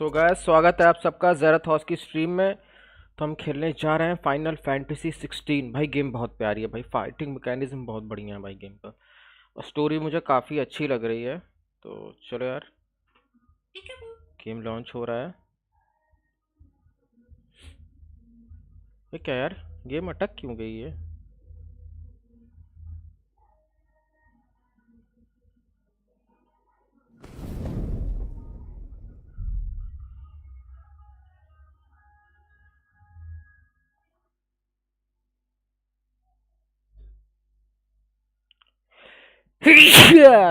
So guys, स्वागत है आप सबका ज़राथॉस की स्ट्रीम में। तो हम खेलने जा रहे हैं फाइनल फैंटेसी 16। भाई गेम बहुत प्यारी है भाई, फाइटिंग मैकेनिज्म बहुत बढ़िया है भाई गेम का, और स्टोरी मुझे काफ़ी अच्छी लग रही है। तो चलो यार, गेम लॉन्च हो रहा है। ये क्या यार, गेम अटक क्यों गई है?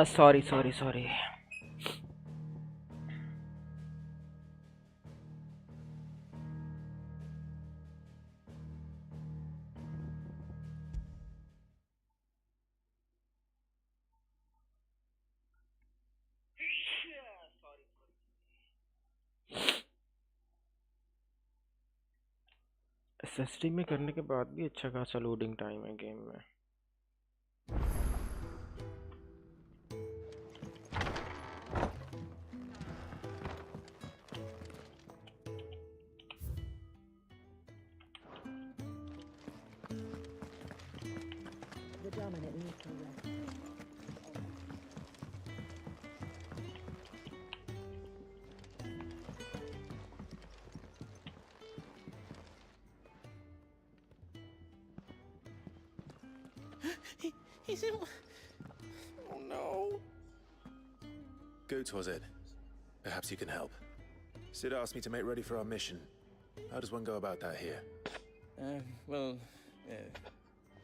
Sorry sorry sorry. एसएसडी में करने के बाद भी अच्छा खासा लोडिंग टाइम है गेम में। He's in. Oh no. Goots was it? Perhaps you can help. Sid asked me to make ready for our mission. How does one go about that here? Well,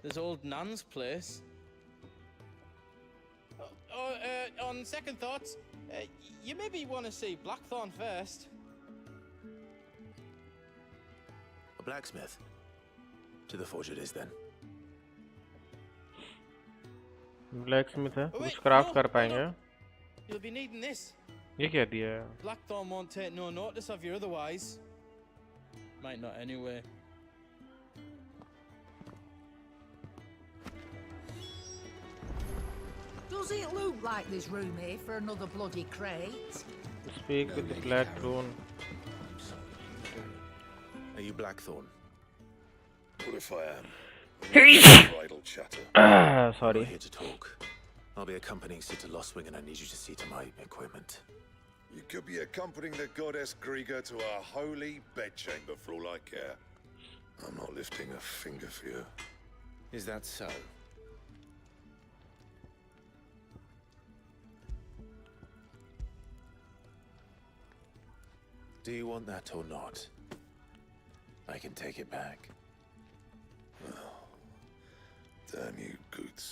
there's old Nan's place. On second thoughts, you maybe want to see Blackthorn first. A blacksmith? To the forge it is then. Blacksmith है, कुछ craft कर पाएंगे? You'll be needing this. ये क्या दिया है? Blackthorn won't take no notice of you otherwise. Might not anyway. Does it look like there's room here for another bloody crate? Speak with the black throne. Are you Blackthorn? What if I am? Idle chatter. Sorry. I'm here to talk. I'll be accompanying Sid to Lostwing, and I need you to see to my equipment. You could be accompanying the goddess Griga to our holy bedchamber for all I care. I'm not lifting a finger for you. Is that so? Do you want that or not? I can take it back. Damn you, Goots.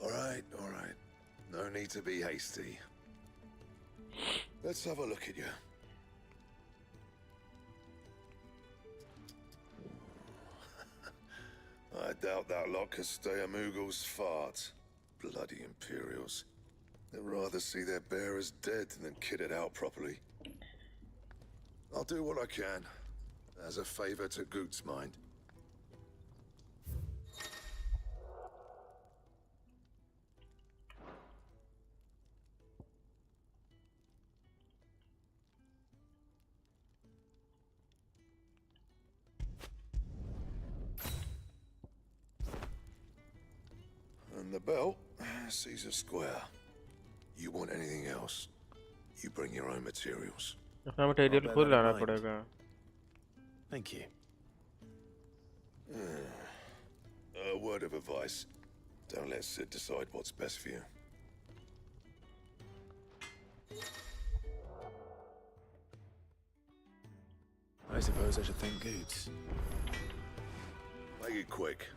All right. No need to be hasty. Let's have a look at you. I doubt that lot could stay a Moogle's fart. Bloody Imperials. They'd rather see their bearers dead than kitted out properly. I'll do what I can, as a favor to Goot's mind. And the belt sees a square. You want anything else, you bring your own materials. अपना material खुद लाना पड़ेगा। Thank you. A word of advice. Don't let Sid decide what's best for you. I suppose I should thank Goots. Make it quick.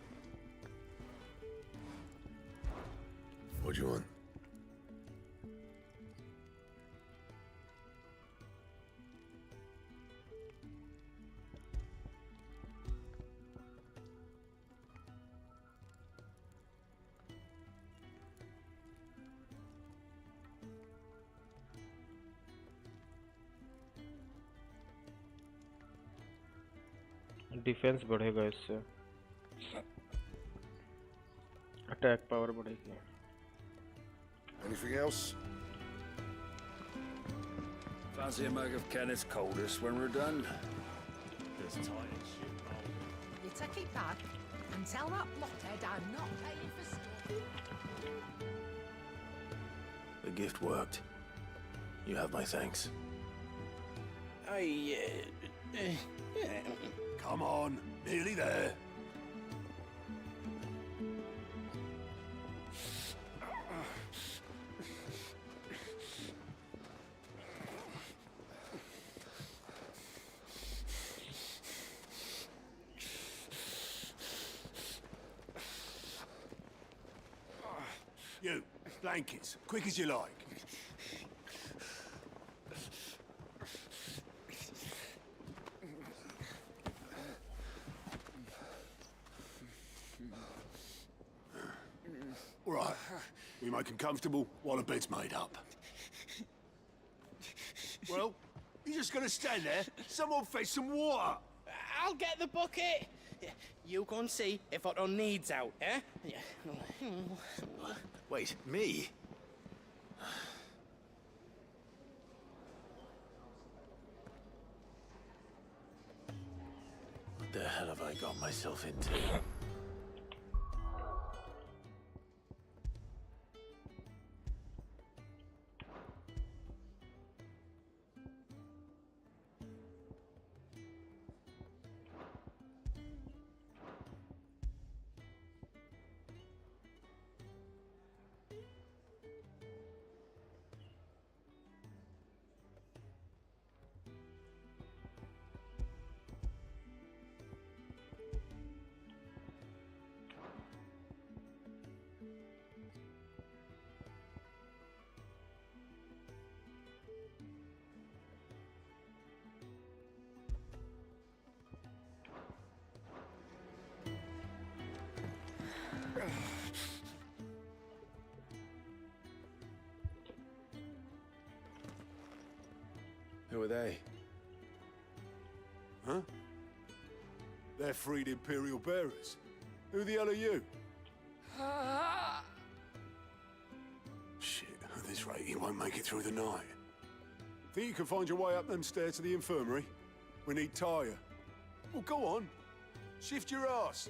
What do you want? Defence बढ़ेगा इससे, attack power बढ़ेगी। Anything else? Fancy a mug of Kenneth's coldest when we're done? There's tight as shit. You take it back and tell that blockhead I'm not paying for stuff. The gift worked. You have my thanks. Come on, nearly there. You, blankets, quick as you like. All right, we make them comfortable while the bed's made up. Well, you're just gonna stand there? Someone fetch some water! I'll get the bucket. You go and see if Otto needs out, eh? Wait, me? What the hell have I got myself into? Who are they? Huh? They're freed Imperial bearers. Who the hell are you? Shit, at this rate, he won't make it through the night. Think you can find your way up them stairs to the infirmary? We need Tyre. Well, go on. Shift your ass.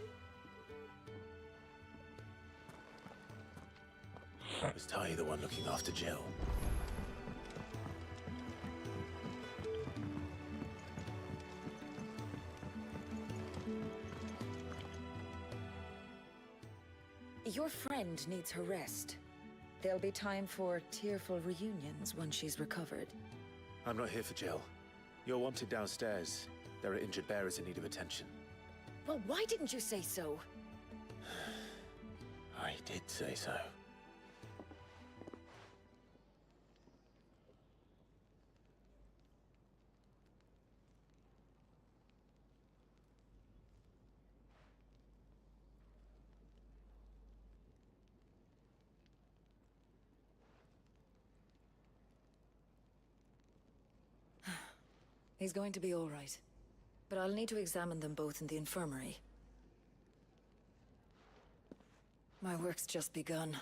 Was Ty the one looking after Jill? Your friend needs her rest. There'll be time for tearful reunions once she's recovered. I'm not here for Jill. You're wanted downstairs. There are injured bearers in need of attention. Well, why didn't you say so? I did say so. He's going to be all right. But I'll need to examine them both in the infirmary. My work's just begun.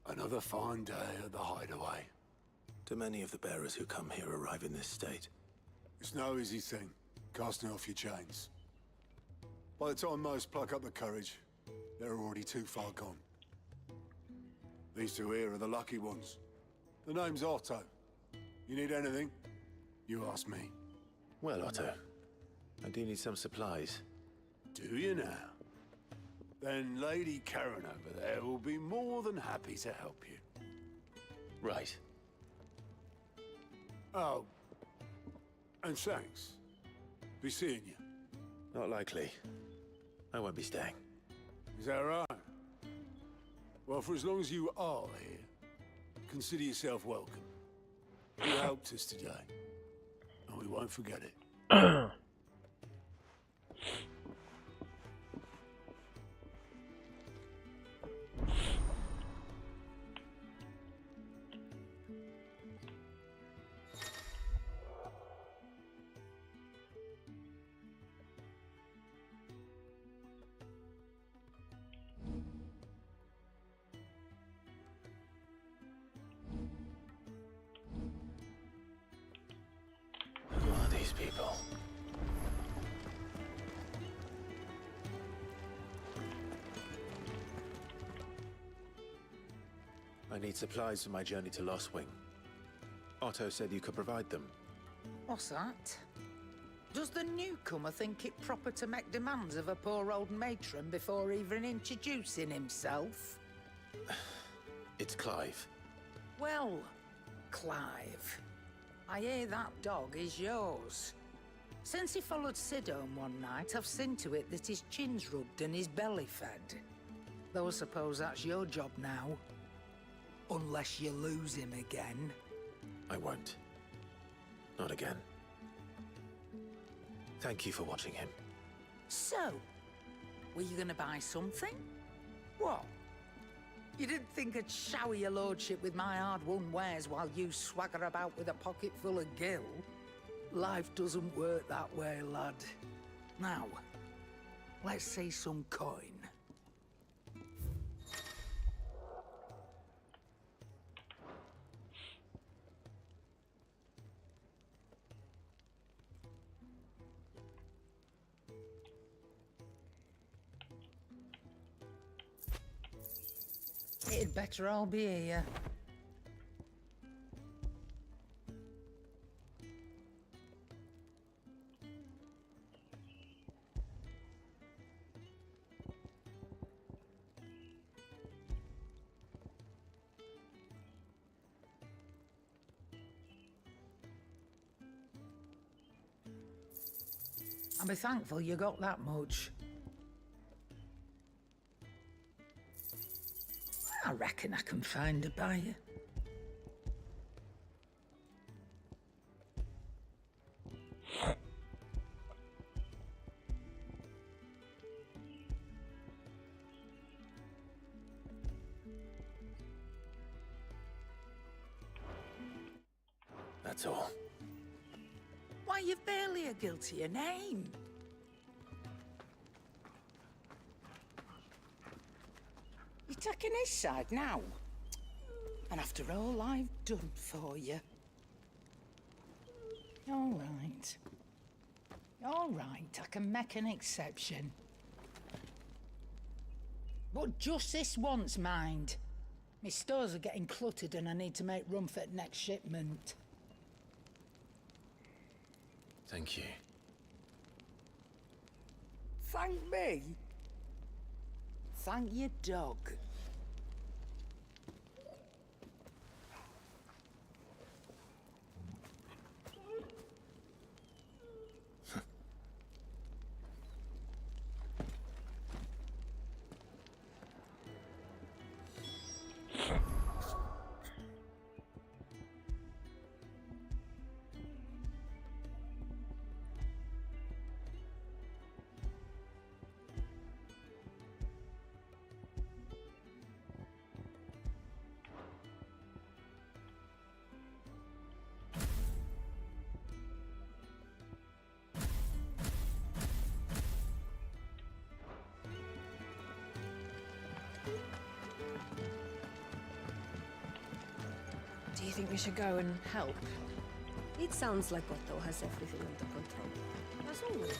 Another fine day at the hideaway. Do many of the bearers who come here arrive in this state? It's no easy thing, casting off your chains. By the time most pluck up the courage, they're already too far gone. These two here are the lucky ones. The name's Otto. You need anything? You ask me. Well, Otto, I do need some supplies. Do you now? Then Lady Karen over there will be more than happy to help you. Right. Oh, and thanks. Be seeing you. Not likely. I won't be staying. Is that right? Well, for as long as you are here, consider yourself welcome. You helped us today, and we won't forget it. I need supplies for my journey to Lostwing. Otto said you could provide them. What's that? Does the newcomer think it proper to make demands of a poor old matron before even introducing himself? It's Clive. Well, Clive, I hear that dog is yours. Since he followed Sid home one night, I've seen to it that his chin's rubbed and his belly fed. Though I suppose that's your job now. Unless you lose him again. I won't. Not again. Thank you for watching him. So, were you gonna buy something? What? You didn't think I'd shower your lordship with my hard-won wares while you swagger about with a pocket full of gil? Life doesn't work that way, lad. Now, let's see some coin. It'd better all be here. I'll be thankful you got that much. I reckon I can find a buyer. That's all. Why, you've barely a guiltier name. You're taking his side now? And after all I've done for you. All right. All right, I can make an exception. But just this once, mind. My stores are getting cluttered and I need to make room for the next shipment. Thank you. Thank me? Thank your dog. Do you think we should go and help? It sounds like Otto has everything under control. As always.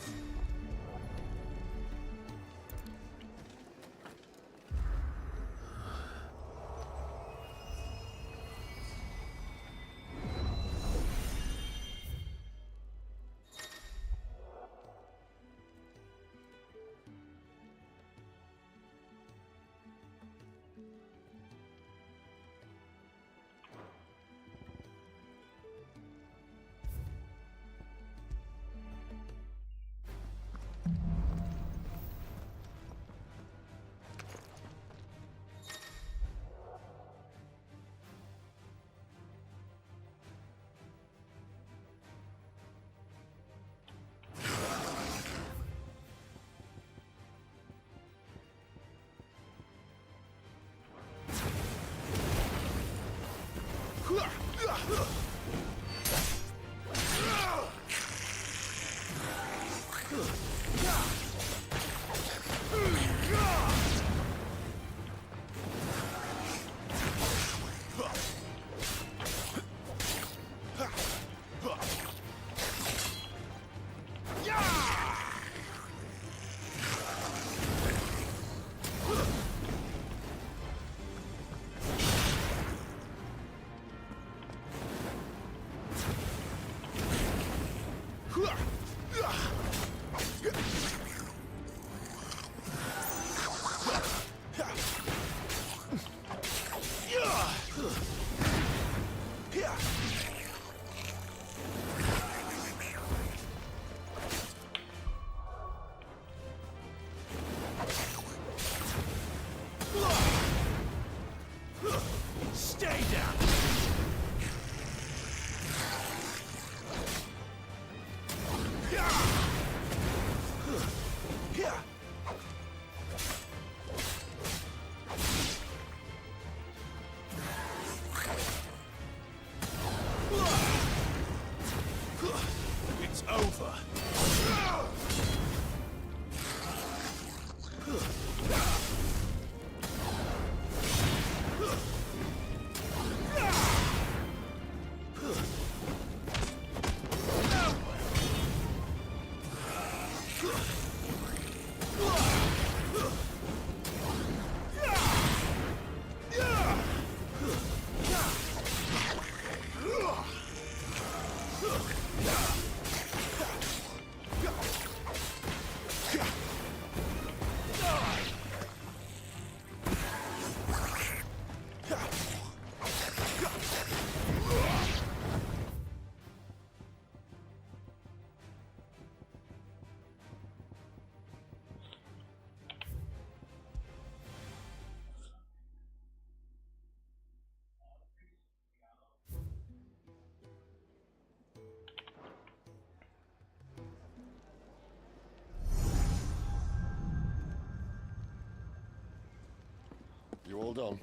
You all done?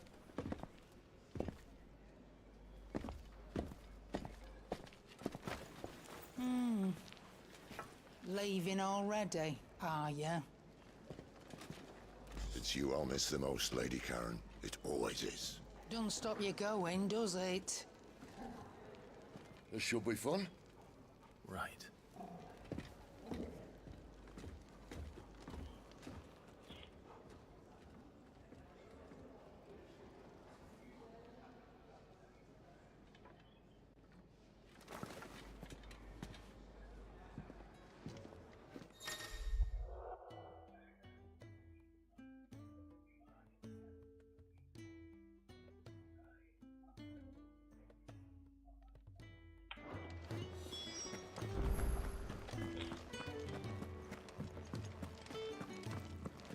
Leaving already, are ya? It's you I'll miss the most, Lady Karen. It always is. Don't stop you going, does it? This should be fun. Right.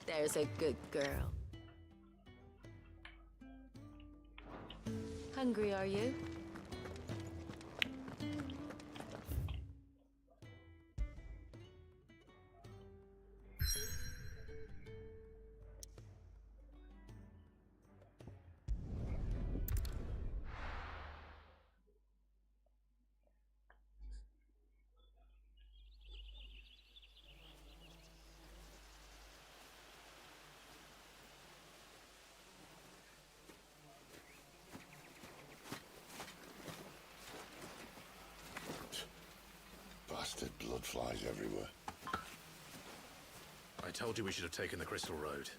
There's a good girl. Hungry, are you? Bastard blood flies everywhere. I told you we should have taken the Crystal Road.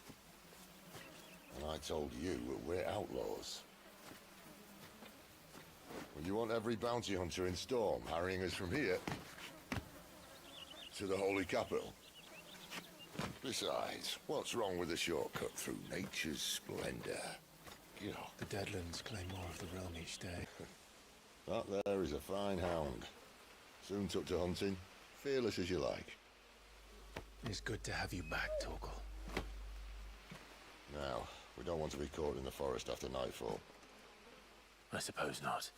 And I told you that we're outlaws. Well, you want every bounty hunter in Storm harrying us from here to the Holy Capital? Besides, what's wrong with a shortcut through nature's splendor? You know. The Deadlands claim more of the realm each day. That there is a fine hound. Soon took to hunting. Fearless as you like. It's good to have you back, Torgal. Now, we don't want to be caught in the forest after nightfall. I suppose not.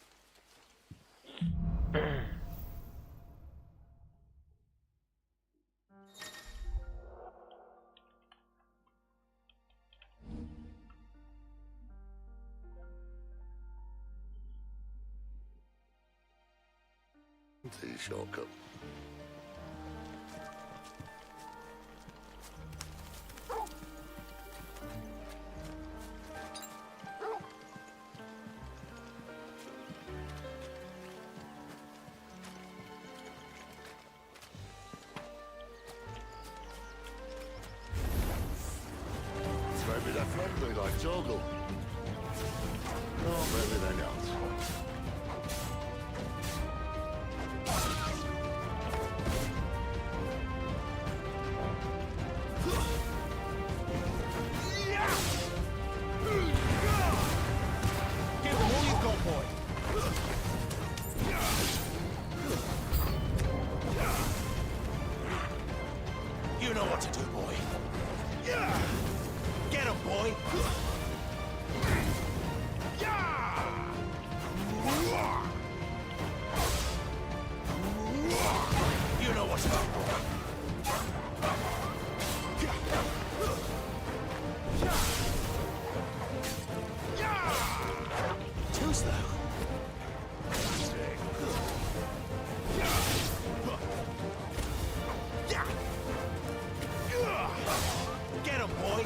The shortcut. Maybe they're friendly like Torgal. No, maybe they're not. You know what to do, boy. Yeah! Get him, boy! You know what to do, boy. Too slow. Get him, boy!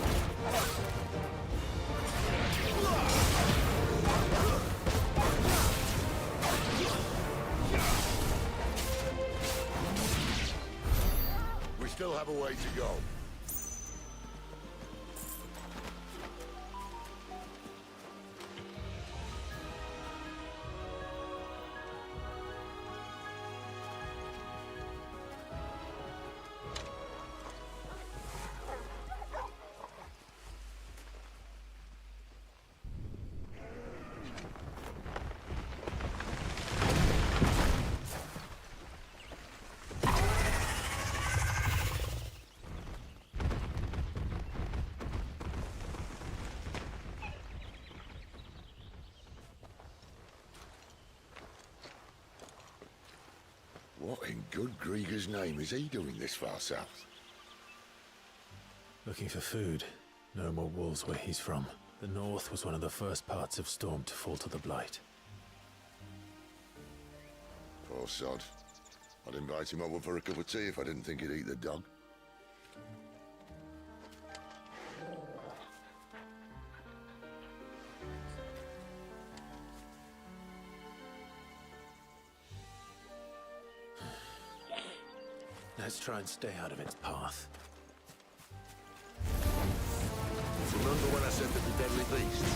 way to go. What in good Grieger's name is he doing this far south? Looking for food. No more wolves where he's from. The north was one of the first parts of Storm to fall to the Blight. Poor sod. I'd invite him over for a cup of tea if I didn't think he'd eat the dog. Let's try and stay out of its path. Remember when I said there'd be deadly beasts?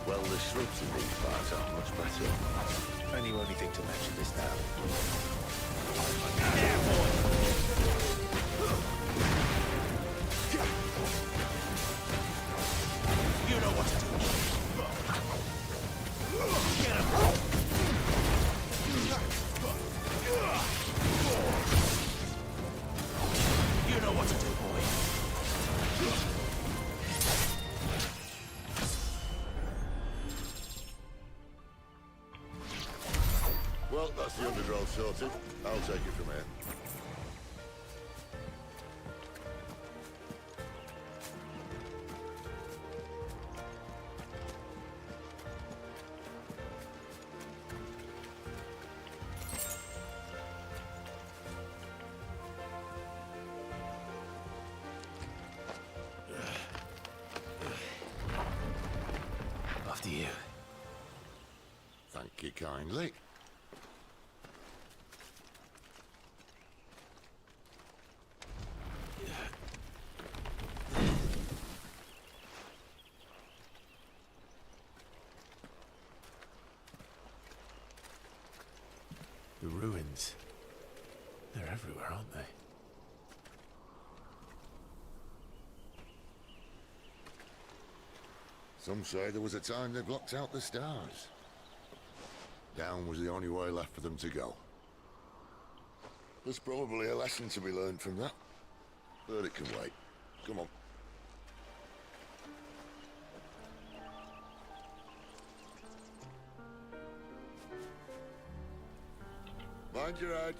Well, the shrubs in these parts are much better. And you only think to mention this now. There, boy! You know what to do. Get him! You know what to do, boy. Well, that's the undergrowth sorted. I'll take it from here. After you. Thank you kindly. The ruins. They're everywhere, aren't they? Some say there was a time they blocked out the stars. Down was the only way left for them to go. There's probably a lesson to be learned from that. But it can wait. Come on. Mind your head.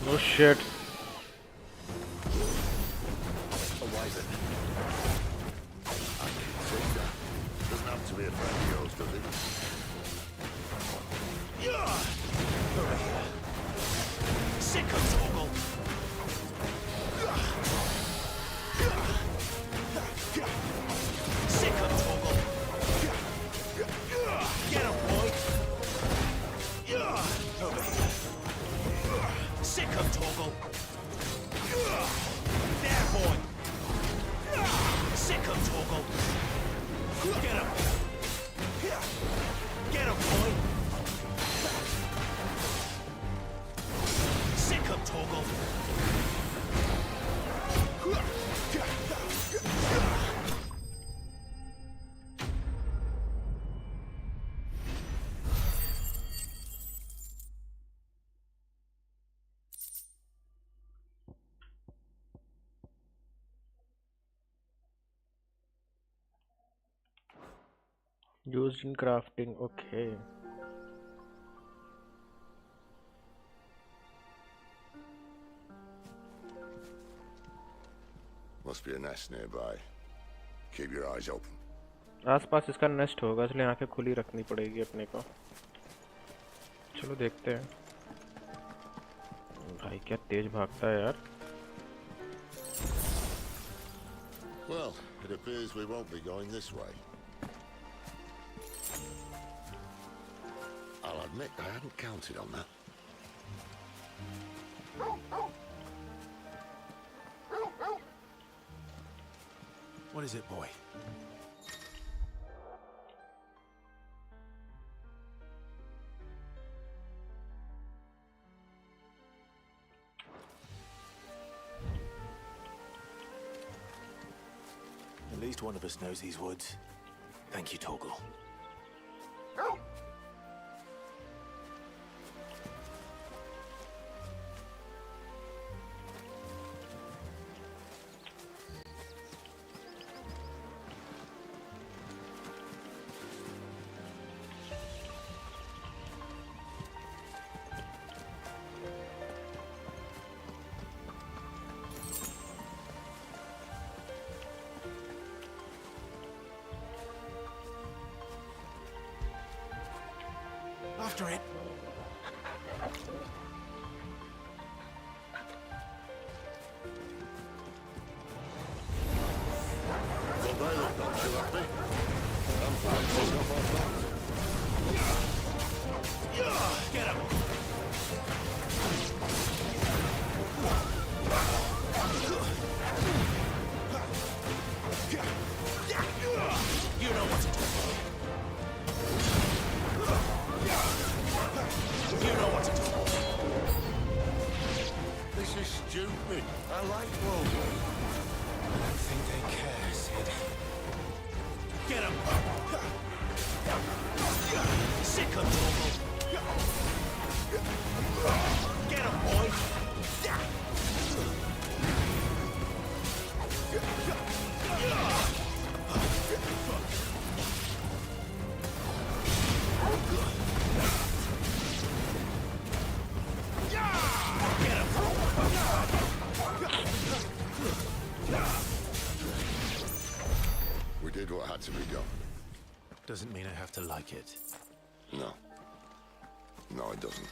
Oh shit. Doesn't have to be a friend of yours, does it? Sick of Toggle! Sick of Toggle! Get him, boy! Over here. Sick of Toggle! There, boy! Sick of Toggle! Get him! Get him, boy! Sick of Toggle! Used in crafting, okay. Must be a nest nearby. Keep your eyes open. आसपास इसका nest होगा, इसलिए आंखें खुली रखनी पड़ेगी अपने को. चलो देखते हैं। भाई क्या तेज भागता है यार। Well, it appears we won't be going this way. I'll admit I hadn't counted on that. What is it, boy? At least one of us knows these woods. Thank you, Torgal. After it. Well, they look not too happy. I'm fine. She's not my fault. Get him! You know what to do. You know what to do. This is stupid. I like World War. I don't think they care, Sid. Get him! Sick of trouble. Get him, boy! We did what had to be done. Doesn't mean I have to like it. No. No, it doesn't.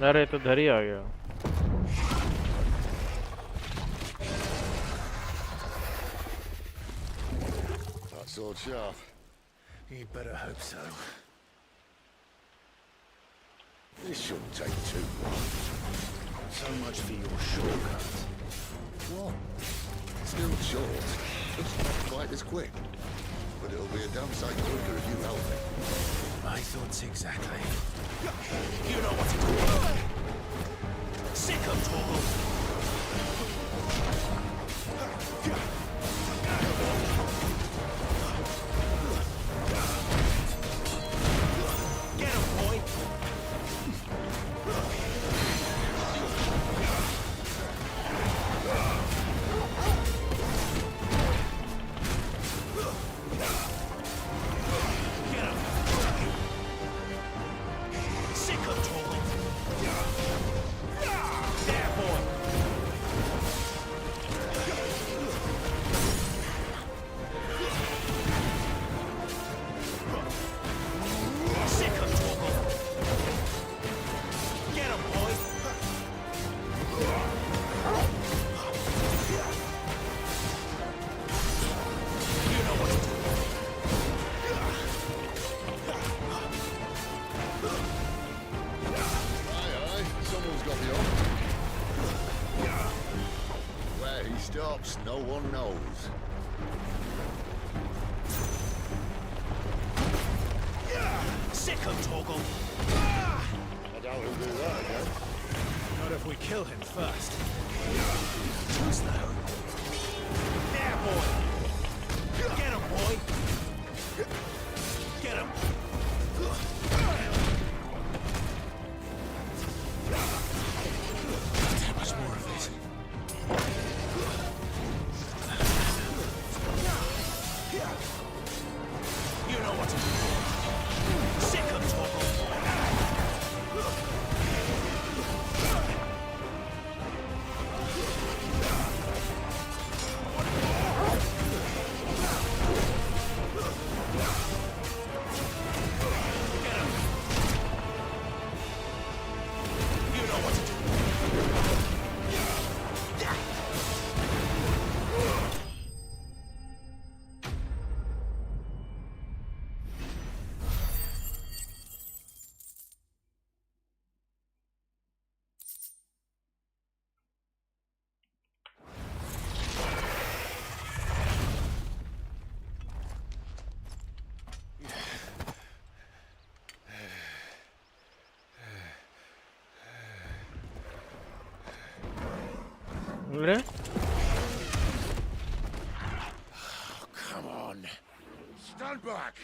अरे तो धरी आ गया। That sword sharp. You'd better hope so. This shouldn't take too long. So much for your shortcut. What? Still short. Just not quite as quick. But it'll be a damn sight quicker if you help me. My thoughts exactly. You know what to do. Sick of trouble. Get him, boy. Stops, no one knows. Sick of Torgal. I doubt he'll do that again. What if we kill him first? Too slow. There, boy! Get him, boy! Get him! How much more of this? You know what to do. Sick him, Torgal. Really? Oh, come on. Stand back.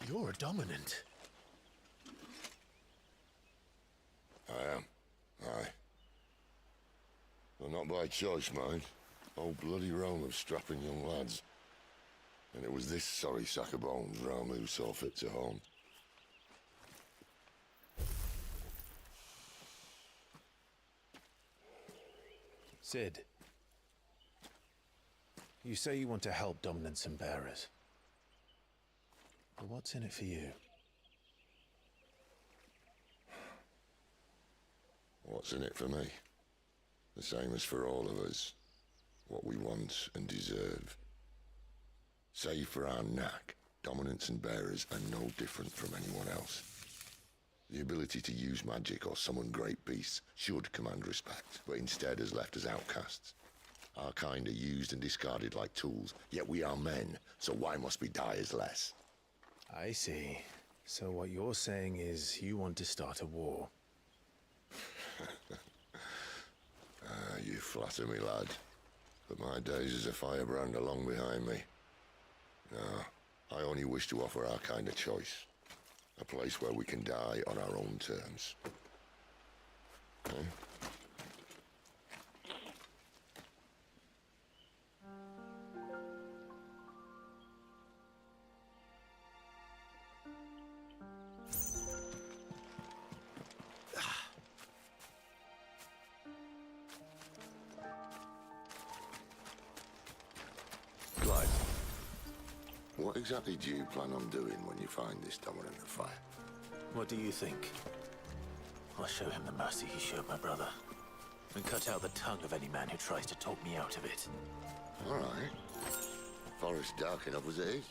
You're dominant. I am. Aye. Well, not by choice, mind. Whole bloody realm of strapping young lads. And it was this sorry sack of bones round who saw fit to home. Sid, you say you want to help dominants and bearers. But what's in it for you? What's in it for me? The same as for all of us. What we want and deserve. Save for our knack, dominants and bearers are no different from anyone else. The ability to use magic or summon great beasts should command respect, but instead has left us outcasts. Our kind are used and discarded like tools, yet we are men, so why must we die as less? I see. So what you're saying is you want to start a war. You flatter me, lad. But my days as a firebrand are long behind me. No, I only wish to offer our kind a choice. A place where we can die on our own terms. Okay? What exactly do you plan on doing when you find this dominant of fire? What do you think? I'll show him the mercy he showed my brother. And cut out the tongue of any man who tries to talk me out of it. All right. Forest dark enough as it is.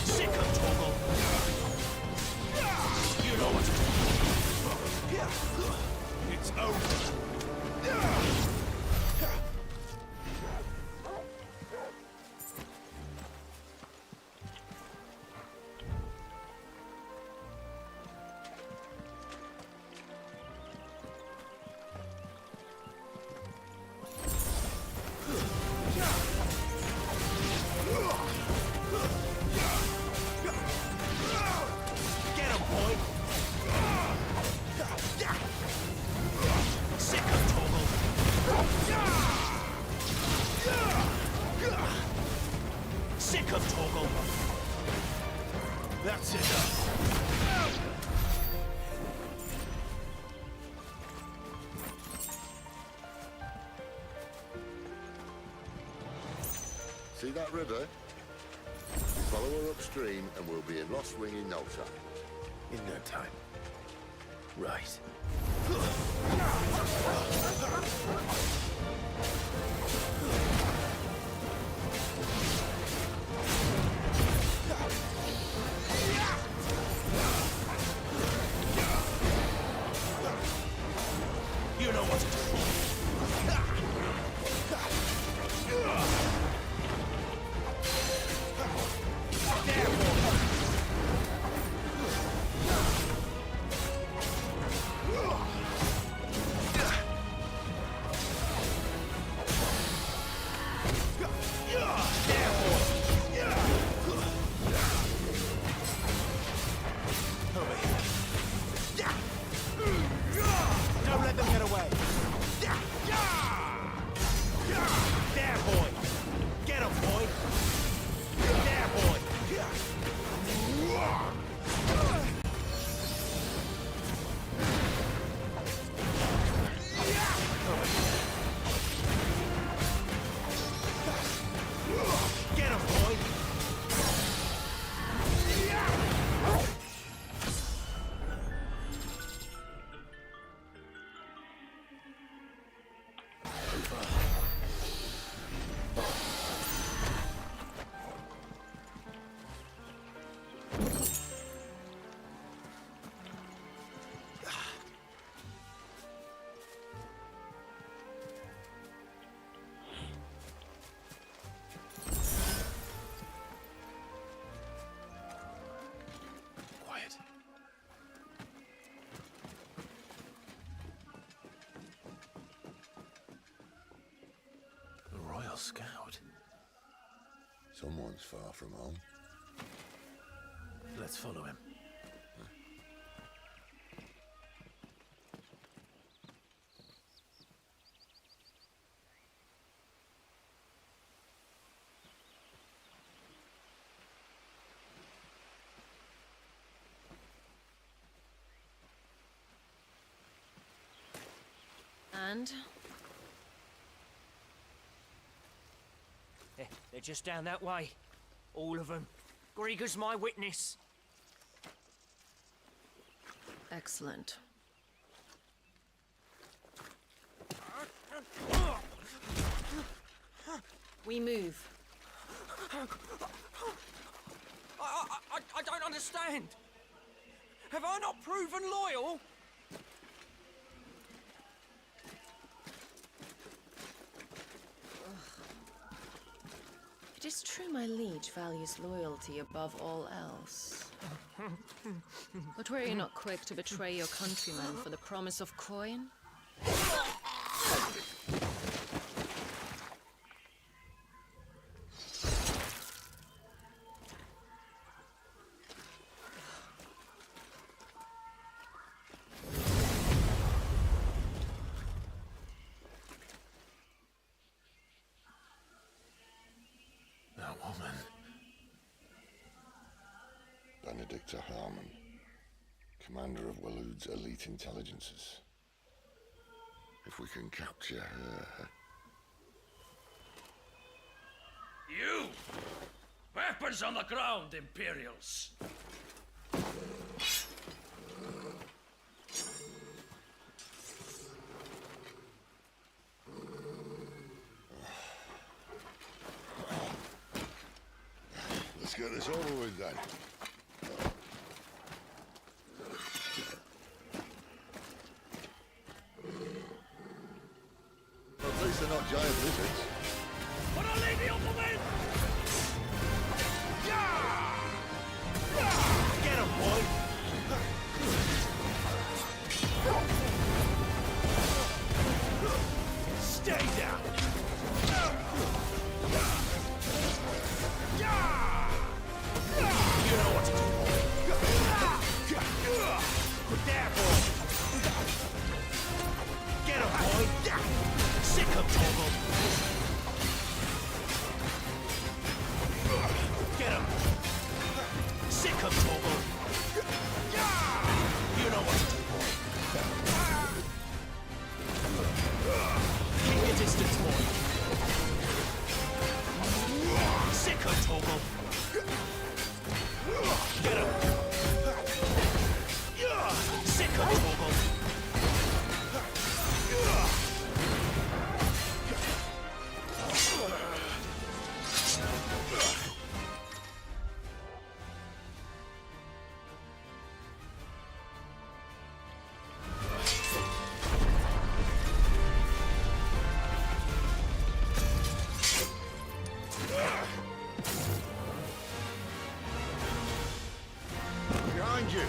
Sick of Torgal. You know what to do. It's over. That's enough. See that river? Follow her upstream and we'll be in Lost Wing in no time. In no time. Right. You know what to do. Don't let them get away. There, boy. Get him, boy. There, boy. Get him, boy. Quiet. A Royal Scout. Someone's far from home. Let's follow him. And? They're just down that way. All of them. Grieger's my witness. Excellent. We move. I don't understand. Have I not proven loyal? It is true my liege values loyalty above all else. But were you not quick to betray your countrymen for the promise of coin? That woman. Benedicta Harmon, commander of Waloed's elite intelligences. If we can capture her... You! Weapons on the ground, Imperials! Let's get this over with then. At least they're not giant lizards. But I'll leave you on the wind! Get him, boy. Stay down. You know what to do, boy. There, boy. Get him, boy. Sick of Toggle. Get him. Sick of Toggle. You know what to do, boy. Keep your distance, boy. Sick of Toggle. Behind you!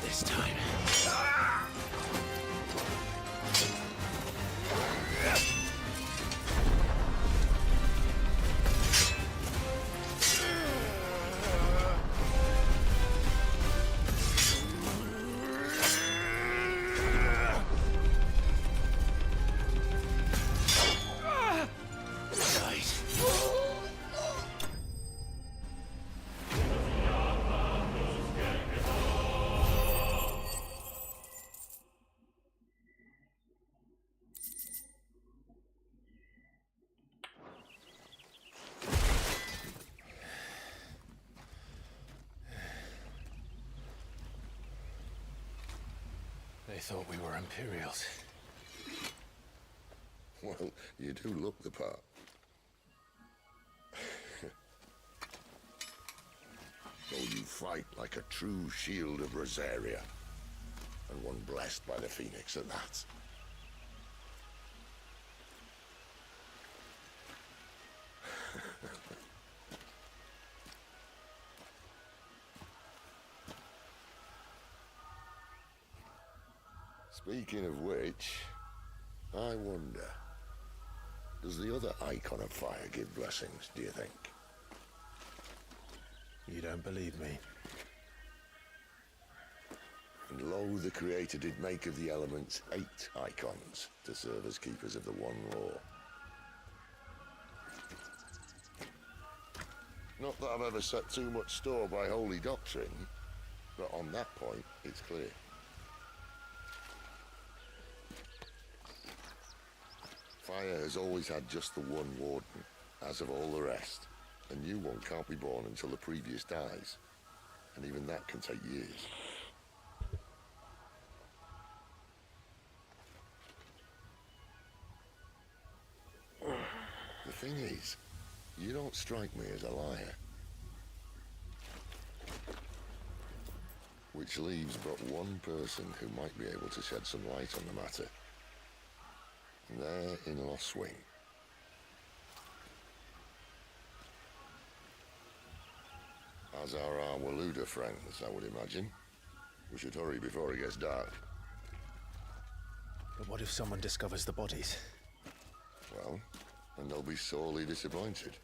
This time. They thought we were Imperials. Well, you do look the part. Though you fight like a true shield of Rosaria, and one blessed by the Phoenix at that. Speaking of which, I wonder, does the other icon of fire give blessings, do you think? You don't believe me? And lo, the Creator did make of the elements 8 icons to serve as keepers of the one law. Not that I've ever set too much store by holy doctrine, but on that point, it's clear. Fire has always had just the one warden, as of all the rest. A new one can't be born until the previous dies, and even that can take years. The thing is, you don't strike me as a liar. Which leaves but one person who might be able to shed some light on the matter. There in Lost Swing. As are our Waluda friends, I would imagine. We should hurry before it gets dark. But what if someone discovers the bodies? Well, and they'll be sorely disappointed.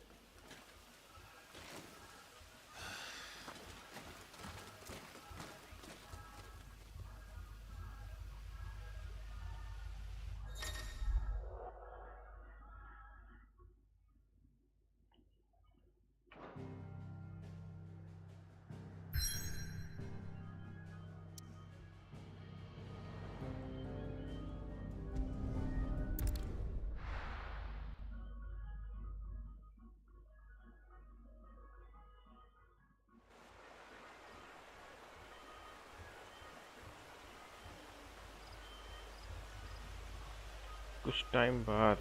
कुछ time बाद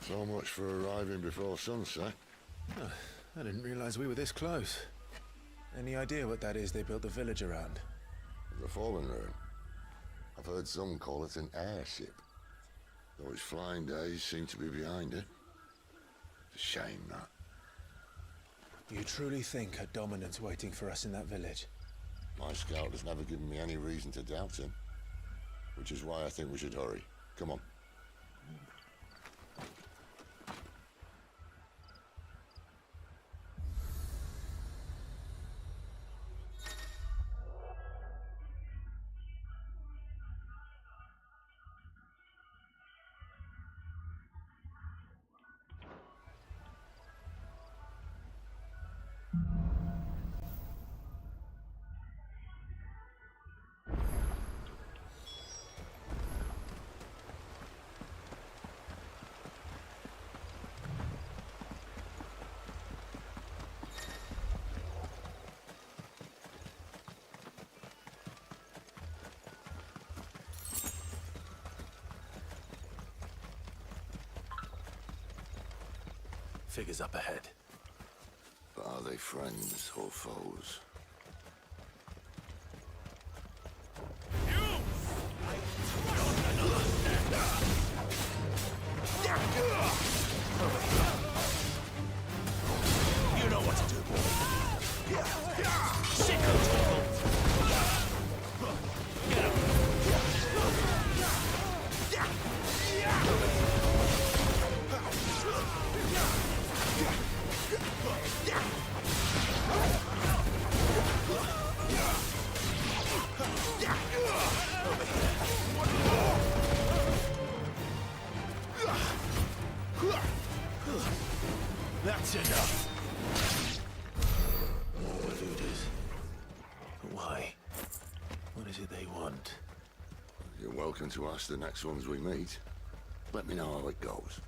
So much for arriving before sunset. Oh, I didn't realize we were this close. Any idea what that is they built the village around? The Fallen Ruin. I've heard some call it an airship. Though its flying days seem to be behind it. It's a shame, that. You truly think a dominant's waiting for us in that village? My scout has never given me any reason to doubt him. Which is why I think we should hurry. Come on. Figures up ahead. But are they friends or foes? You know what to do, boy. Sicko tackle. Get him. That's enough. More looters. But why? What is it they want? You're welcome to ask the next ones we meet. Let me know how it goes.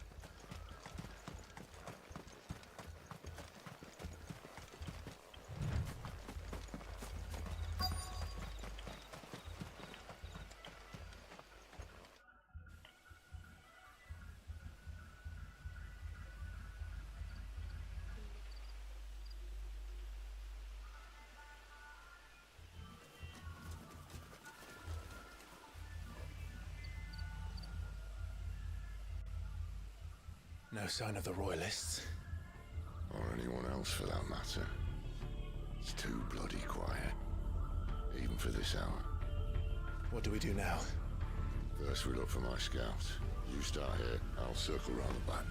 No sign of the Royalists. Or anyone else for that matter. It's too bloody quiet. Even for this hour. What do we do now? First we look for my scout. You start here, I'll circle round the back.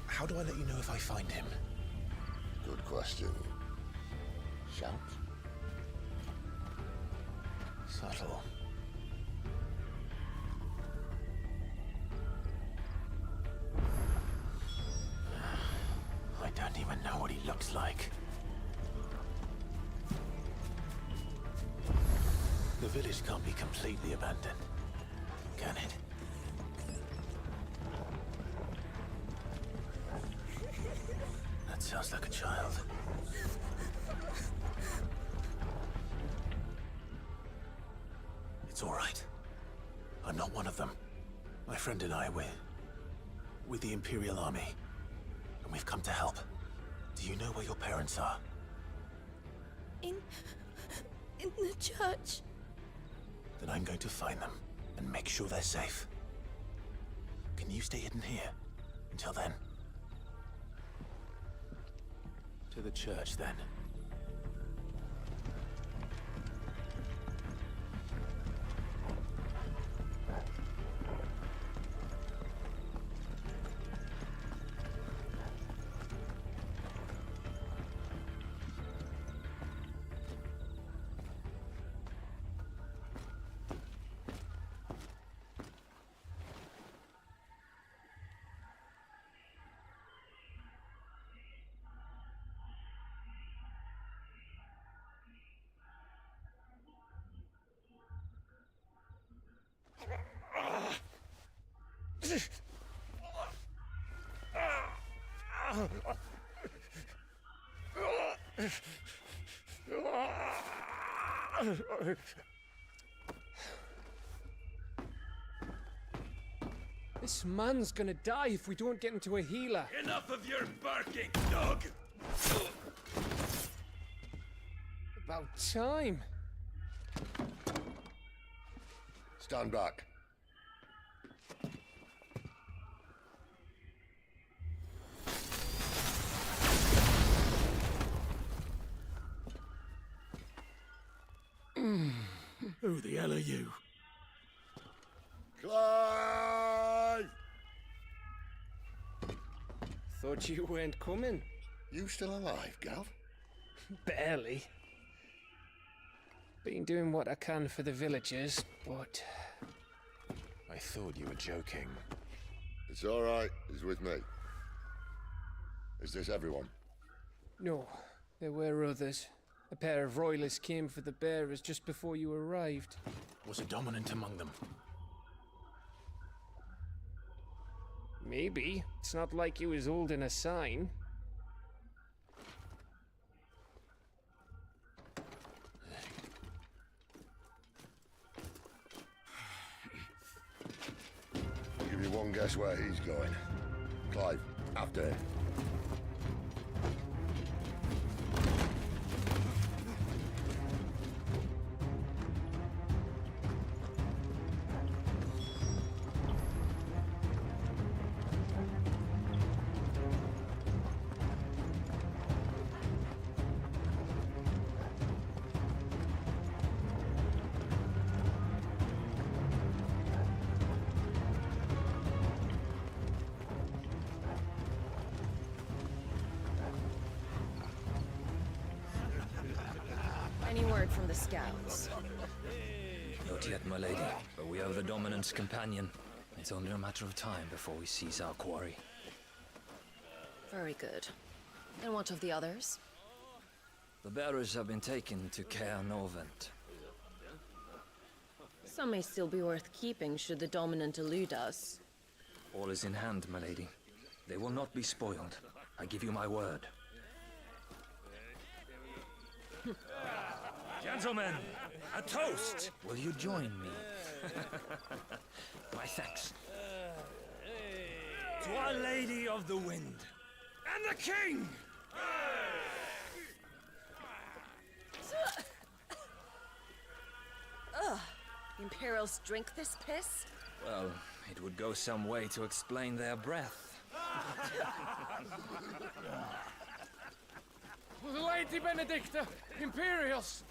How do I let you know if I find him? Good question. Shout? Subtle. I don't even know what he looks like. The village can't be completely abandoned, can it? That sounds like a child. It's all right. I'm not one of them. My friend and I, we're with the Imperial Army. And we've come to help. Do you know where your parents are? In the church. Then I'm going to find them and make sure they're safe. Can you stay hidden here until then? To the church, then. This man's gonna die if we don't get into a healer. Enough of your barking, dog! About time. Stand back. Who the hell are you? Clive! Thought you weren't coming. You still alive, Gav? Barely. Been doing what I can for the villagers, but... I thought you were joking. It's all right. He's with me. Is this everyone? No, there were others. A pair of royalists came for the bearers just before you arrived. Was a dominant among them? Maybe. It's not like he was holding a sign. I'll give you one guess where he's going. Clive, after him. Any word from the scouts? Not yet, my lady, but we have the Dominant's companion. It's only a matter of time before we seize our quarry. Very good. And what of the others? The bearers have been taken to Caer Novent. Some may still be worth keeping should the Dominant elude us. All is in hand, my lady. They will not be spoiled. I give you my word. Gentlemen, a toast! Will you join me? My thanks. To Our Lady of the Wind and the King! Ugh! Imperials drink this piss? Well, it would go some way to explain their breath. Lady Benedicta! Imperials!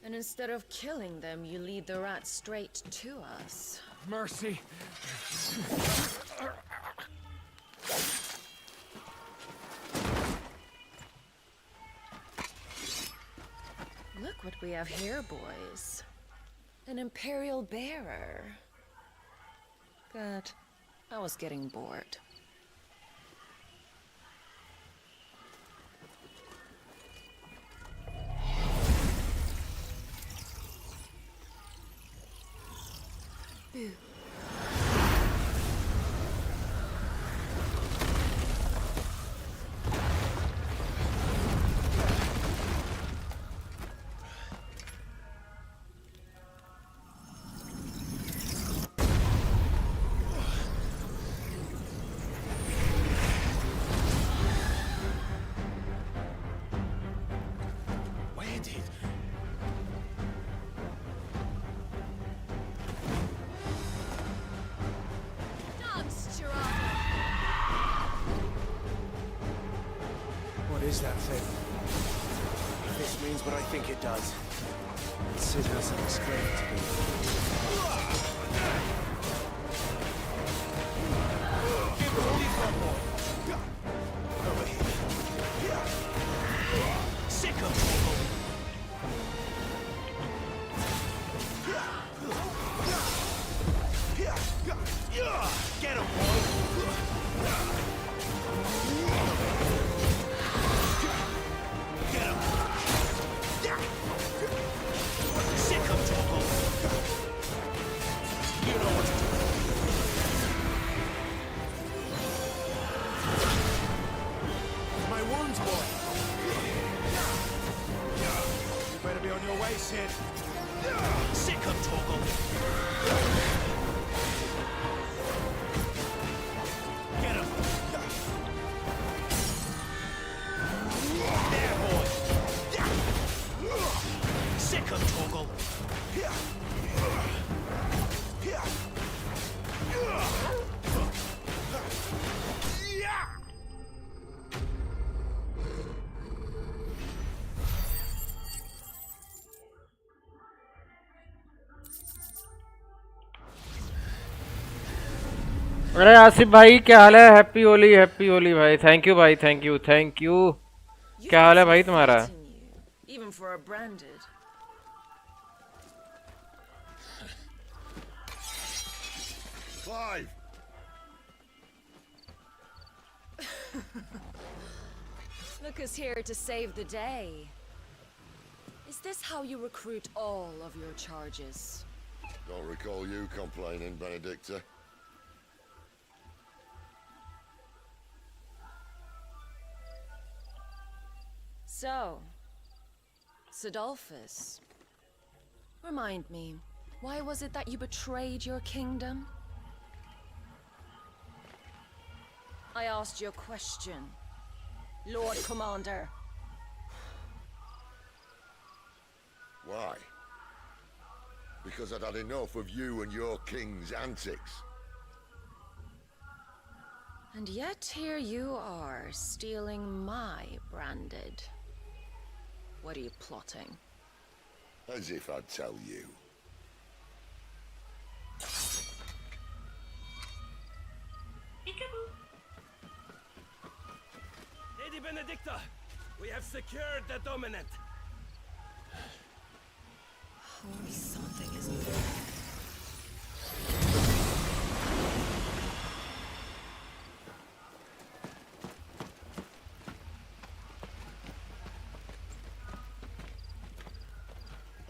And instead of killing them, you lead the rats straight to us. Mercy! Look what we have here, boys. An Imperial bearer. Good. I was getting bored. Boo. What is that thing? If this means what I think it does, Sid hasn't explained it to me. Give the lead one more. Over here. Sick of Get him, boy! Get him! Sick of trouble! Face it. Sick of Torgal. Get him. There, boy. Sick of Torgal. अरे आसिफ भाई क्या हाल है? Happy Holi भाई। Thank you भाई, thank you thank you. क्या हाल है भाई तुम्हारा? Even for a branded. Clive! Look who's here to save the day. Is this how you recruit all of your charges? Don't recall you complaining, Benedicta. So, Sidolphus, remind me, why was it that you betrayed your kingdom? I asked you a question, Lord Commander. Why? Because I'd had enough of you and your king's antics. And yet here you are, stealing my branded. What are you plotting? As if I'd tell you. Lady Benedicta, we have secured the dominant. Holy something is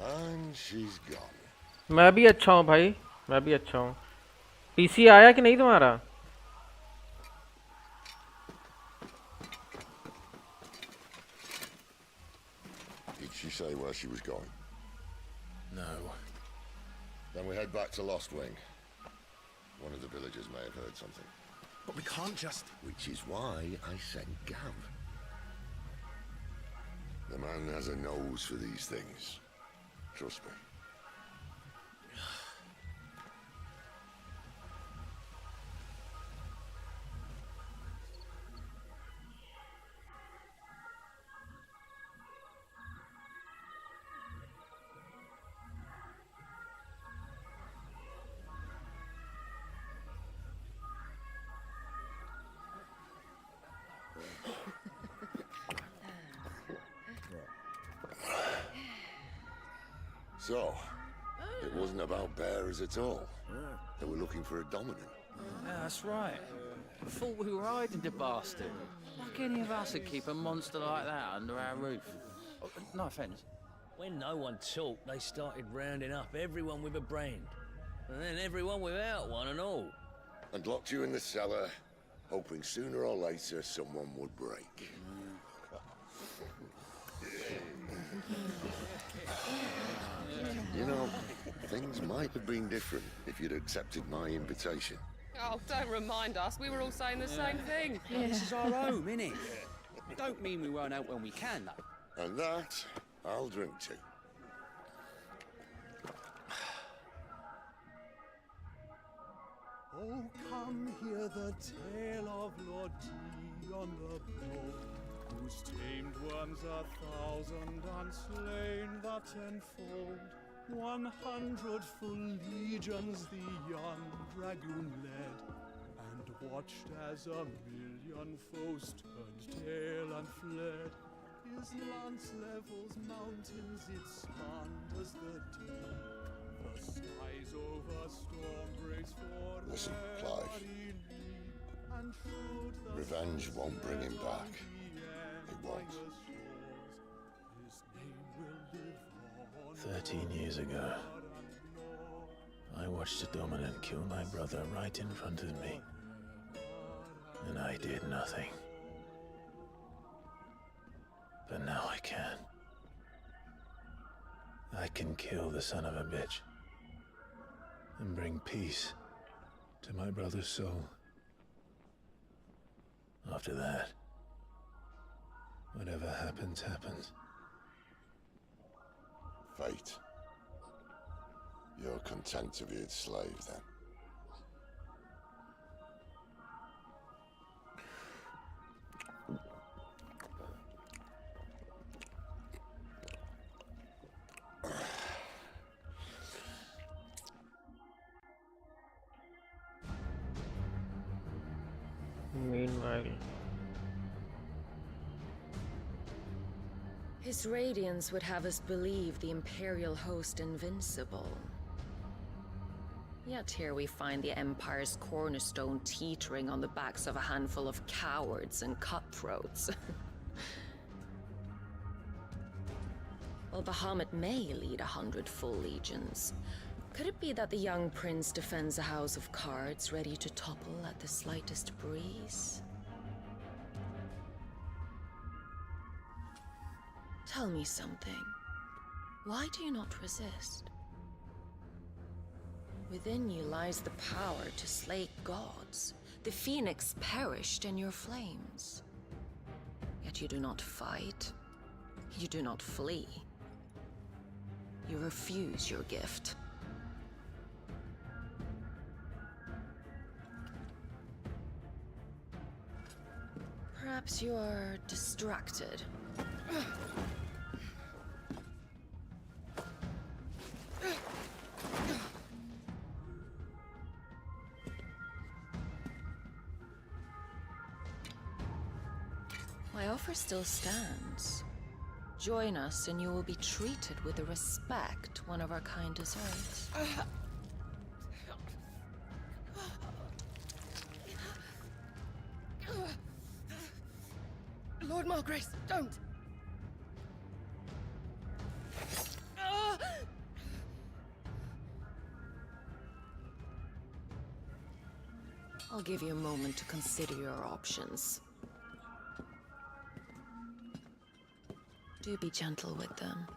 And she's gone. मैं भी अच्छा हूँ भाई, मैं भी अच्छा हूँ। PC आया कि नहीं तुम्हारा? Did she say where she was going? No. Then we head back to Lost Wing. One of the villagers may have heard something. But we can't just... Which is why I sent Gav. The man has a nose for these things. Trust me. So, it wasn't about bearers at all. They were looking for a dominant. Yeah, that's right. I thought we were hiding the bastard. Like any of us would keep a monster like that under our roof. Oh, no offence. When no one talked, they started rounding up everyone with a brand. And then everyone without one and all. And locked you in the cellar, hoping sooner or later someone would break. You know, things might have been different if you'd accepted my invitation. Oh, don't remind us. We were all saying the same thing. This is our home, innit? Don't mean we won't out when we can, though. And that, I'll drink to. Oh, come hear the tale of Lord Dion the Bold, whose tamed ones 1,000 and slain the tenfold. 100 full legions the young dragoon led, and watched as 1,000,000 foes turned tail and fled. His lance levels mountains, it spanned as the deep. The skies over storm breaks for Listen, Clive. and should the Revenge won't bring him back. It won't. 13 years ago, I watched a dominant kill my brother right in front of me. And I did nothing. But now I can. I can kill the son of a bitch and bring peace to my brother's soul. After that, whatever happens, happens. Fate. You're content to be its slave, then? Meanwhile, His radiance would have us believe the Imperial host invincible. Yet here we find the Empire's cornerstone teetering on the backs of a handful of cowards and cutthroats. While Bahamut may lead 100 full legions, could it be that the young prince defends a house of cards ready to topple at the slightest breeze? Tell me something. Why do you not resist? Within you lies the power to slay gods. The phoenix perished in your flames. Yet you do not fight. You do not flee. You refuse your gift. Perhaps you are distracted. My offer still stands. Join us and you will be treated with the respect one of our kind deserves. Lord Margrace, don't! I'll give you a moment to consider your options. Do be gentle with them.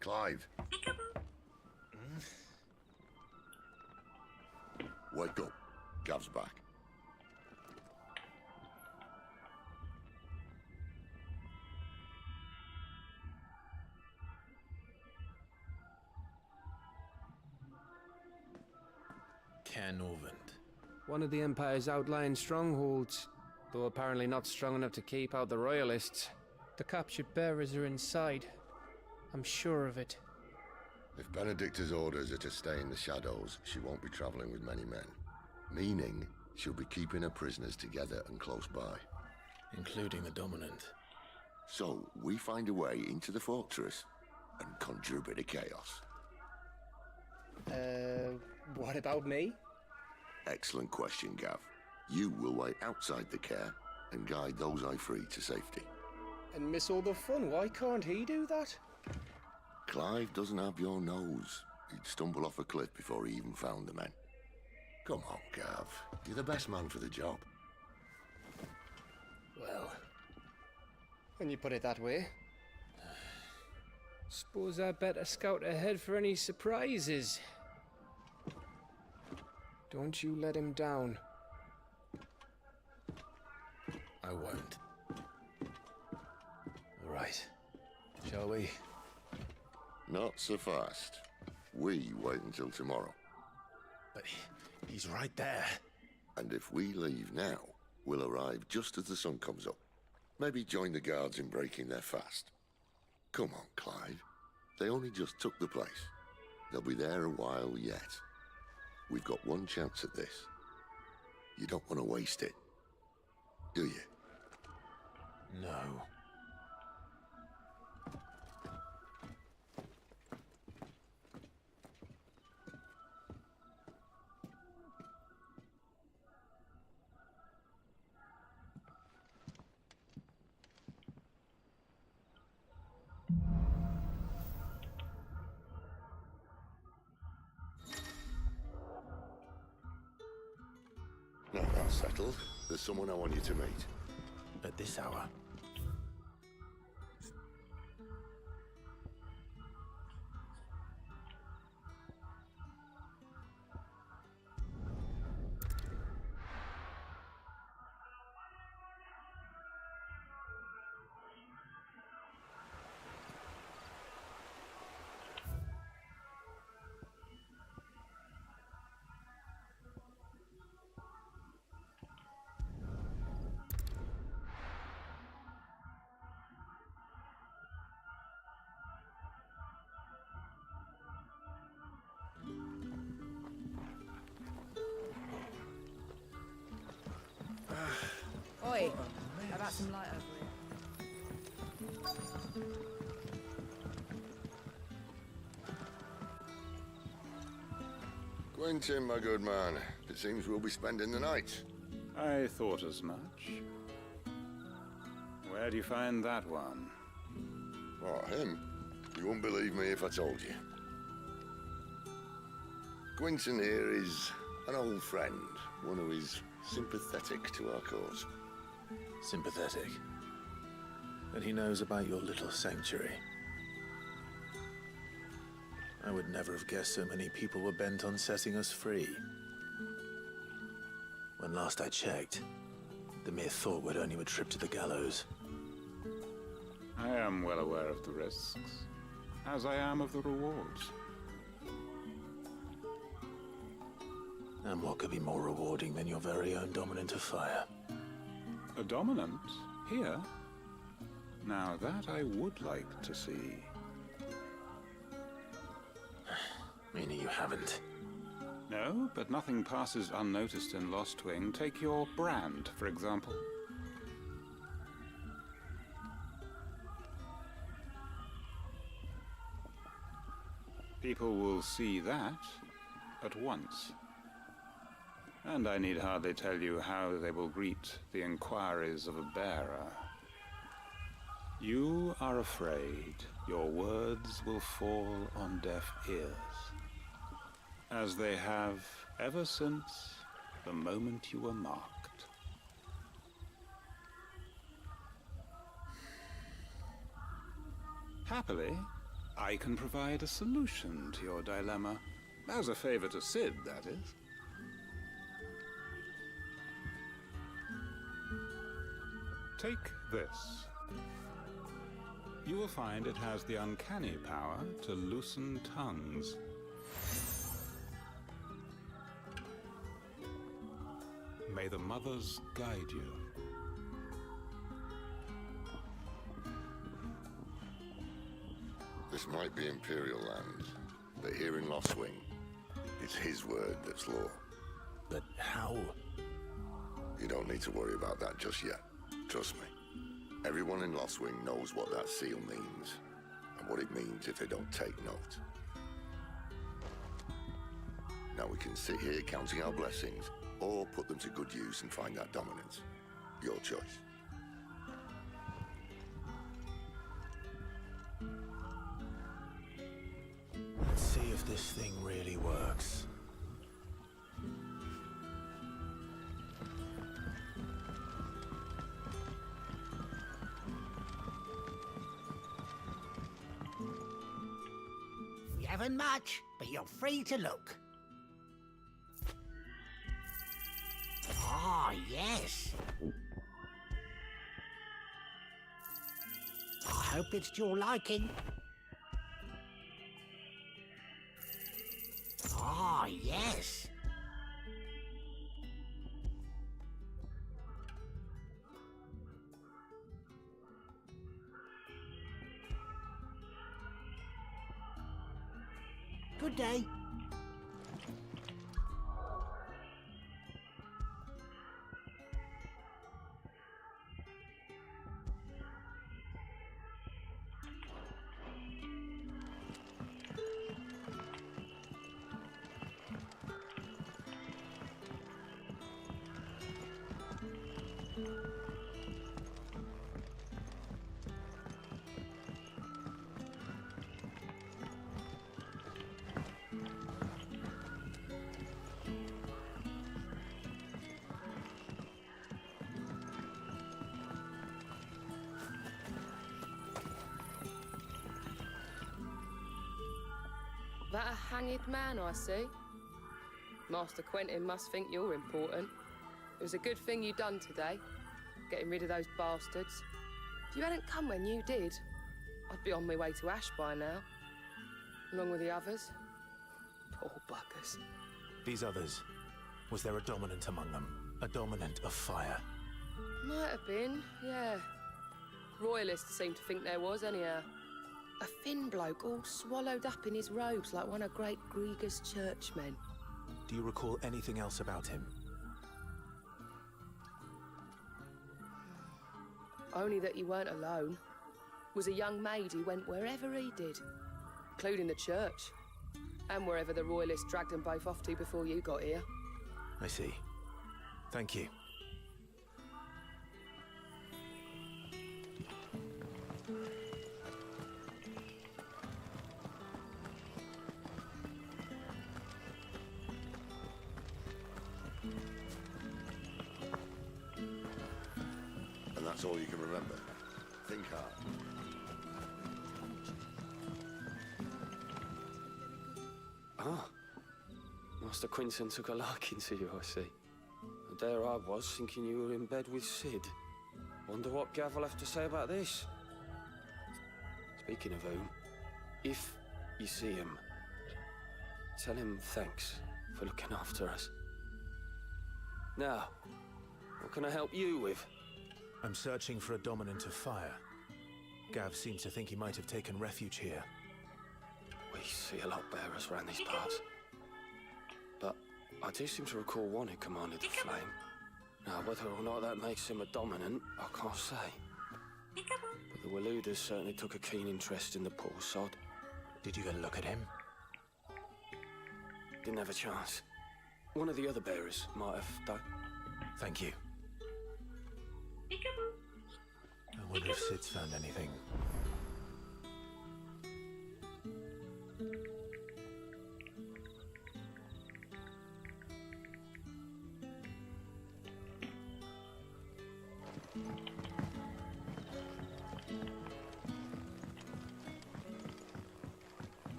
Clive. Wake up. Gav's back. Canovant. One of the Empire's outlying strongholds, though apparently not strong enough to keep out the Royalists. The captured bearers are inside. I'm sure of it. If Benedicta's orders are to stay in the shadows, she won't be traveling with many men. Meaning, she'll be keeping her prisoners together and close by. Including the Dominant. So, we find a way into the fortress and conjure a bit of chaos. What about me? Excellent question, Gav. You will wait outside the care and guide those I free to safety. And miss all the fun. Why can't he do that? Clive doesn't have your nose. He'd stumble off a cliff before he even found the men. Come on, Gav. You're the best man for the job. Well, when you put it that way. Suppose I better scout ahead for any surprises. Don't you let him down. I won't. All right. Shall we? Not so fast. We wait until tomorrow. But he's right there. And if we leave now, we'll arrive just as the sun comes up. Maybe join the guards in breaking their fast. Come on, Clive. They only just took the place. They'll be there a while yet. We've got one chance at this. You don't want to waste it, do you? No. That's settled. There's someone I want you to meet. At this hour. Oi, how about some light over here? Quentin, my good man. It seems we'll be spending the night. I thought as much. Where do you find that one? Oh, him? You wouldn't believe me if I told you. Quentin here is an old friend, one who is sympathetic to our cause. Sympathetic. And he knows about your little sanctuary. I would never have guessed so many people were bent on setting us free. When last I checked, the mere thought would earn you a trip to the gallows. I am well aware of the risks, as I am of the rewards. And what could be more rewarding than your very own dominant of fire? A dominant? Here? Now that I would like to see. Meaning you haven't? No, but nothing passes unnoticed in Lost Wing. Take your brand, for example. People will see that at once. And I need hardly tell you how they will greet the inquiries of a bearer. You are afraid your words will fall on deaf ears, as they have ever since the moment you were marked. Happily, I can provide a solution to your dilemma, as a favor to Sid, that is. Take this. You will find it has the uncanny power to loosen tongues. May the mothers guide you. This might be Imperial land, but here in Lost Wing, it's his word that's law. But how? You don't need to worry about that just yet. Trust me. Everyone in Lost Wing knows what that seal means, and what it means if they don't take note. Now we can sit here counting our blessings, or put them to good use and find that dominance. Your choice. Let's see if this thing really works. We haven't much, but you're free to look. Ah, yes. I hope it's to your liking. Ah, yes. Good day. That a hanged man, I see. Master Quentin must think you're important. It was a good thing you done today, getting rid of those bastards. If you hadn't come when you did, I'd be on my way to Ash by now, along with the others. Poor buggers. These others, was there a dominant among them? A dominant of fire? Might have been, yeah. Royalists seem to think there was, anyhow. A thin bloke all swallowed up in his robes like one of Great Grieger's churchmen. Do you recall anything else about him? Only that he weren't alone. Was a young maid who went wherever he did, including the church, and wherever the Royalists dragged them both off to before you got here. I see. Thank you. And that's all you can remember. Think hard. Ah. Master Quentin took a liking to you, I see. And there I was, thinking you were in bed with Sid. Wonder what Gav will have to say about this. Speaking of whom, if you see him, tell him thanks for looking after us. Now, what can I help you with? I'm searching for a dominant of fire. Gav seems to think he might have taken refuge here. We see a lot bearers around these parts. But I do seem to recall one who commanded the flame. Now, whether or not that makes him a dominant, I can't say. But the Waluders certainly took a keen interest in the poor sod. Did you get a look at him? Didn't have a chance. One of the other bearers might have done. Thank you. I wonder if Sid's found anything.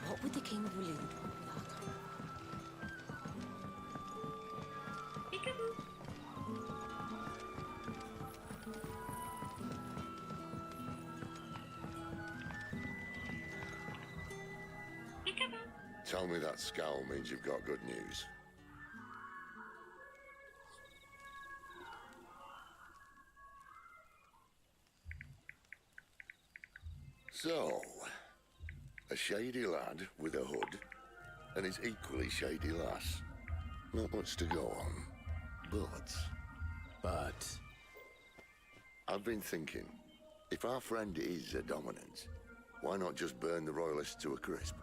What would the King of Walud want with Tell me that scowl means you've got good news. So, a shady lad with a hood, and his equally shady lass. Not much to go on, but... I've been thinking, if our friend is a dominant, why not just burn the Royalists to a crisp?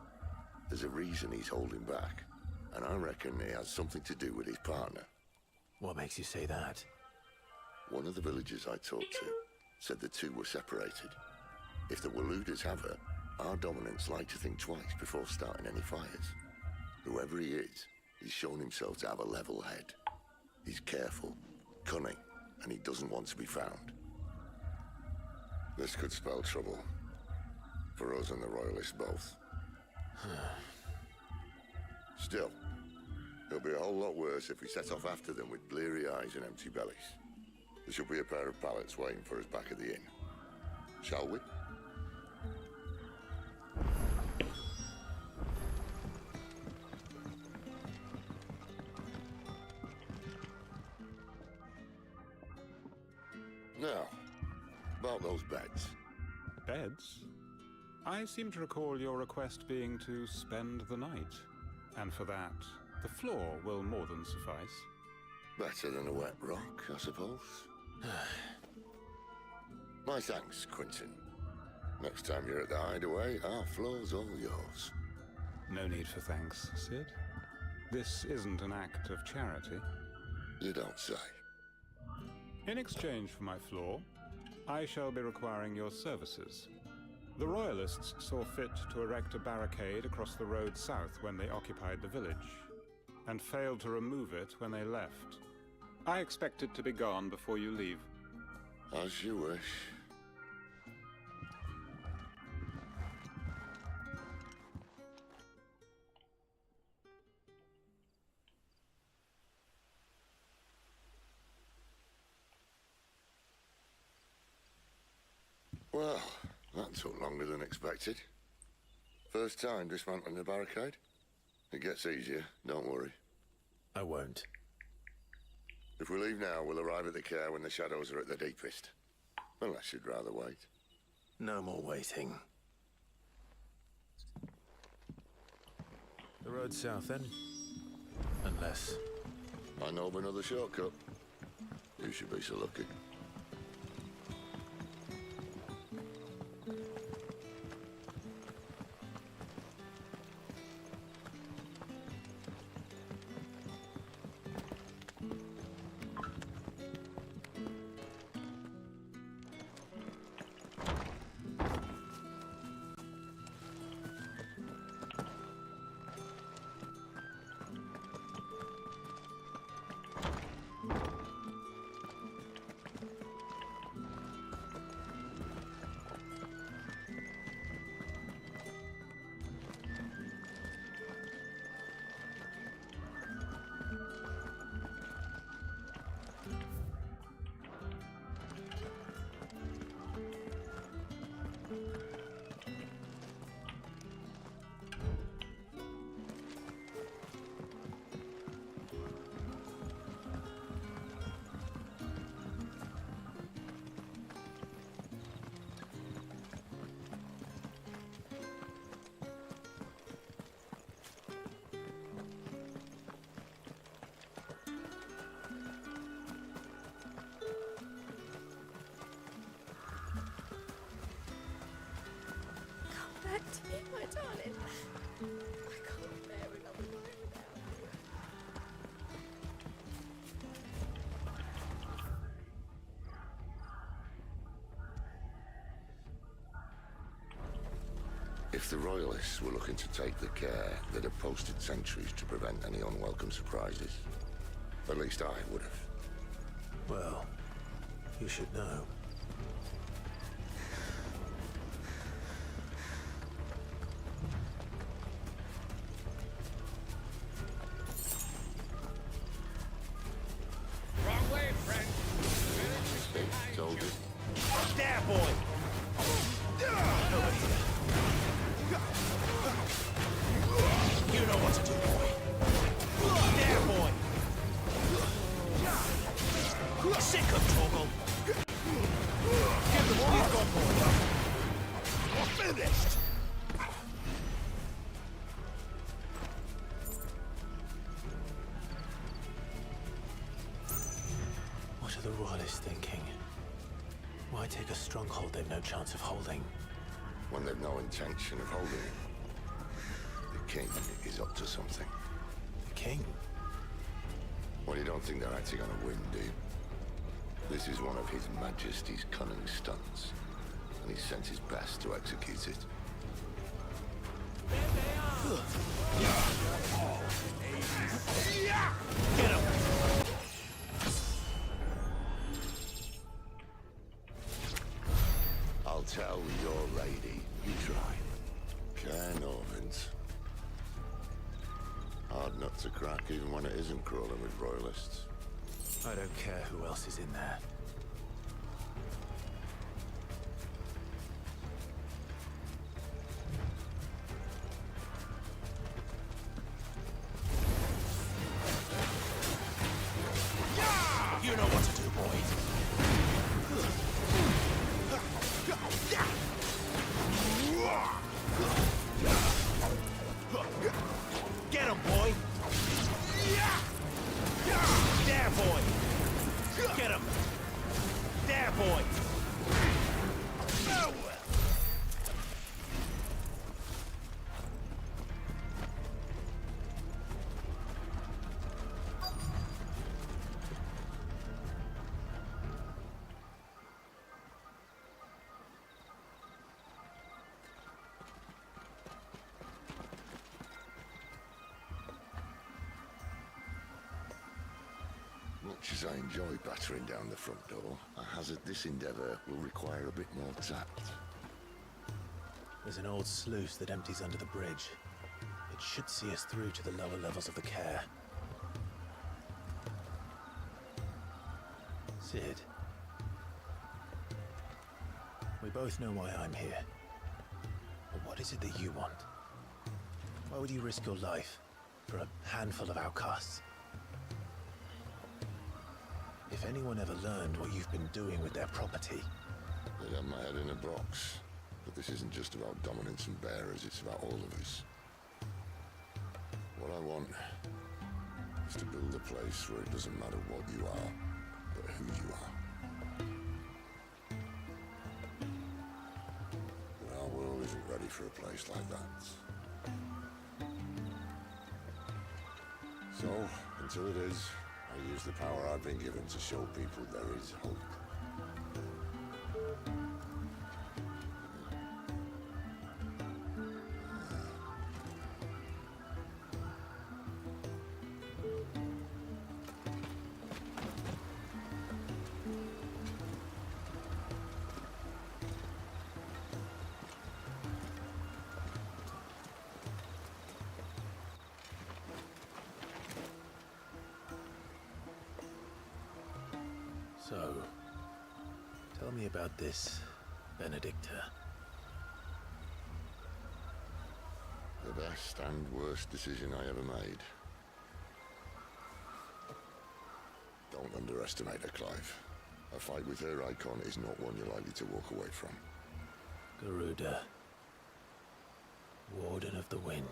There's a reason he's holding back, and I reckon it has something to do with his partner. What makes you say that? One of the villagers I talked to said the two were separated. If the Waluders have her, our dominants like to think twice before starting any fires. Whoever he is, he's shown himself to have a level head. He's careful, cunning, and he doesn't want to be found. This could spell trouble. For us and the Royalists both. Still, it'll be a whole lot worse if we set off after them with bleary eyes and empty bellies. There should be a pair of pallets waiting for us back at the inn. Shall we? Now, about those beds. Beds? I seem to recall your request being to spend the night. And for that, the floor will more than suffice. Better than a wet rock, I suppose. My thanks, Quentin. Next time you're at the hideaway, our floor's all yours. No need for thanks, Sid. This isn't an act of charity. You don't say. In exchange for my floor, I shall be requiring your services. The Royalists saw fit to erect a barricade across the road south when they occupied the village, and failed to remove it when they left. I expect it to be gone before you leave. As you wish. Well, that took longer than expected. First time dismantling the barricade? It gets easier, don't worry. I won't. If we leave now, we'll arrive at the care when the shadows are at their deepest. Unless you'd rather wait. No more waiting. The road south, then? Unless... I know of another shortcut. You should be so lucky. Back to me, my darling. I can't bear another night without you. If the Royalists were looking to take the care, they'd have posted sentries to prevent any unwelcome surprises. At least I would have. Well, you should know. Wrong way, friend. Told you. There, boy. You know what to do, boy. There, boy. Sick of Toggle. Give them all you've got, boy. We're finished. What are the Royalists thinking? Why take a stronghold they've no chance of holding? When they've no intention of holding it. The king is up to something. The king? Well, you don't think they're acting on a whim, do you? This is one of His Majesty's cunning stunts, and he sent his best to execute it. Get him. I'll tell your lady. You try. Care Norvins. Hard nut to crack even when it isn't crawling with Royalists. I don't care who else is in there. You know what to do, boy. Get him, boy. There, boy. Get him. There, boy. Much as I enjoy battering down the front door, I hazard this endeavour will require a bit more tact. There's an old sluice that empties under the bridge. It should see us through to the lower levels of the care. Sid. We both know why I'm here. But what is it that you want? Why would you risk your life for a handful of outcasts? If anyone ever learned what you've been doing with their property... They'd have my head in a box. But this isn't just about dominance and bearers, it's about all of us. What I want is to build a place where it doesn't matter what you are, but who you are. But our world isn't ready for a place like that. So, until it is, I use the power I've been given to show people there is hope. So, tell me about this, Benedicta. The best and worst decision I ever made. Don't underestimate her, Clive. A fight with her icon is not one you're likely to walk away from. Garuda, Warden of the Wind.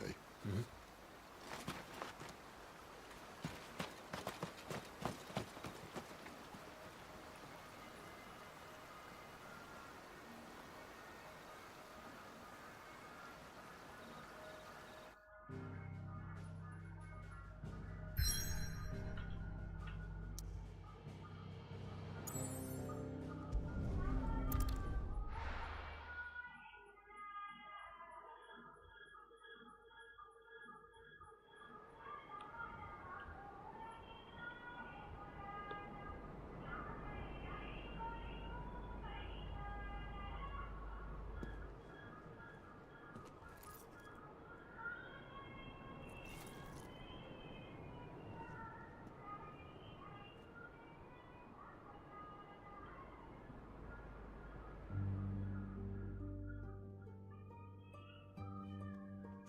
Hey? Hmm?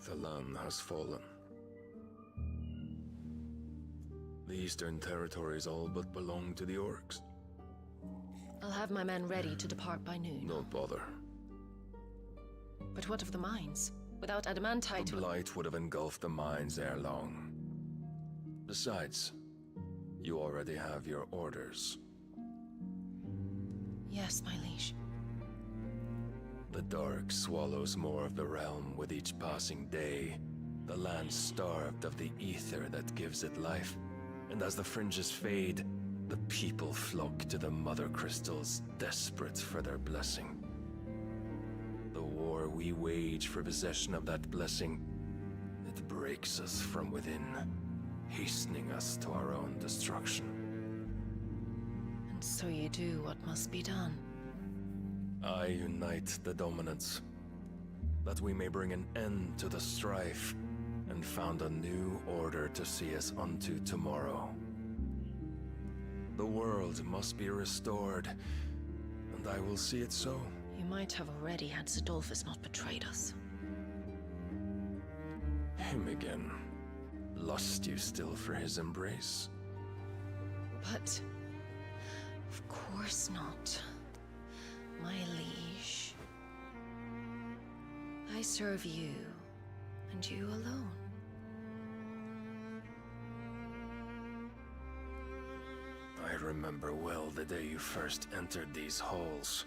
The land has fallen. The Eastern Territories all but belong to the orcs. I'll have my men ready to depart by noon. Don't bother. But what of the mines? Without adamantite... The blight would have engulfed the mines ere long. Besides, you already have your orders. Yes, my liege. The dark swallows more of the realm with each passing day. The land starved of the aether that gives it life. And as the fringes fade, the people flock to the Mothercrystals, desperate for their blessing. The war we wage for possession of that blessing, it breaks us from within, hastening us to our own destruction. And so you do what must be done. I unite the dominants, that we may bring an end to the strife, and found a new order to see us unto tomorrow. The world must be restored, and I will see it so. You might have already had Zidolphus not betrayed us. Him again. Lust you still for his embrace? But... of course not. My liege. I serve you, and you alone. I remember well the day you first entered these halls.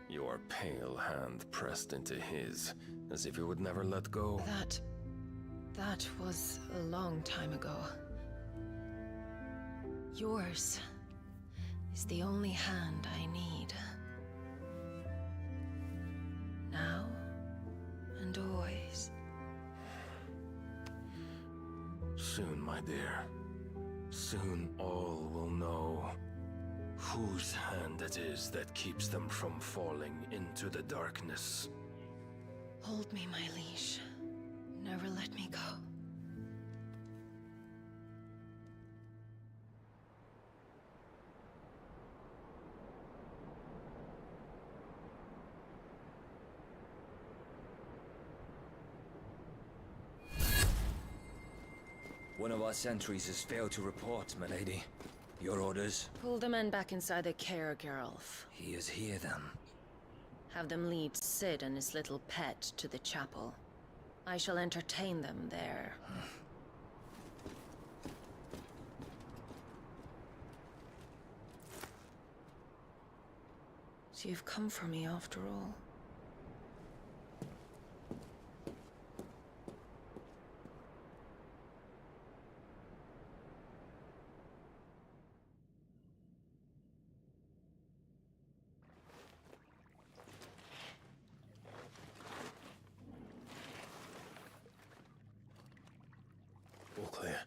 Your pale hand pressed into his, as if you would never let go. That was a long time ago. Yours is the only hand I need. Now and always. Soon, my dear. Soon all will know whose hand it is that keeps them from falling into the darkness. Hold me, my liege. Never let me go. One of our sentries has failed to report, milady. Your orders? Pull the men back inside the care, Geralf. He is here, then. Have them lead Sid and his little pet to the chapel. I shall entertain them there. So you've come for me after all. All clear.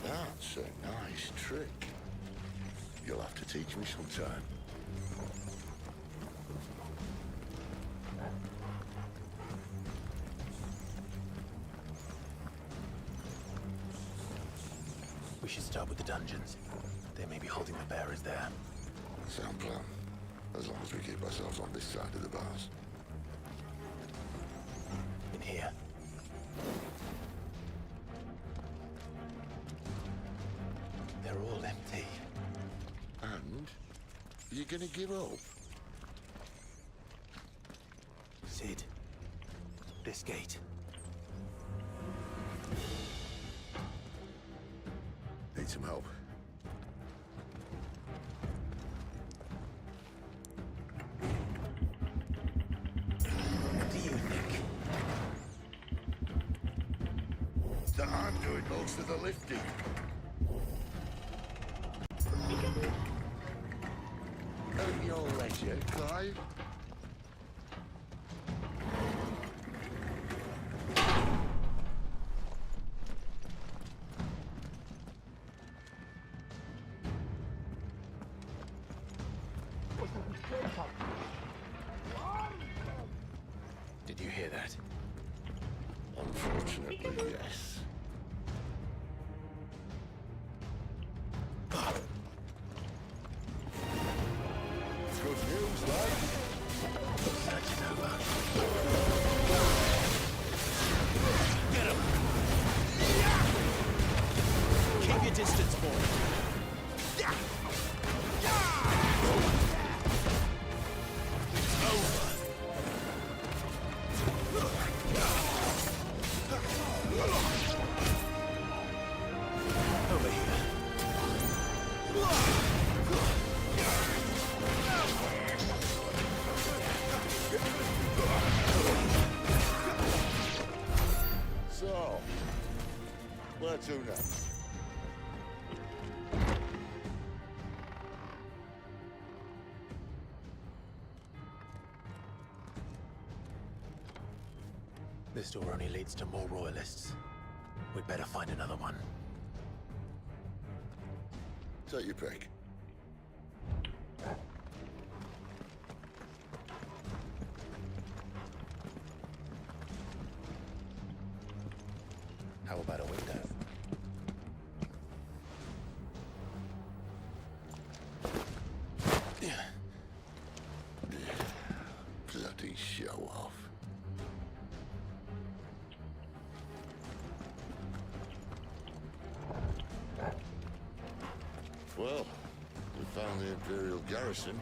That's a nice trick. You'll have to teach me sometime. We should start with the dungeons. They may be holding the bearers there. Sound plan. As long as we keep ourselves on this side of the bars. In here. They're all empty. And? You're gonna give up? Sid. This gate. Need some help. What do you think? That I'm doing most of the lifting. At your leisure, Clive. Did you hear that? Unfortunately, yes. Good news, lad. Search is over. Get him! Keep your distance, boy. It's over. Over here. So, where to next? This door only leads to more royalists. We'd better find another one. Take your pick. How about a window? Bloody show off. Well, we found the Imperial garrison.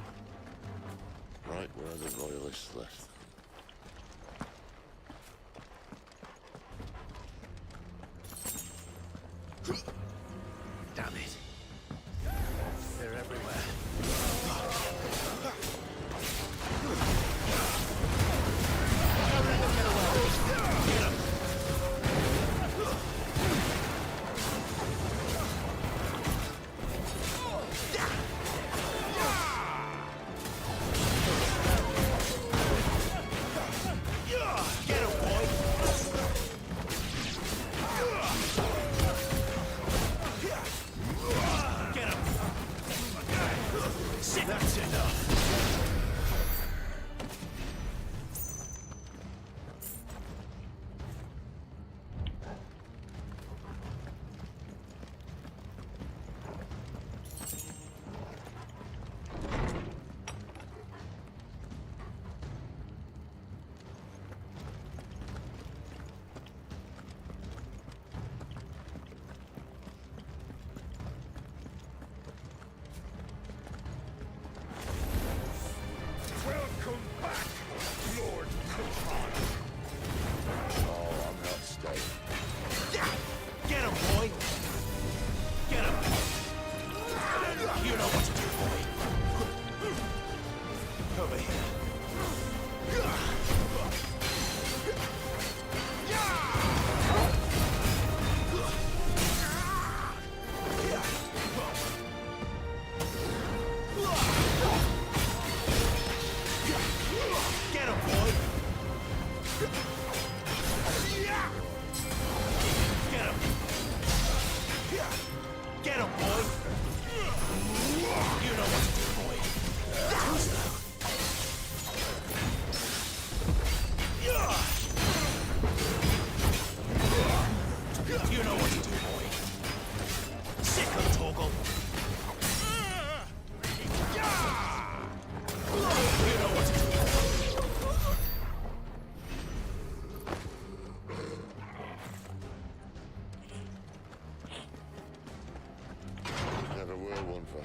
Right where the Royalists left. Damn it. They're everywhere.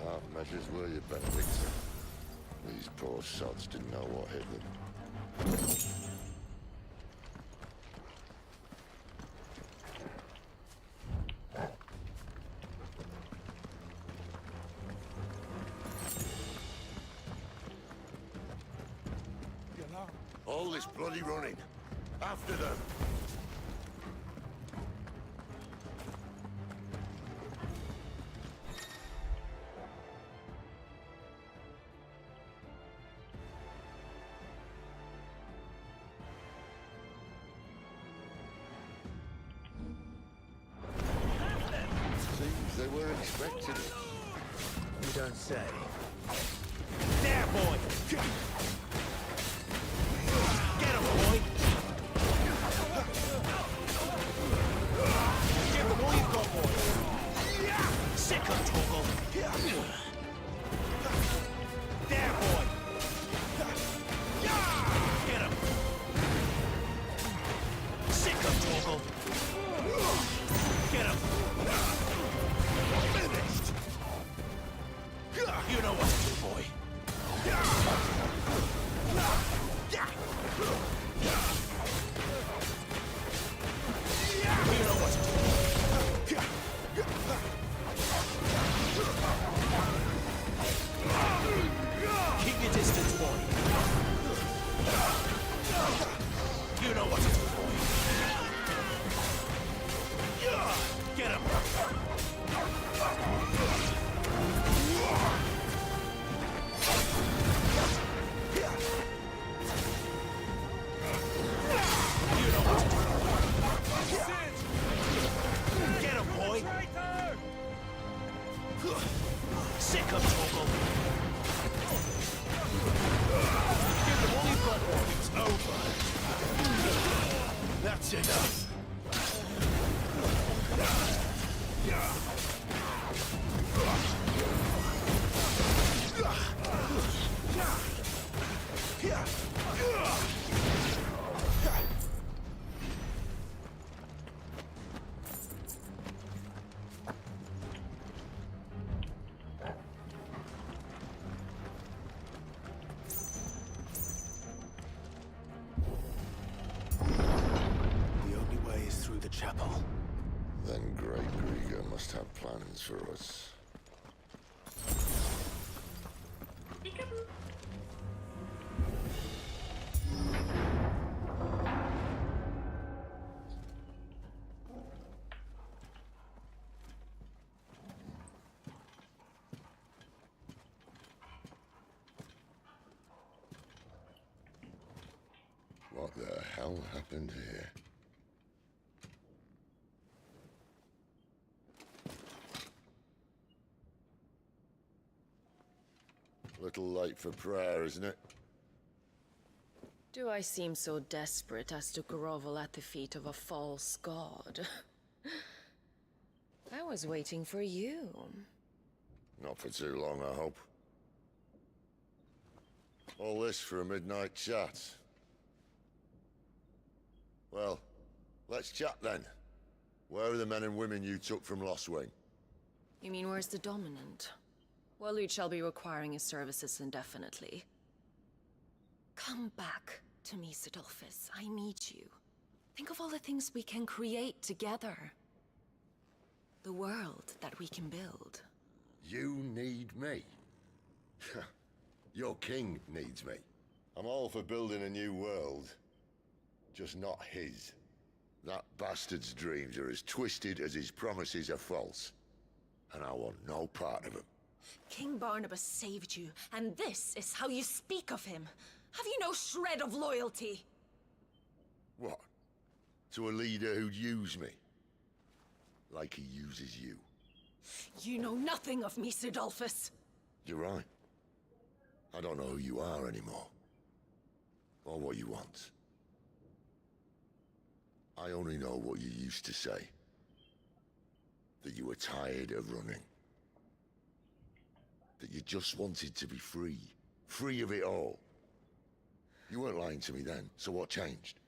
Half measures were you, Benedicta? These poor sods didn't know what hit them. All this bloody running. After them. Seems they were expecting it. You don't say. There, boy! Get him, boy! Give him all you've got, boy! Sick of Toggle! There, boy! Get him! Sick of Toggle! Get him! Finished! You know what to do, boy! You know what to do. Keep your distance, boy. You know what to do, boy. Get him. Get him, boy! Sick of Toggle! Give him all you've got, boy. It's over. That's enough. The chapel. Then Great Grieger must have plans for us. What the hell happened here? Little late for prayer, isn't it? Do I seem so desperate as to grovel at the feet of a false god? I was waiting for you. Not for too long, I hope. All this for a midnight chat. Well, let's chat then. Where are the men and women you took from Lostwing? You mean where's the dominant? Waloed shall be requiring his services indefinitely. Come back to me, Sidolphus. I need you. Think of all the things we can create together. The world that we can build. You need me? Your king needs me. I'm all for building a new world. Just not his. That bastard's dreams are as twisted as his promises are false. And I want no part of them. King Barnabas saved you, and this is how you speak of him. Have you no shred of loyalty? What? To a leader who'd use me? Like he uses you? You know nothing of me, Sidolphus. You're right. I don't know who you are anymore. Or what you want. I only know what you used to say. That you were tired of running. That you just wanted to be free. Free of it all. You weren't lying to me then, so what changed?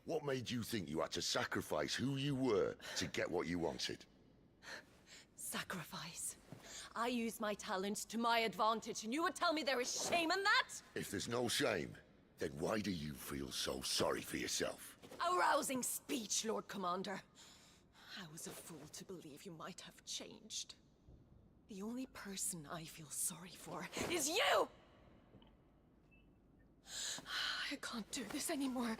What made you think you had to sacrifice who you were to get what you wanted? Sacrifice? I use my talents to my advantage, and you would tell me there is shame in that? If there's no shame, then why do you feel so sorry for yourself? A rousing speech, Lord Commander. I was a fool to believe you might have changed. The only person I feel sorry for is you! I can't do this anymore.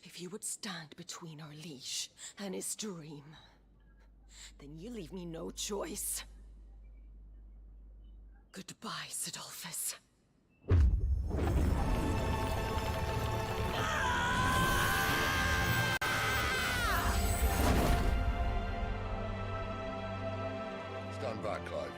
If you would stand between our liege and his dream, then you leave me no choice. Goodbye, Sidolphus. Stand back, Clive.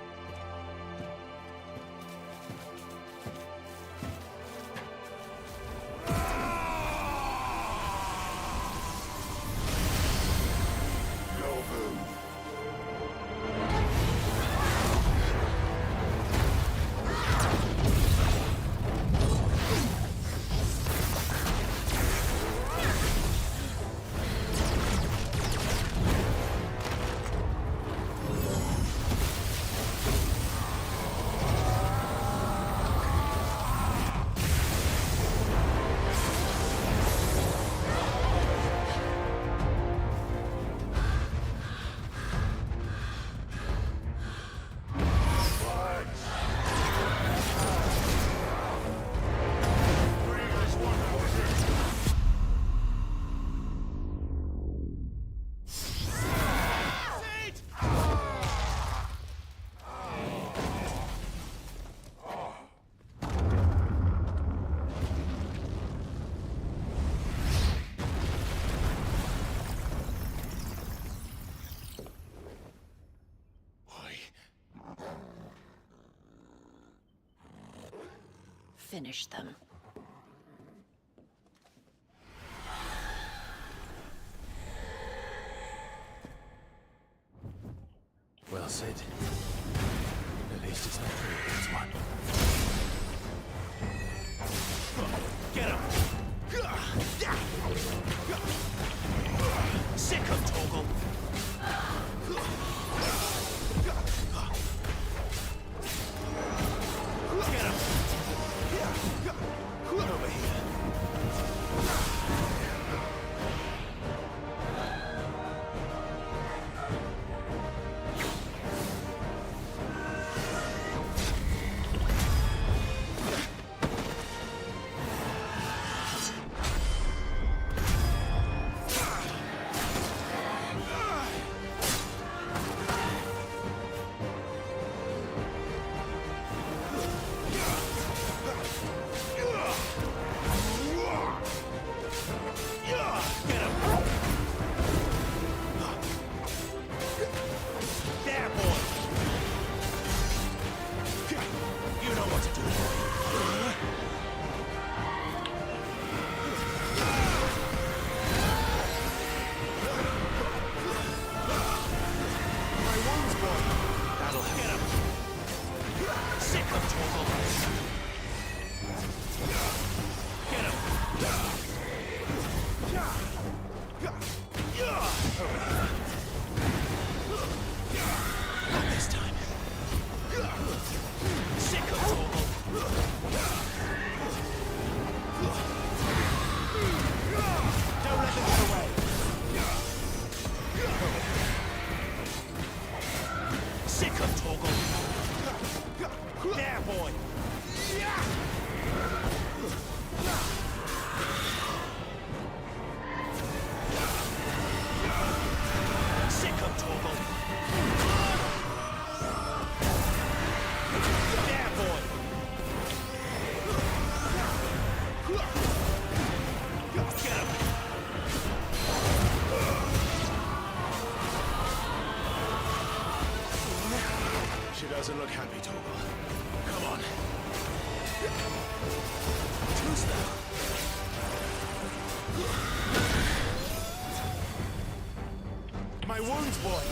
Finish them. Well, Sid. At least it's not three against one. Get him! Sick of Torgal! Get him! Over here. Doesn't look happy, Torgal. Come on. Too slow. My wounds, boy.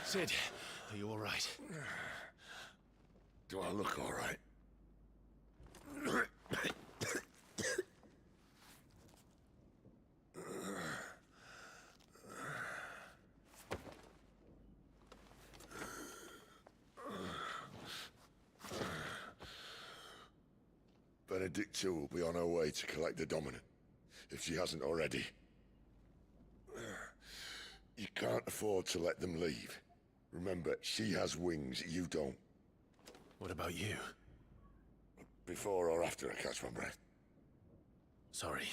Sid, are you all right? Do I look all right? Benedicta will be on her way to collect the Dominant, if she hasn't already. You can't afford to let them leave. Remember, she has wings, you don't. What about you? Before or after I catch my breath? Sorry.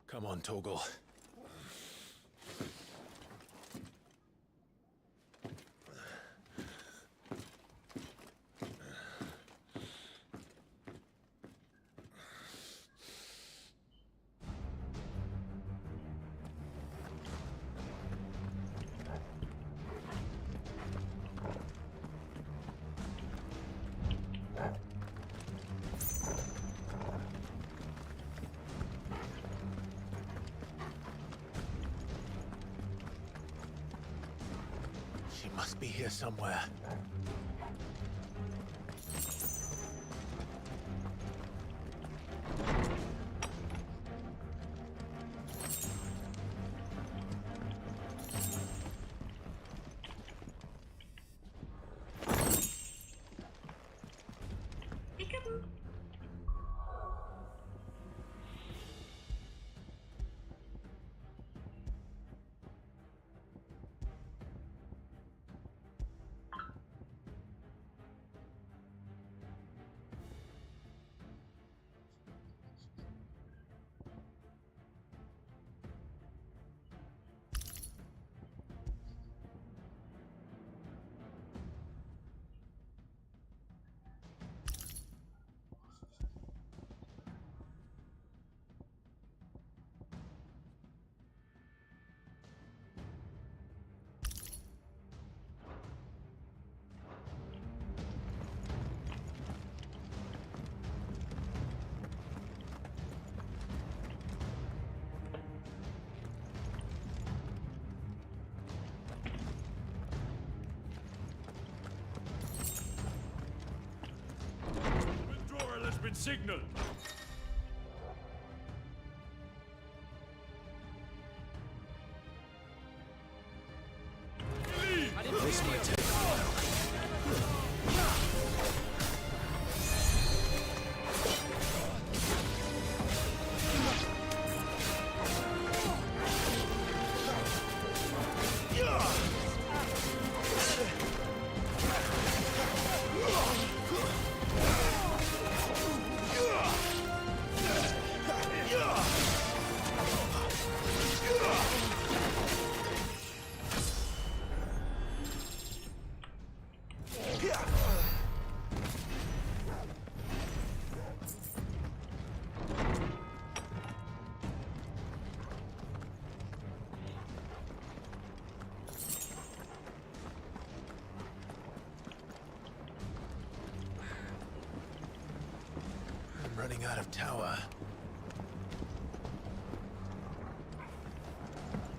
Come on, Torgal. She must be here somewhere. Been signaled. This might take a while. Running out of tower.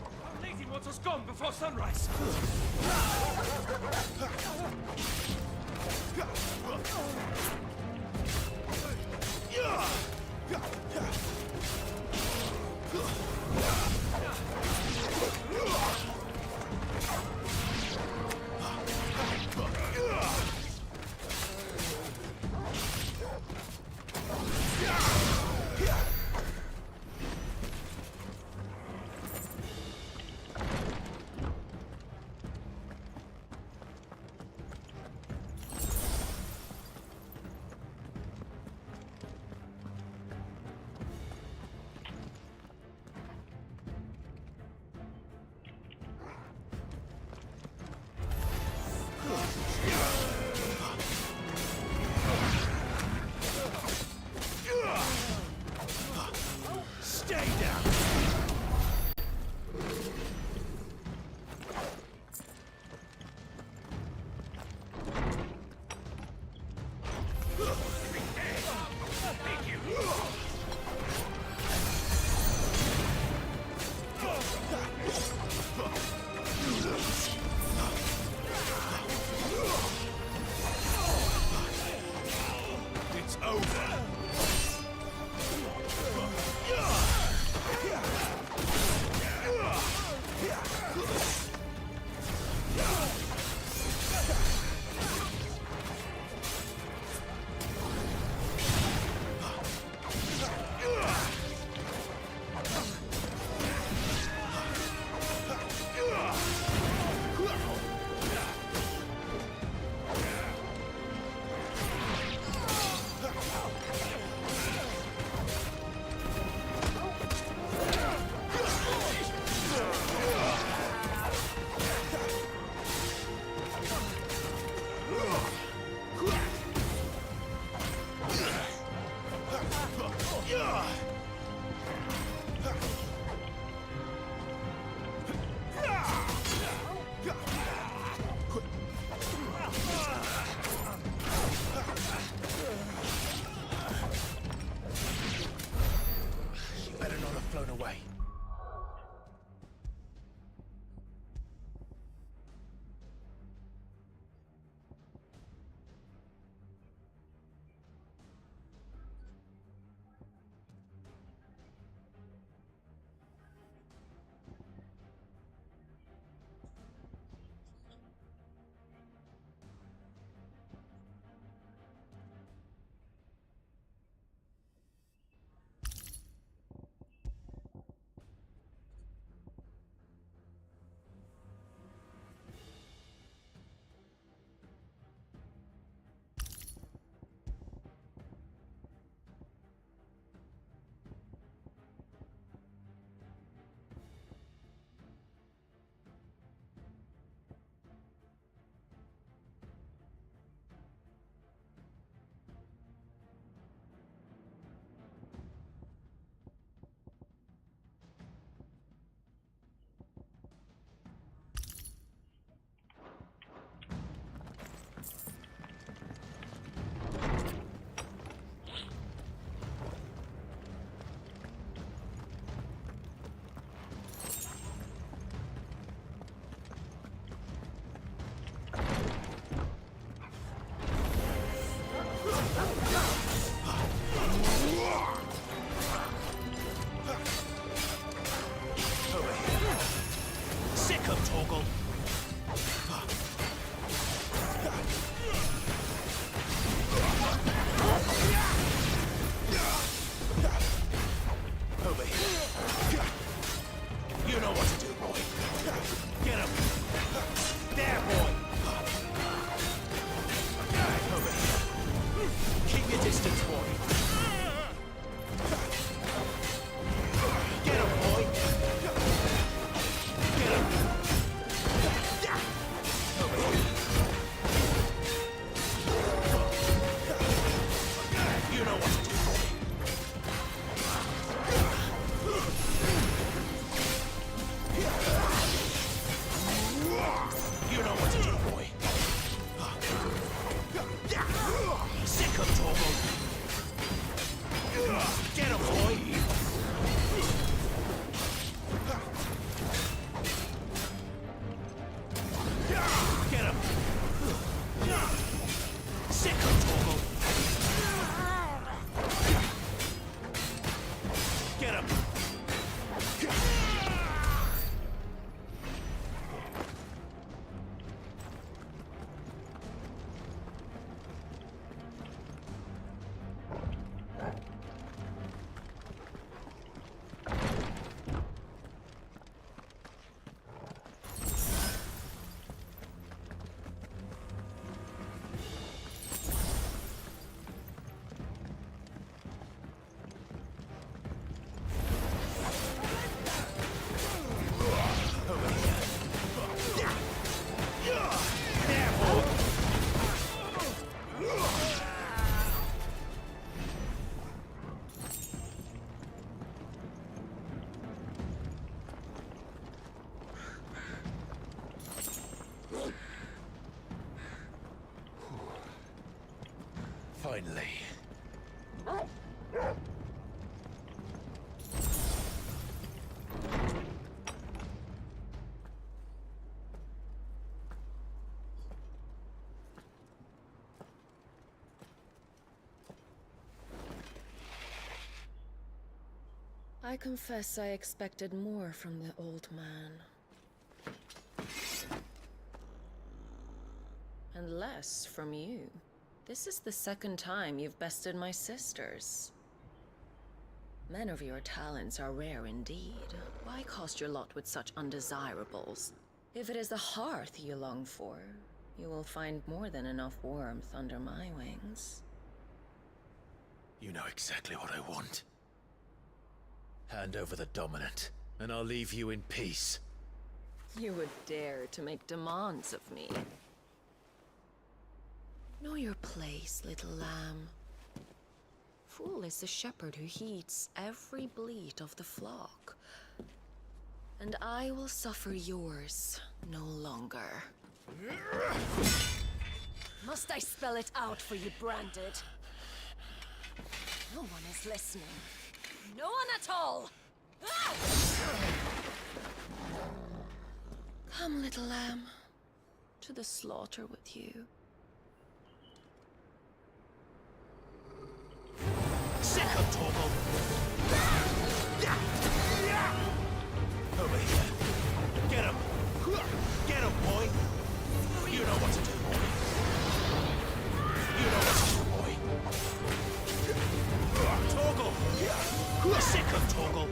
Our lady wants us gone before sunrise. flown away. Finally. I confess I expected more from the old man. And less from you. This is the second time you've bested my sisters. Men of your talents are rare indeed. Why cast your lot with such undesirables? If it is the hearth you long for, you will find more than enough warmth under my wings. You know exactly what I want. Hand over the dominant, and I'll leave you in peace. You would dare to make demands of me. Know your place, little lamb. Fool is the shepherd who heeds every bleat of the flock. And I will suffer yours no longer. Must I spell it out for you, Branded? No one is listening. No one at all! Come, little lamb, to the slaughter with you. Sick of Torgal! Over here. Get him! Get him, boy! You know what to do, boy. You know what to do, boy. Torgal! Sick of Torgal!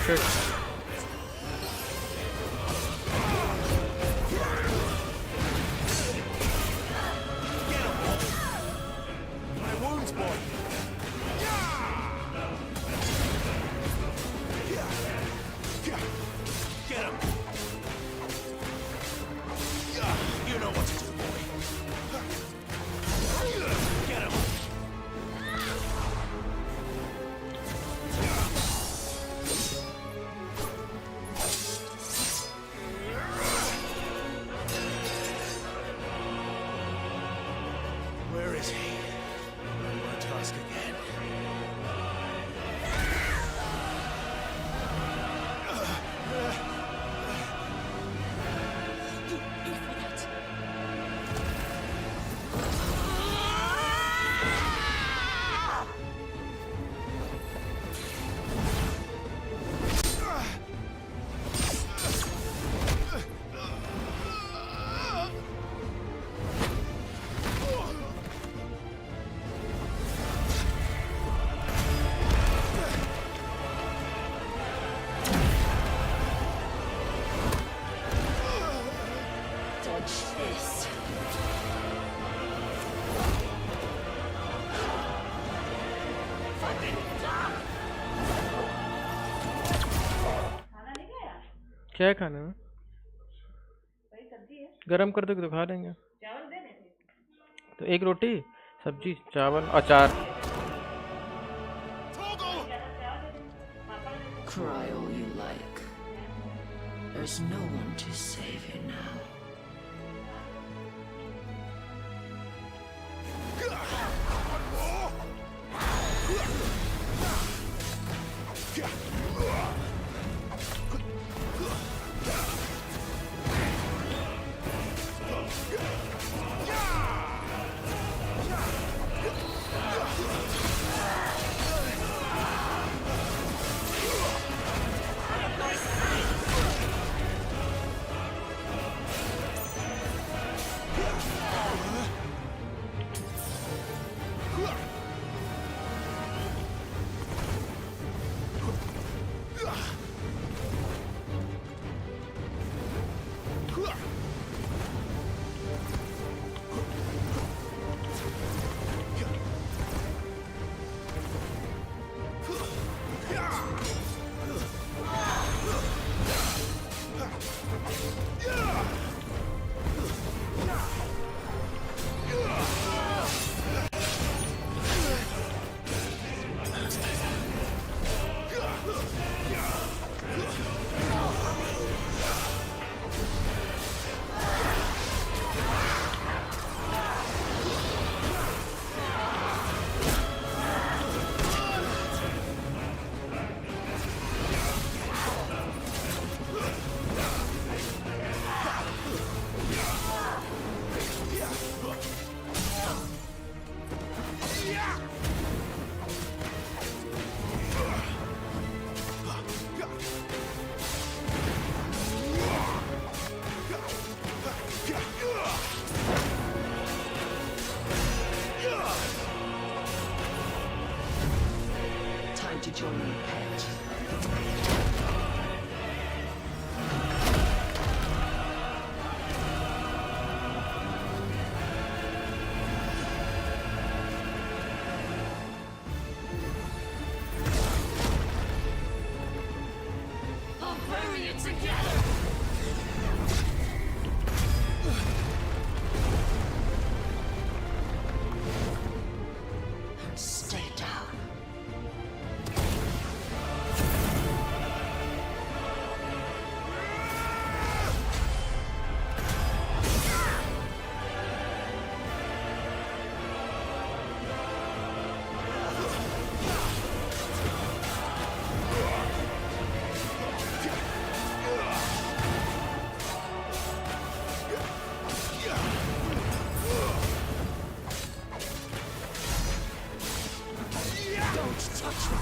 Shit. My wounds, boy! Get him! You know what to do, boy. Get him! Where is he? My task again. क्या है खाने में? गरम कर दोगे तो खा लेंगे। तो एक रोटी, सब्जी, चावल, अचार। Cry all you like. There's no one to save you now. To join your pet. I'll bury you together! touch me!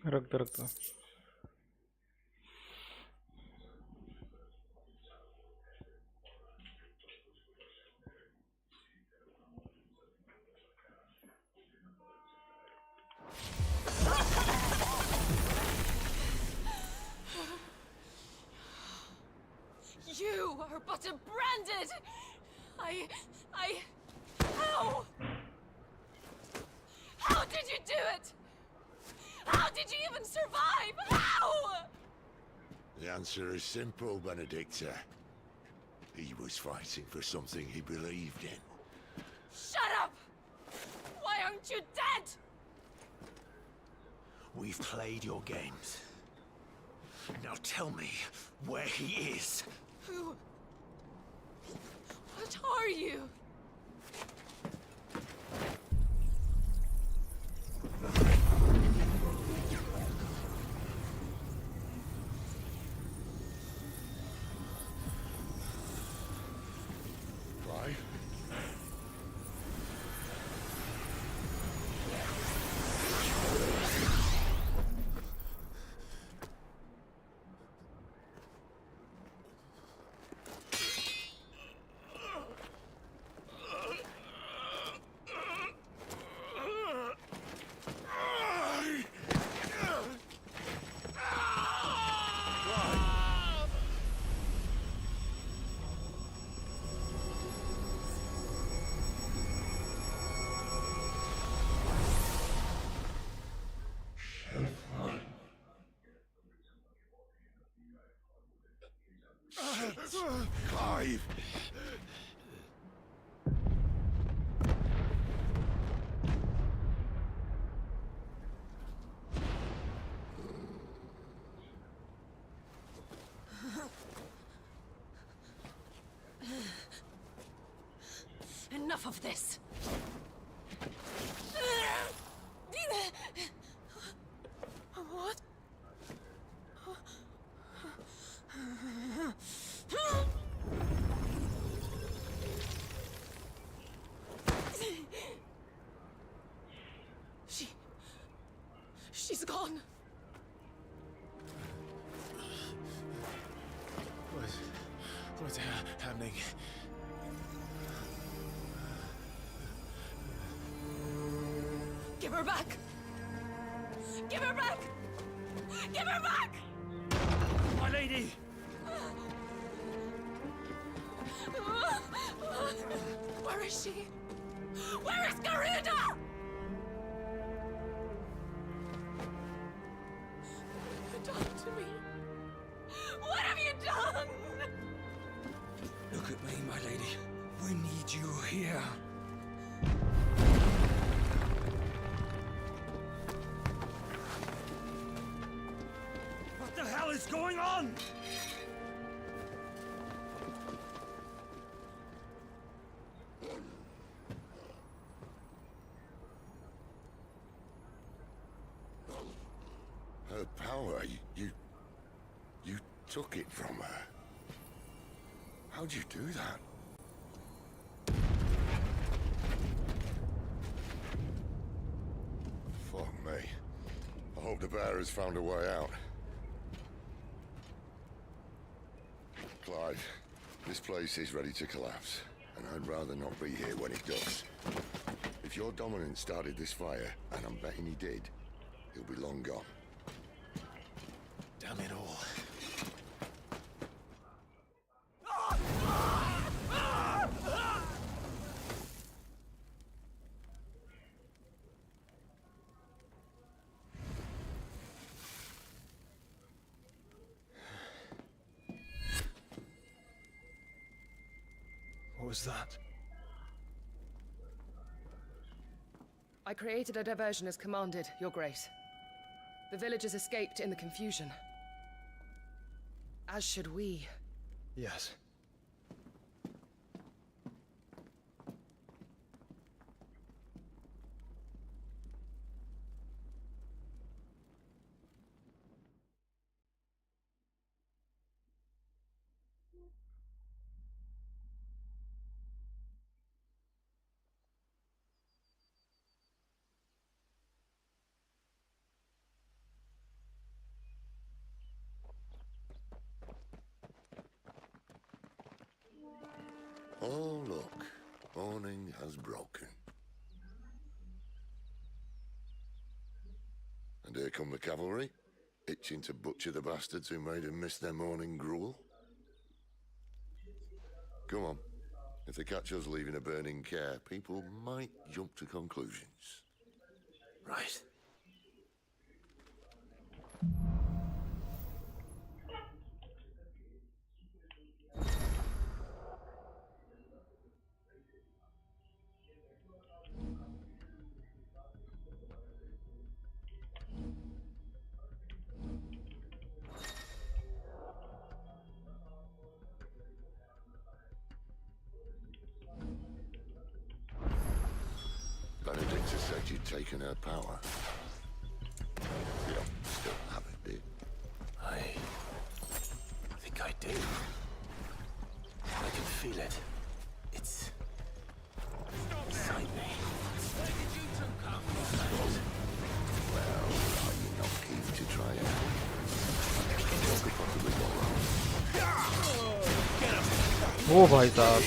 रख दो रख दो। You are but a branded. How? How did you do it? How did you even survive? How? The answer is simple, Benedicta. He was fighting for something he believed in. Shut up! Why aren't you dead? We've played your games. Now tell me where he is. Who? What are you? Why? Clive! Enough of this. What? She's gone. What's happening? Give her back! Give her back! Give her back! My lady! Where is she? Where is Garuda? What have you done to me? What have you done? Look at me, my lady. We need you here. What the hell is going on? Her power, you took it from her. How'd you do that? Fuck me. I hope the bearers found a way out. Clive, this place is ready to collapse, and I'd rather not be here when it does. If your dominant started this fire, and I'm betting he did, he'll be long gone. Damn it all. What was that? I created a diversion as commanded, Your Grace. The villagers escaped in the confusion. As should we. Yes. Oh, look. Morning has broken. And here come the cavalry, itching to butcher the bastards who made them miss their morning gruel. Come on. If they catch us leaving a burning care, people might jump to conclusions. Right. Benedicta said you'd taken her power. You don't still have it, do you? I think I do. I can feel it. It's inside me. Where did you two come Well, are you not keen to try it? What could possibly go wrong? ओ भाई साहब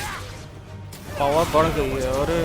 power बढ़ गई है अरे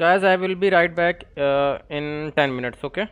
guys, I will be right back in 10 minutes, okay?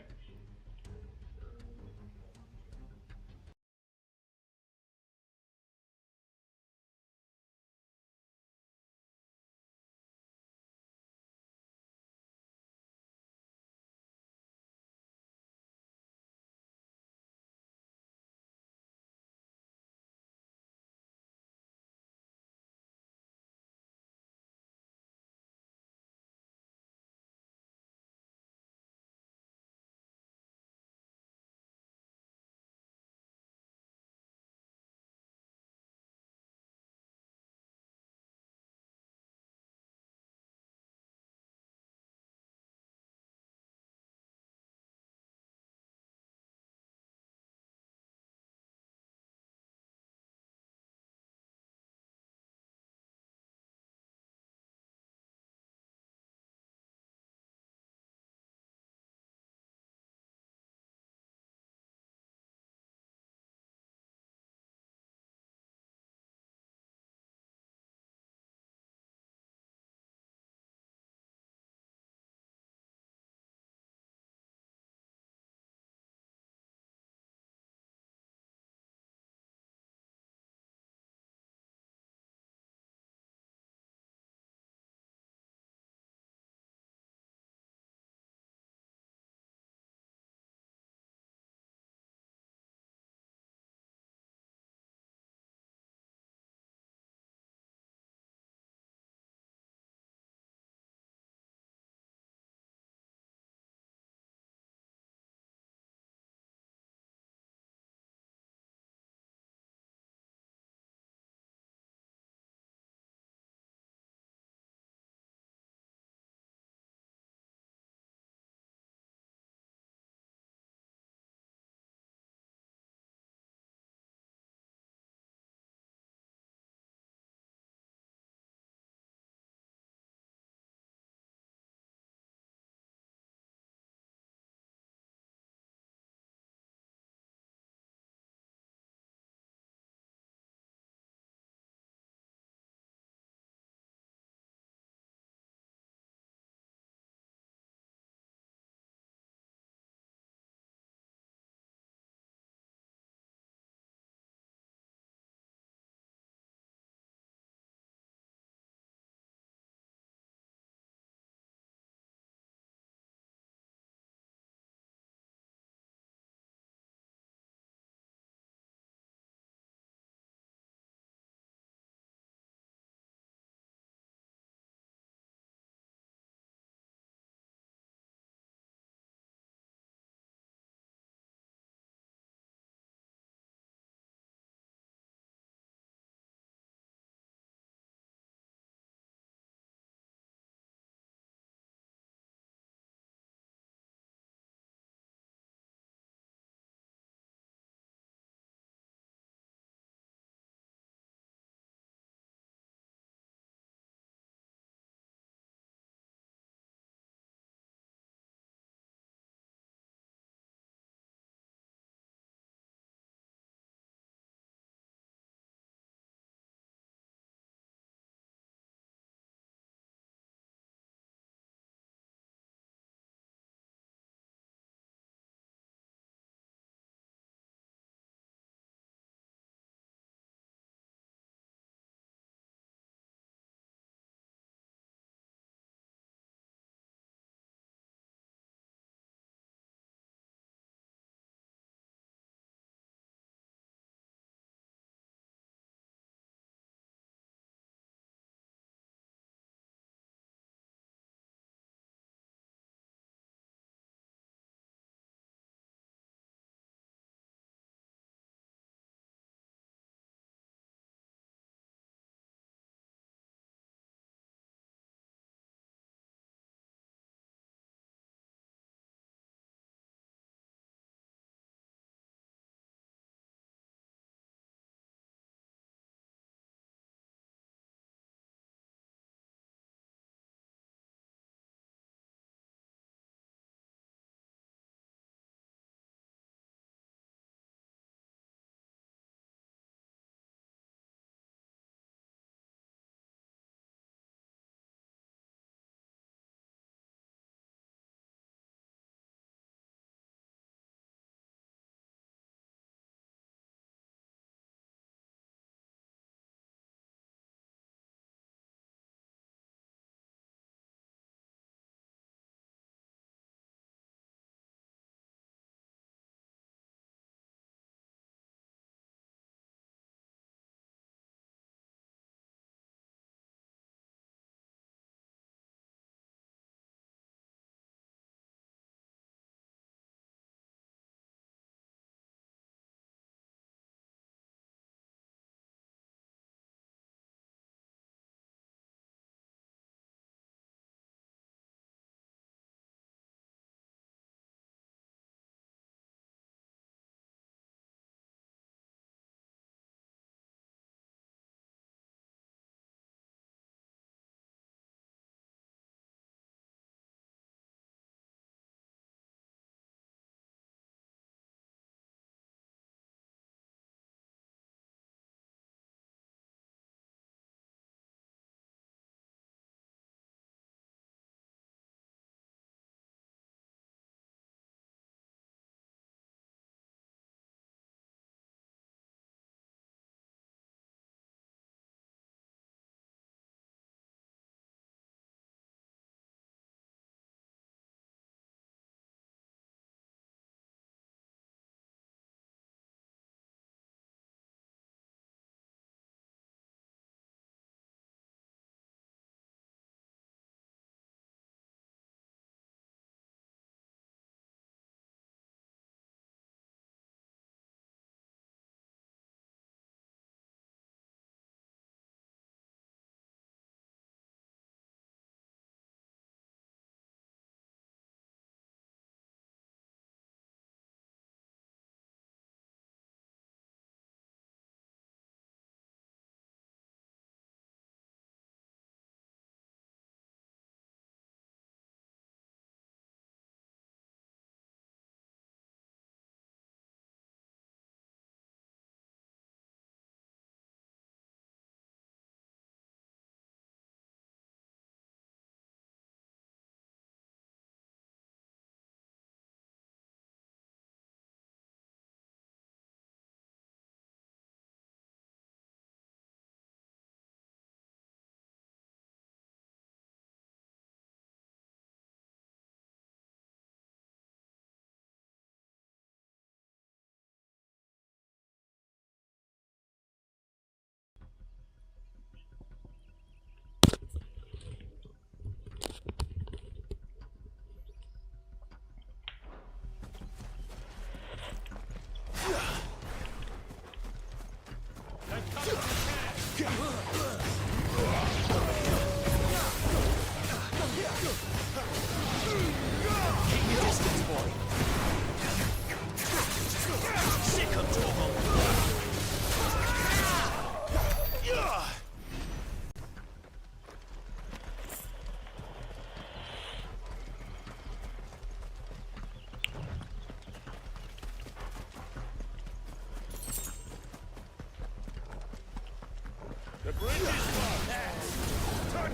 Turn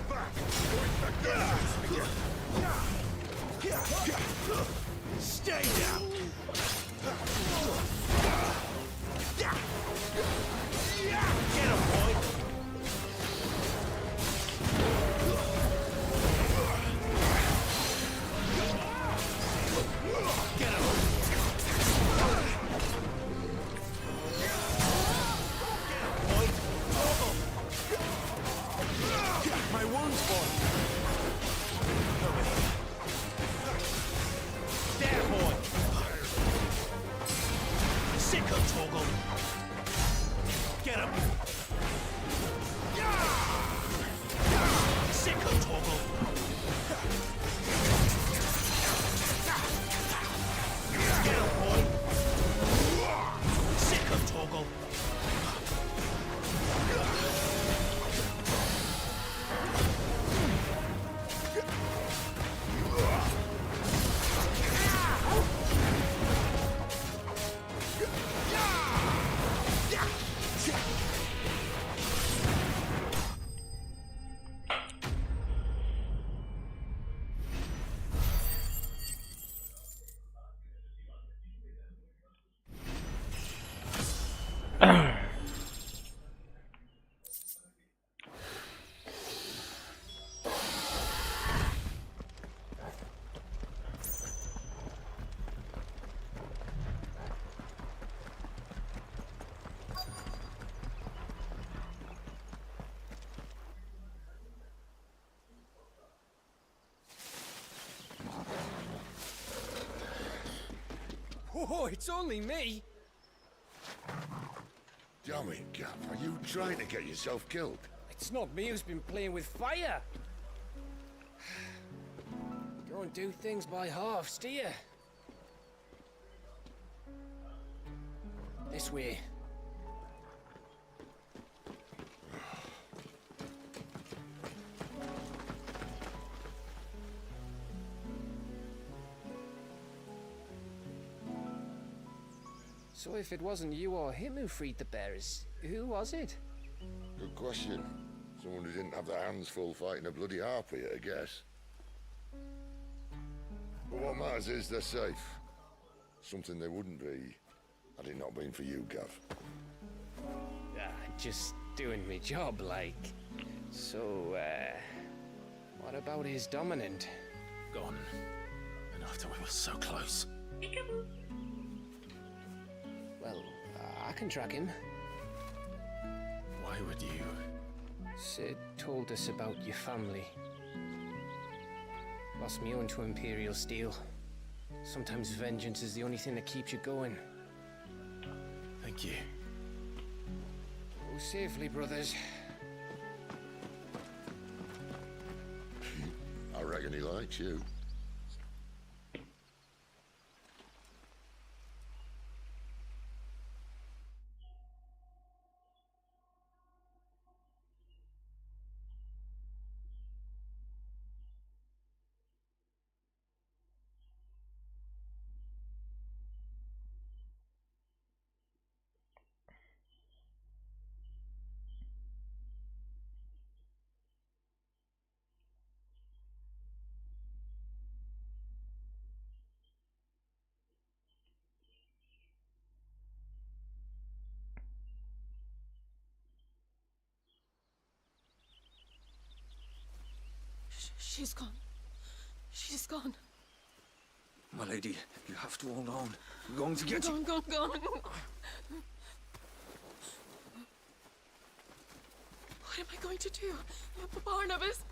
back! Stay down! Get him, boy! Get him! My wound's boy! There, boy! Sicker, Torgal! Get him! Sicker, Torgal! Get him, boy! Sicker, Torgal! Oh, it's only me! Damn it, Gav, are you trying to get yourself killed? It's not me who's been playing with fire! Don't do things by halves, do you? This way. So if it wasn't you or him who freed the bearers, who was it? Good question. Someone who didn't have their hands full fighting a bloody harpy, I guess. But what matters is they're safe. Something they wouldn't be, had it not been for you, Gav. Just doing me job, like. So, what about his dominant? Gone. And after we were so close. Well, I can track him. Why would you? Sid told us about your family. Lost me own to Imperial Steel. Sometimes vengeance is the only thing that keeps you going. Thank you. Go safely, brothers. I reckon he likes you. She's gone. She's gone. My lady, you have to hold on. We're going to get Gone, gone, gone. What am I going to do? Barnabas?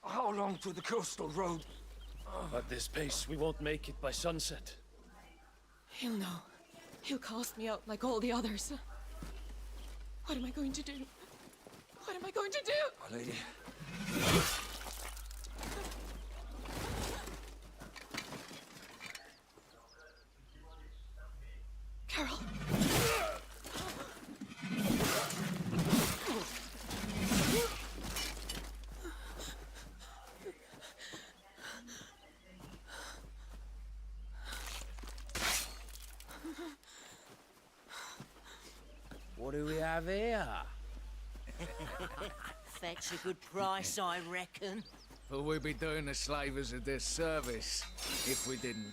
How long to the coastal road? At this pace, we won't make it by sunset. He'll know. He'll cast me out like all the others. What am I going to do? What am I going to do? My lady. Carol. What do we have here? Fetch a good price, I reckon. Well, we'd be doing the slavers a disservice if we didn't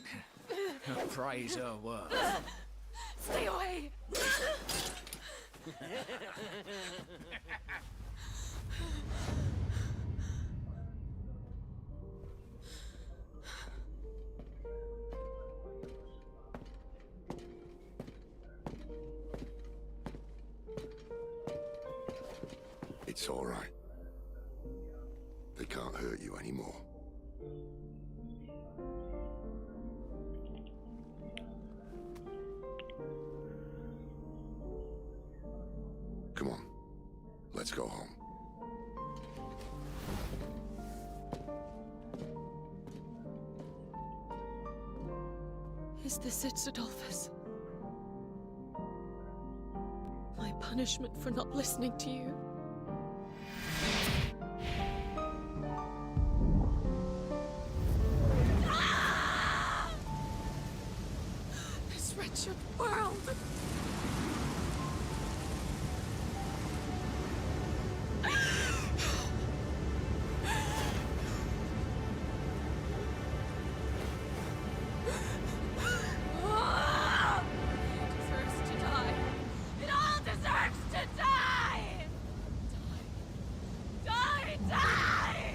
praise her work. Stay away! It's all right. They can't hurt you anymore. Come on. Let's go home. Is this it, Adolphus? My punishment for not listening to you? This wretched world! Deserves to die. It all deserves to die! Die! Die!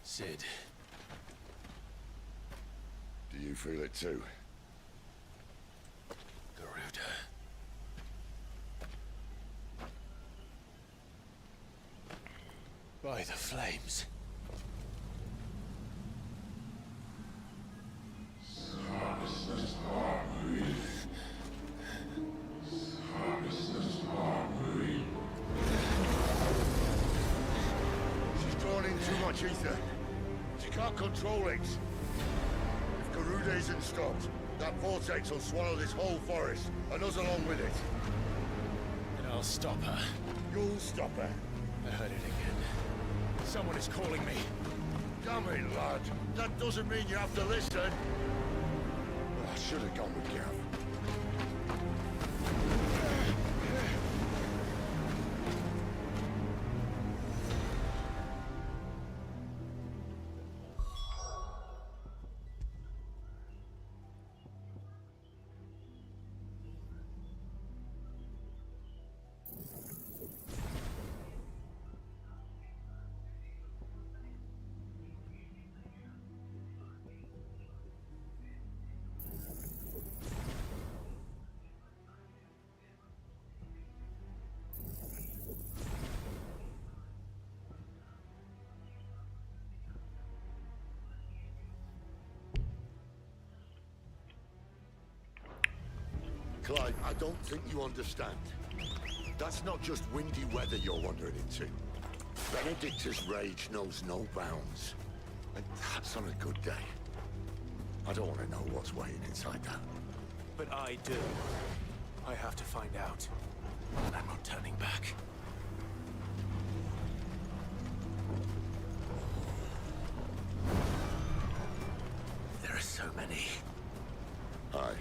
Sid. Do you feel it too? Garuda. By the flames. She's drawn in too much ether. She can't control it. If Garuda isn't stopped, that vortex will swallow this whole forest, and us along with it. And I'll stop her. You'll stop her. I heard it again. Someone is calling me. Damn it, lad. That doesn't mean you have to listen. I should have gone with Gav. Clive, I don't think you understand. That's not just windy weather you're wandering into. Benedicta's rage knows no bounds. And that's on a good day. I don't want to know what's waiting inside that. But I do. I have to find out. And I'm not turning back. There are so many. Aye.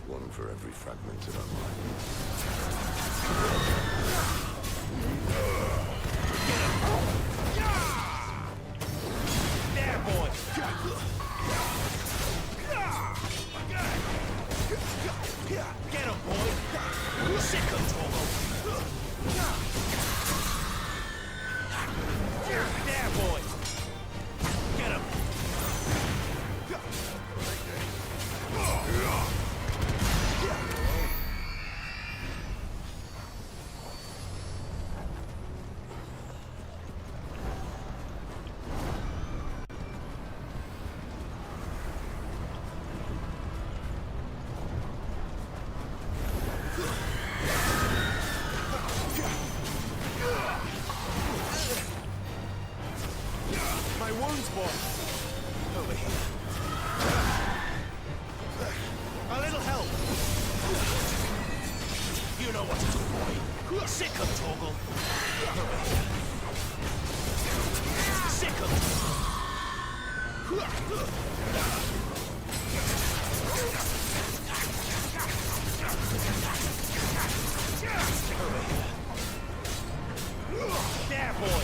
One for every fragment of our mind. There, boy! Get him, boy! Sit control. There, boy! Get him! Sick 'em, Torgal. Sick 'em. There, boy.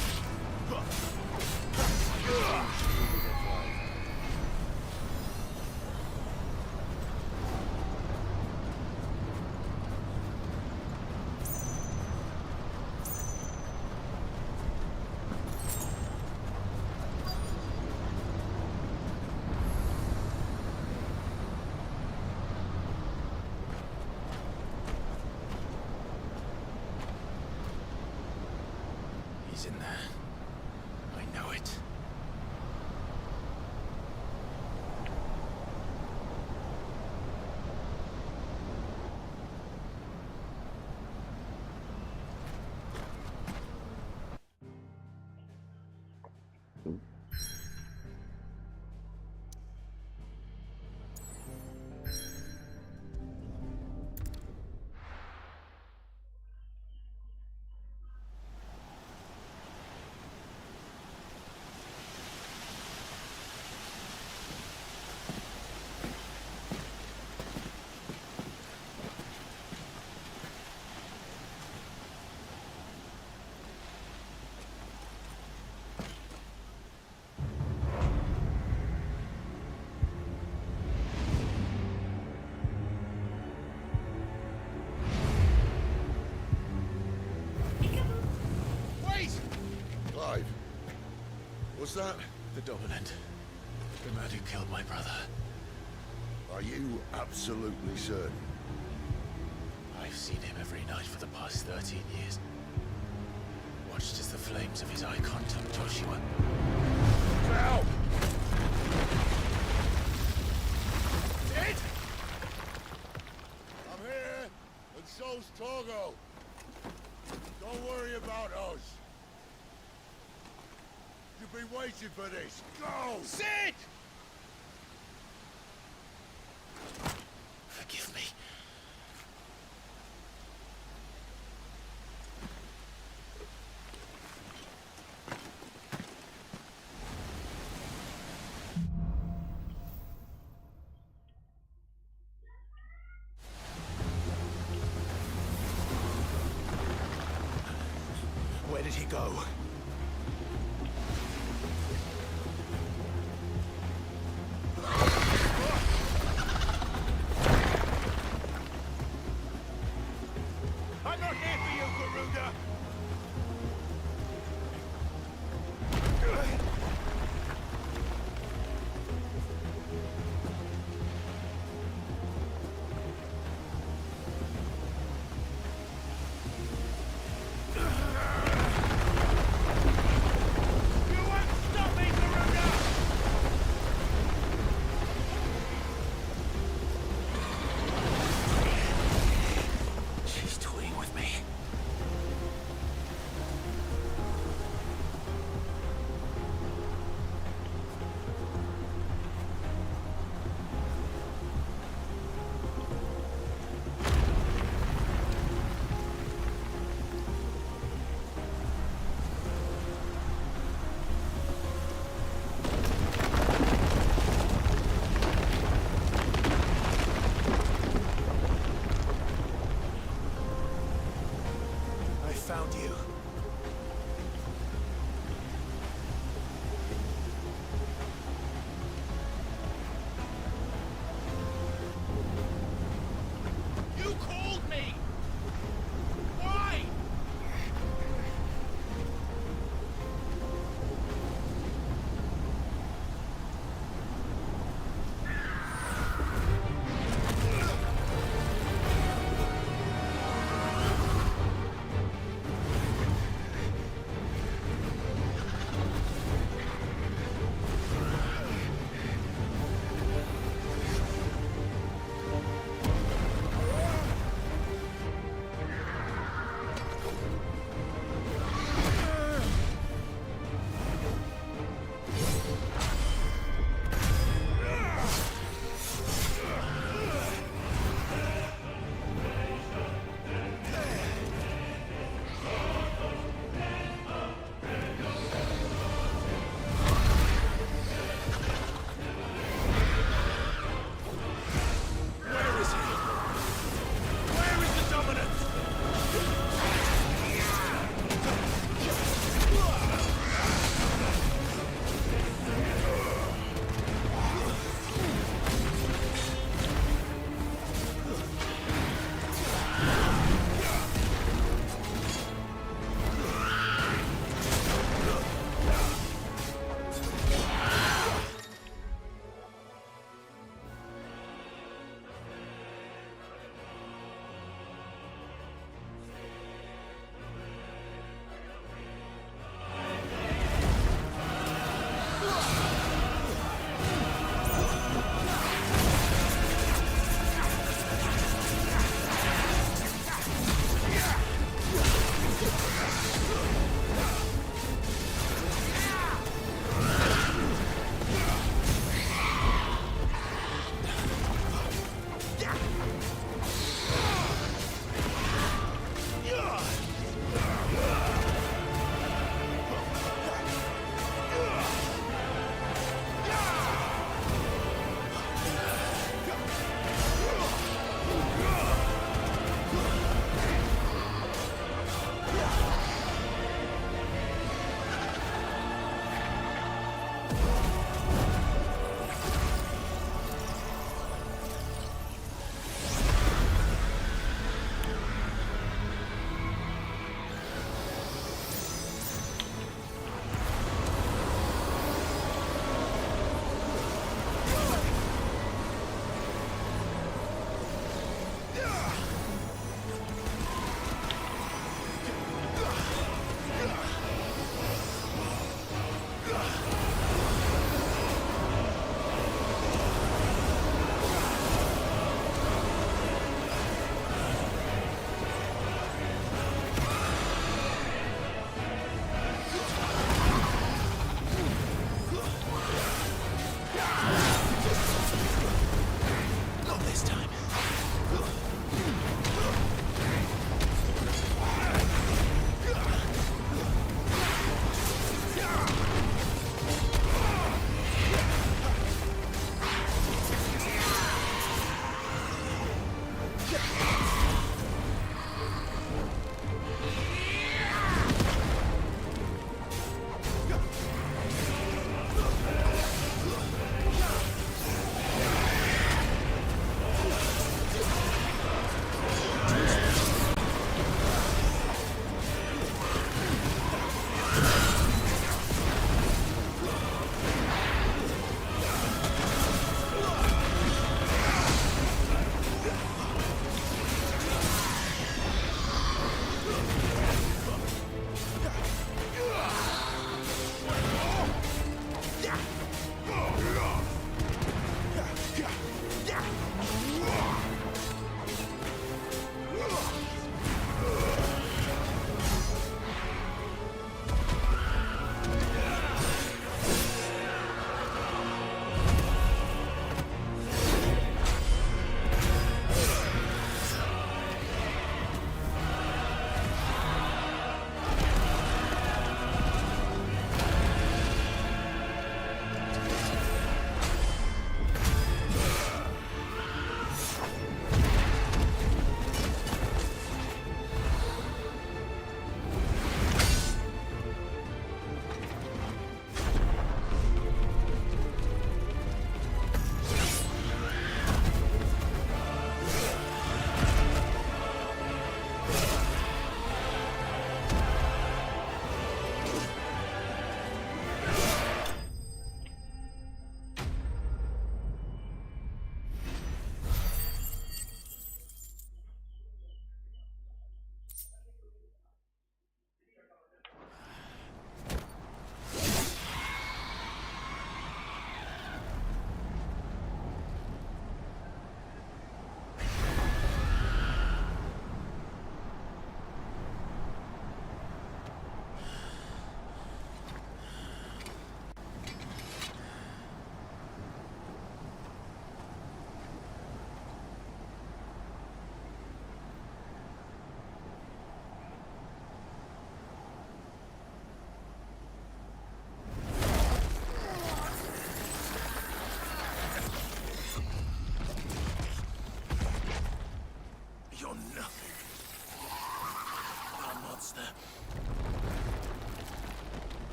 He's in there. I know it. Clive, what's that? The Dominant. The man who killed my brother. Are you absolutely certain? I've seen him every night for the past 13 years. Watched as the flames of his icon took Joshua. Out! Dead? I'm here, and so's Torgo. Don't worry about us. You've been waiting for this. Go! Sid! Forgive me. Where did he go? I'm not here for you, Garuda!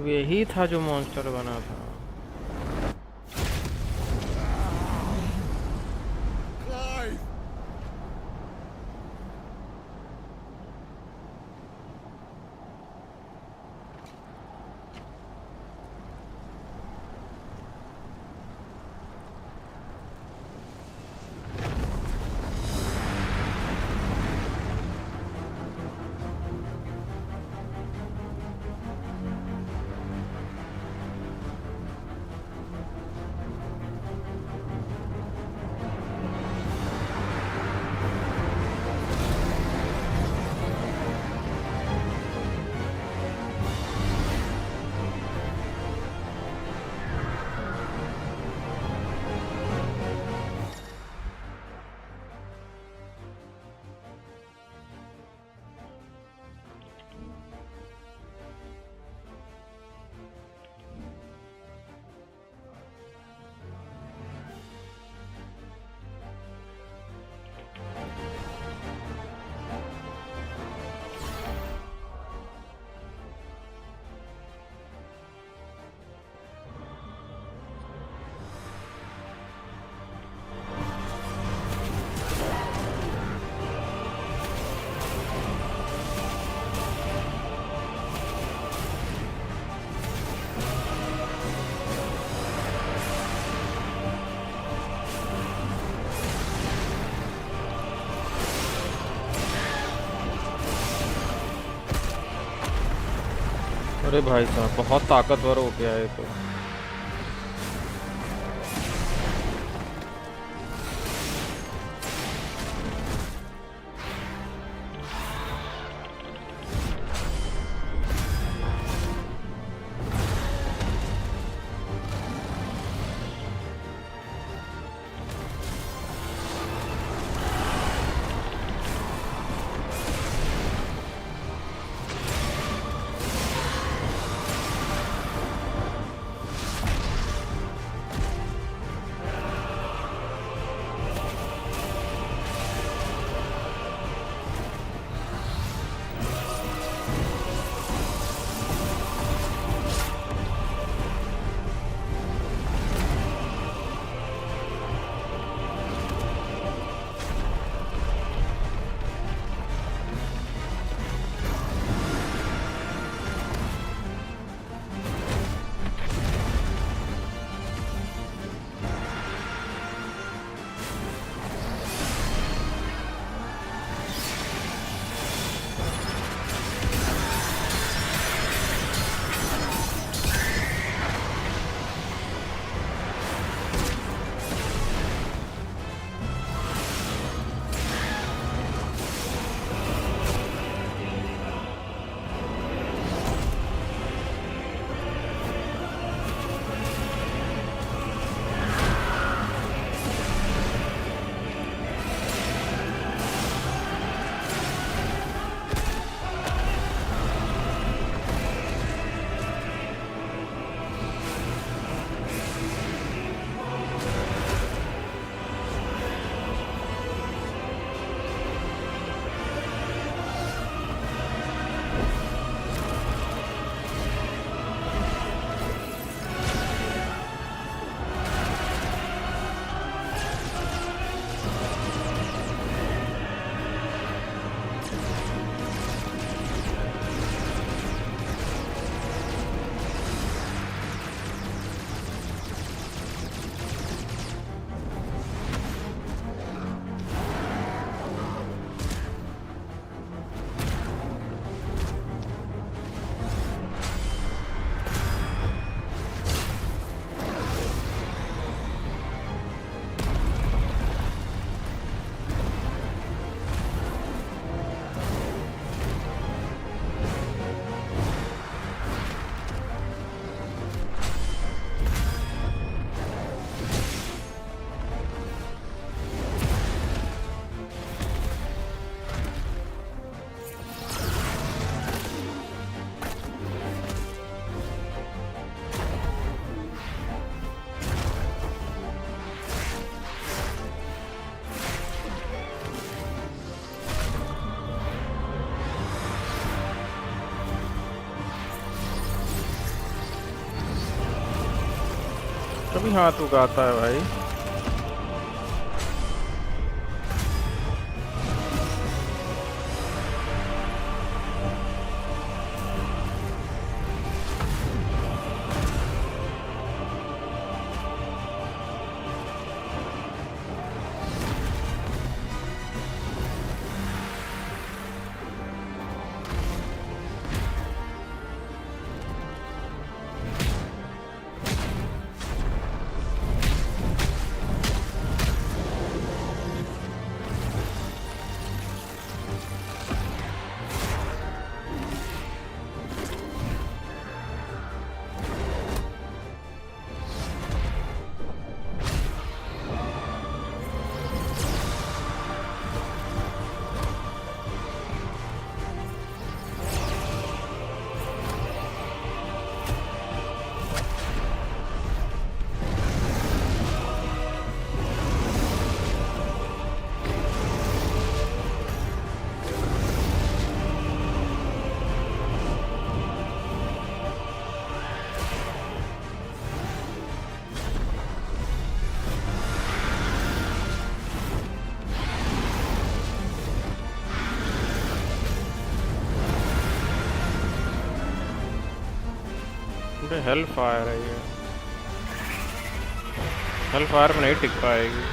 यही था जो monster बना था। अरे भाई साहब बहुत ताकतवर हो गया है तो। कभी हाथ उगाता है भाई। हेल फायर है ये, हेल फायर में नहीं टिक पाएगी।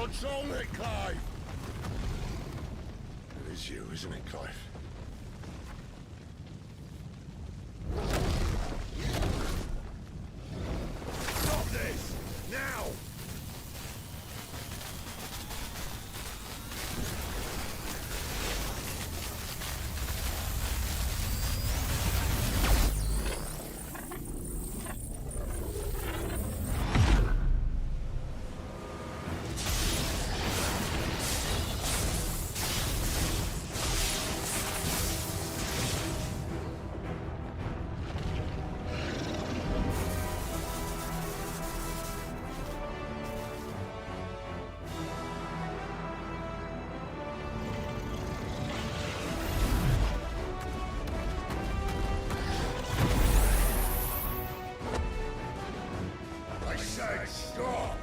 Control it, Clive! It is you, isn't it, Clive? Stop this! Now! Stop!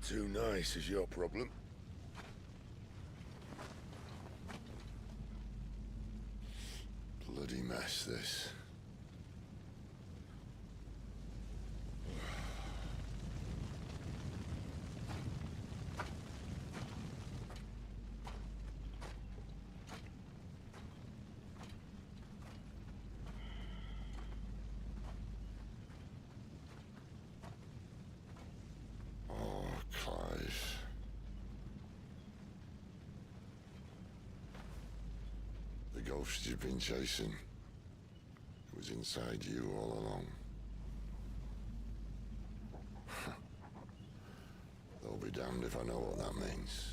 Too nice is your problem. Bloody mess, this. The ghost you've been chasing was inside you all along. They'll be damned if I know what that means.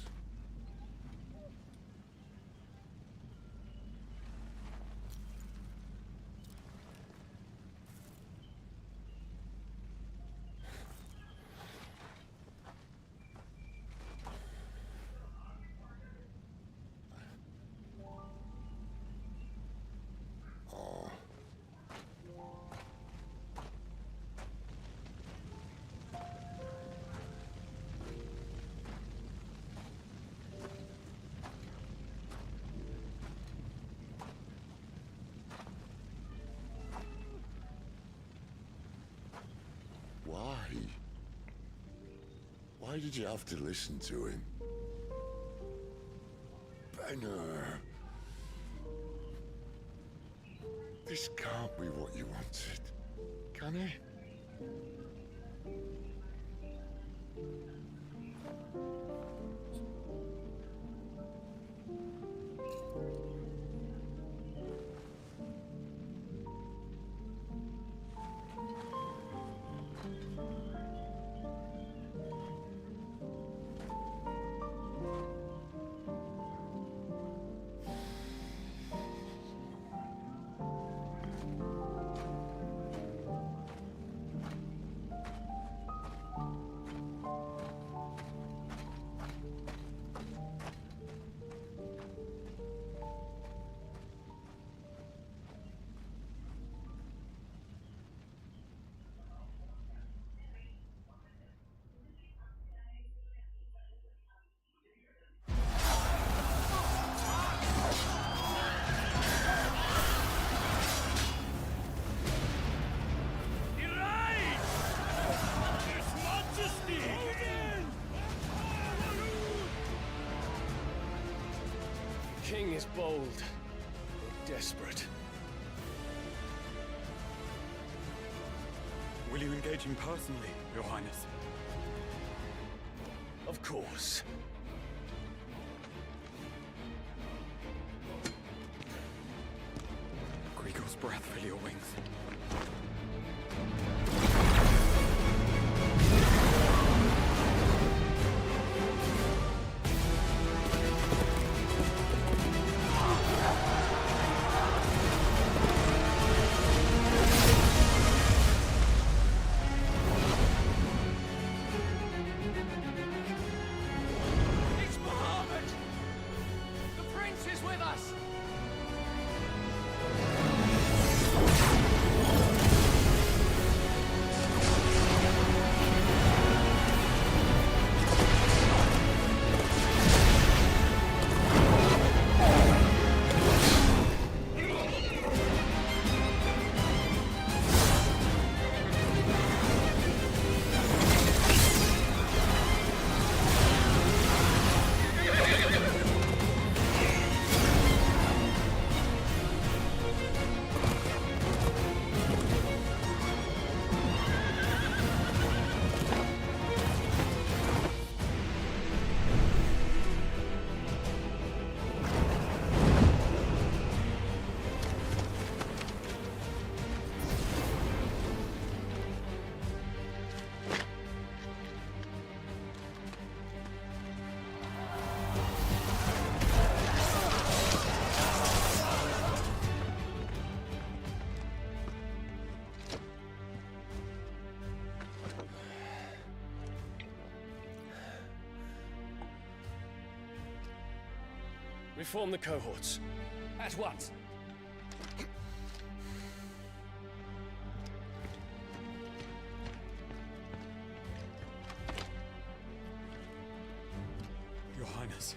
Why? Why did you have to listen to him? Banner. This can't be what you wanted, can it? King is bold, but desperate. Will you engage him personally, Your Highness? Of course. Grigor's breath fill your wings. Reform the cohorts. At once. Your Highness.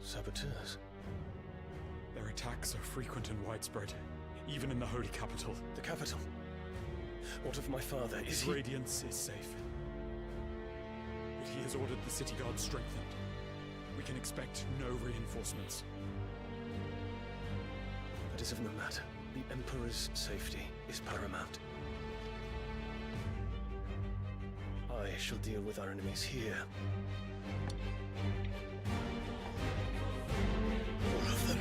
Saboteurs? Their attacks are frequent and widespread, even in the holy capital. The capital? What of my father? Is he... Radiance is safe. But he has ordered the city guard strengthened. We can expect no reinforcements. That is of no matter. The Emperor's safety is paramount. I shall deal with our enemies here. All of them.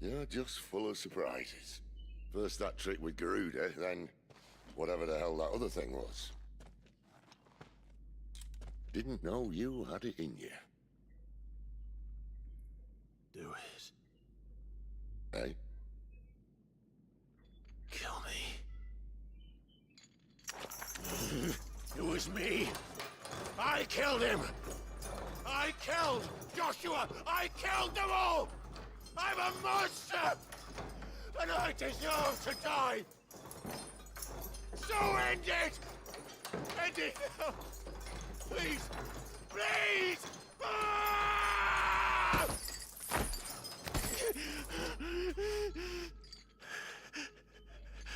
You're just full of surprises. First that trick with Garuda, then whatever the hell that other thing was. Didn't know you had it in you. Do it. Eh? Kill me. It was me. I killed him. I killed Joshua. I killed them all. I'm a monster. And I deserve to die. So end it. End it now. Please. Please. Ah!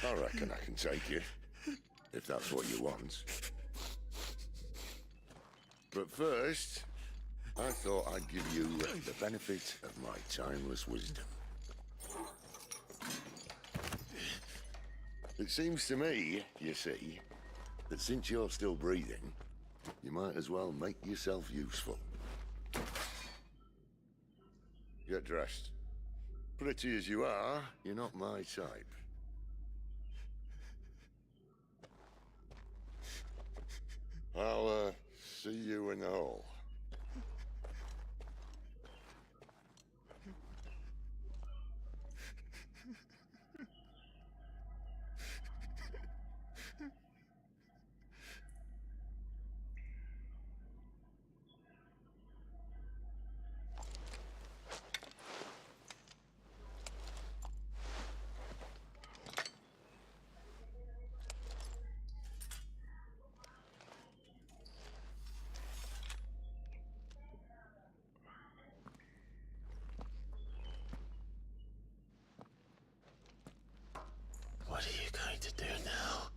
I reckon I can take you, if that's what you want. But first, I thought I'd give you the benefit of my timeless wisdom. It seems to me, you see, that since you're still breathing, you might as well make yourself useful. Get dressed. Pretty as you are, you're not my type. I'll, see you in the hall. What are you going to do now?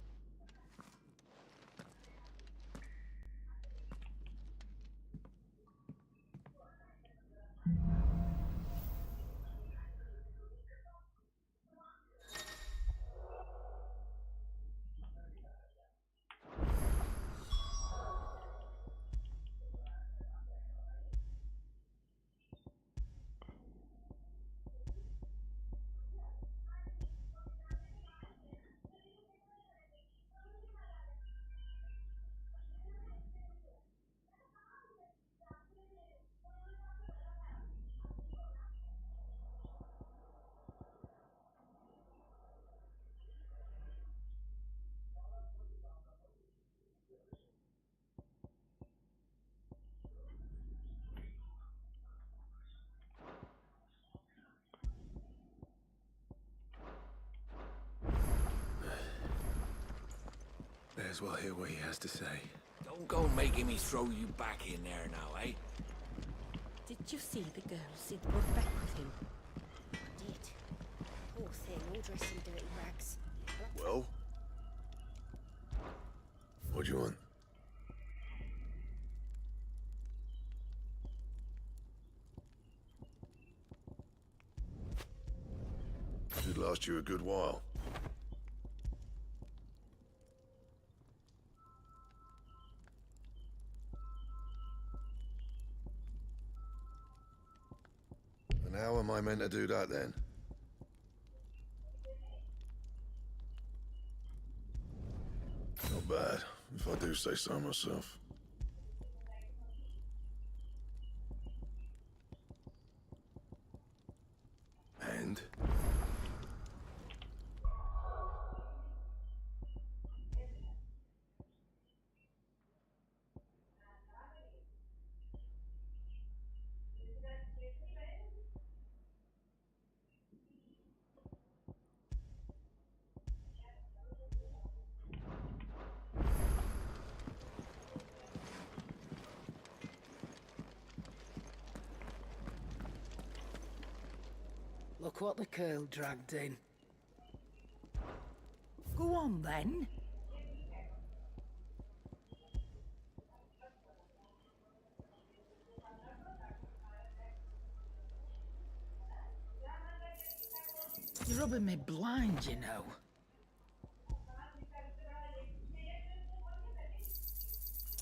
May as well hear what he has to say. Don't go making me throw you back in there now, eh? Did you see the girl Sid brought back with him? I did. Poor thing, all dressed in dirty rags. Well? What do you want? Should last you a good while. And how am I meant to do that then? Not bad, if I do say so myself. And? Look what the curl dragged in. Go on then. You're rubbing me blind, you know.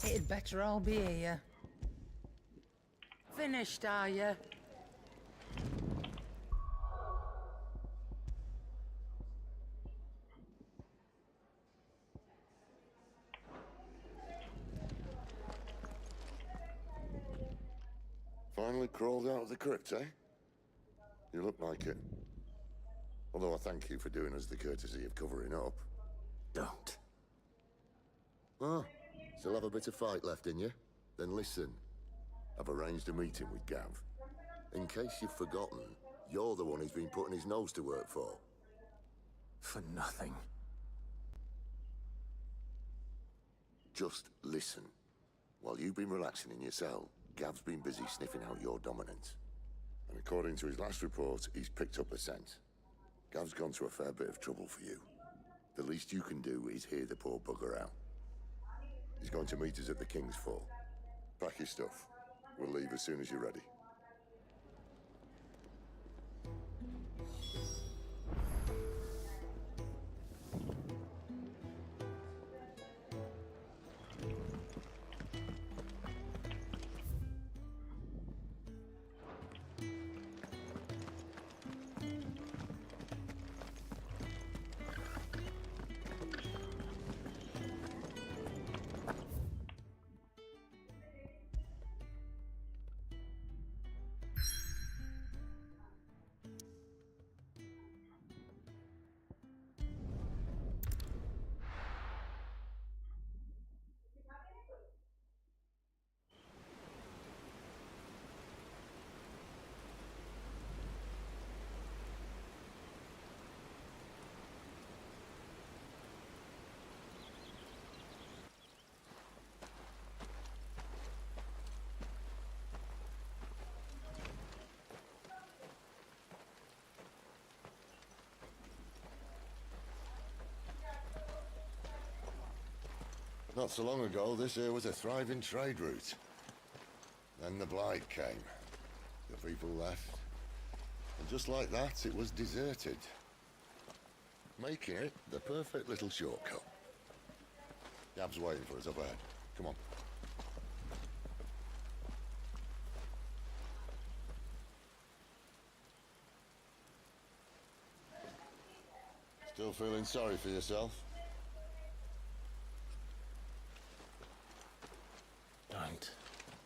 It'd better all be here. Finished, are you? Finally crawled out of the crypt, eh? You look like it. Although I thank you for doing us the courtesy of covering up. Don't. Ah, still have a bit of fight left in you? Then listen. I've arranged a meeting with Gav. In case you've forgotten, you're the one he's been putting his nose to work for. For nothing. Just listen. While you've been relaxing in your cell, Gav's been busy sniffing out your dominance. And according to his last report, he's picked up a scent. Gav's gone to a fair bit of trouble for you. The least you can do is hear the poor bugger out. He's going to meet us at the King's Fall. Pack your stuff. We'll leave as soon as you're ready. Not so long ago, this here was a thriving trade route. Then the Blight came. The people left. And just like that, it was deserted. Making it the perfect little shortcut. Gav's waiting for us up ahead. Come on. Still feeling sorry for yourself? Don't.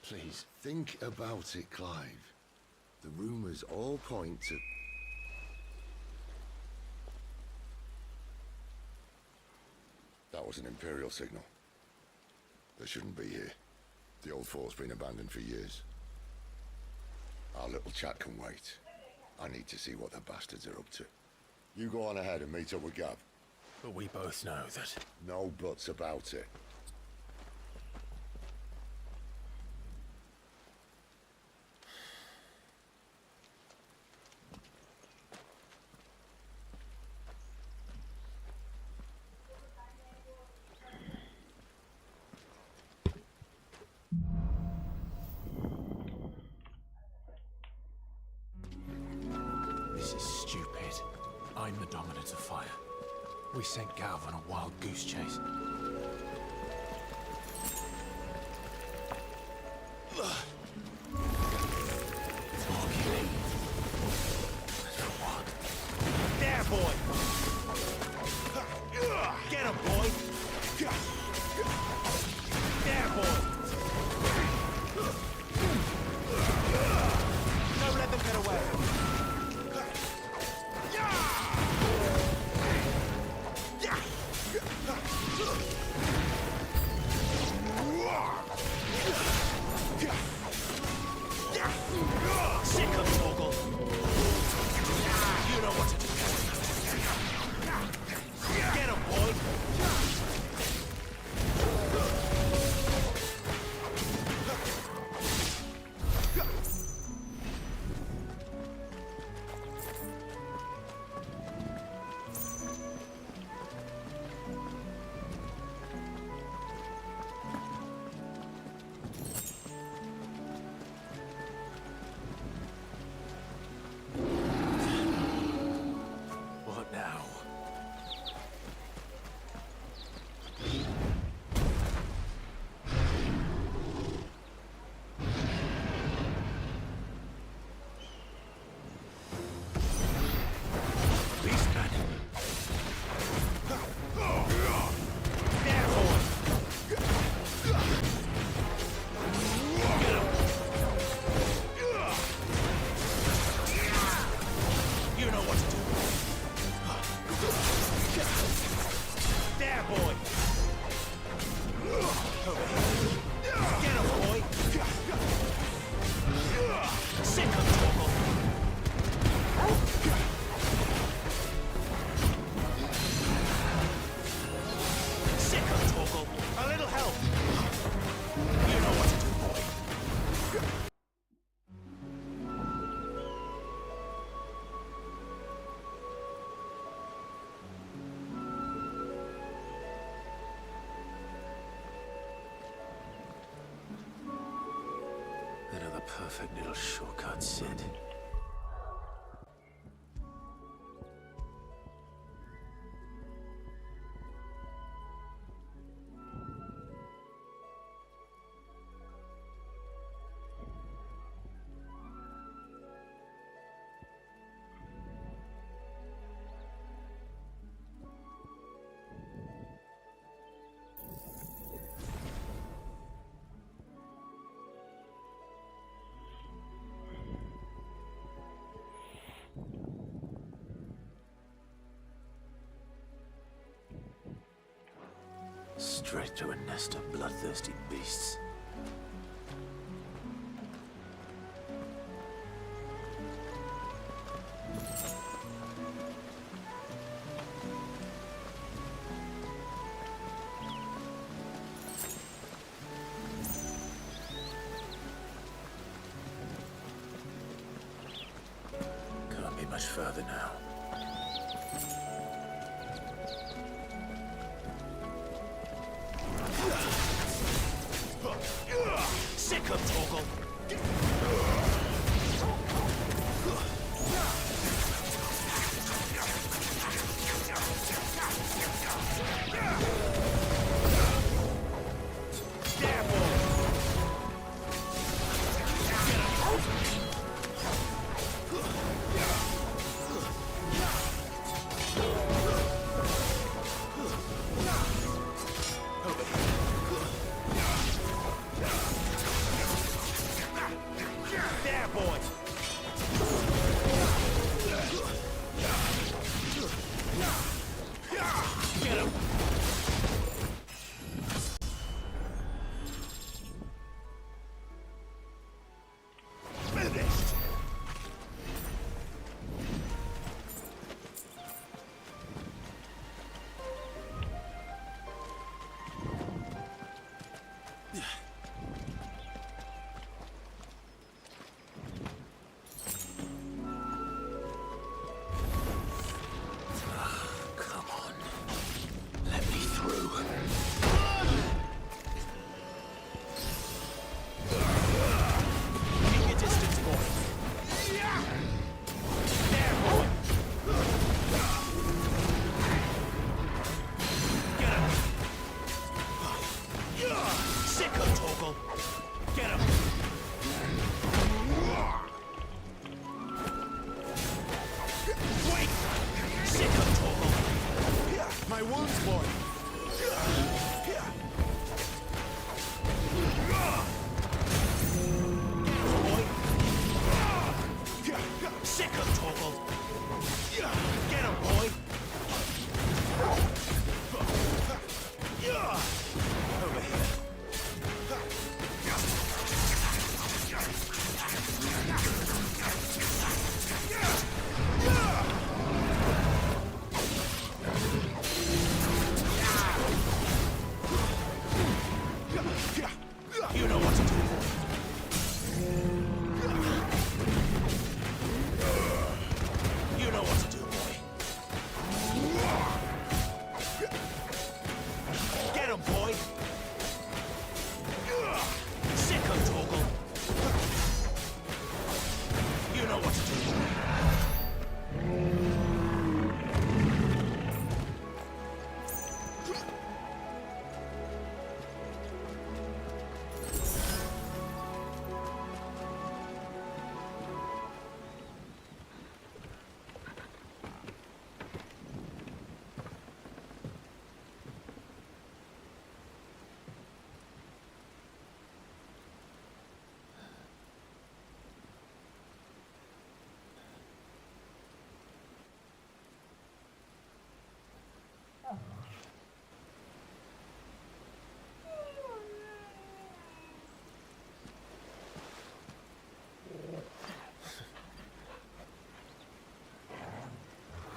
Please. Think about it, Clive. The rumors all point to... That was an Imperial signal. They shouldn't be here. The old fort's been abandoned for years. Our little chat can wait. I need to see what the bastards are up to. You go on ahead and meet up with Gav. But we both know that... No buts about it. This is stupid. I'm the dominant of fire. We sent Gav on a wild goose chase. There, boy! Get him, boy! There, boy! Don't let them get away! perfect little shortcut, Sid. Straight to a nest of bloodthirsty beasts. Can't be much further now. Sick of Torgal!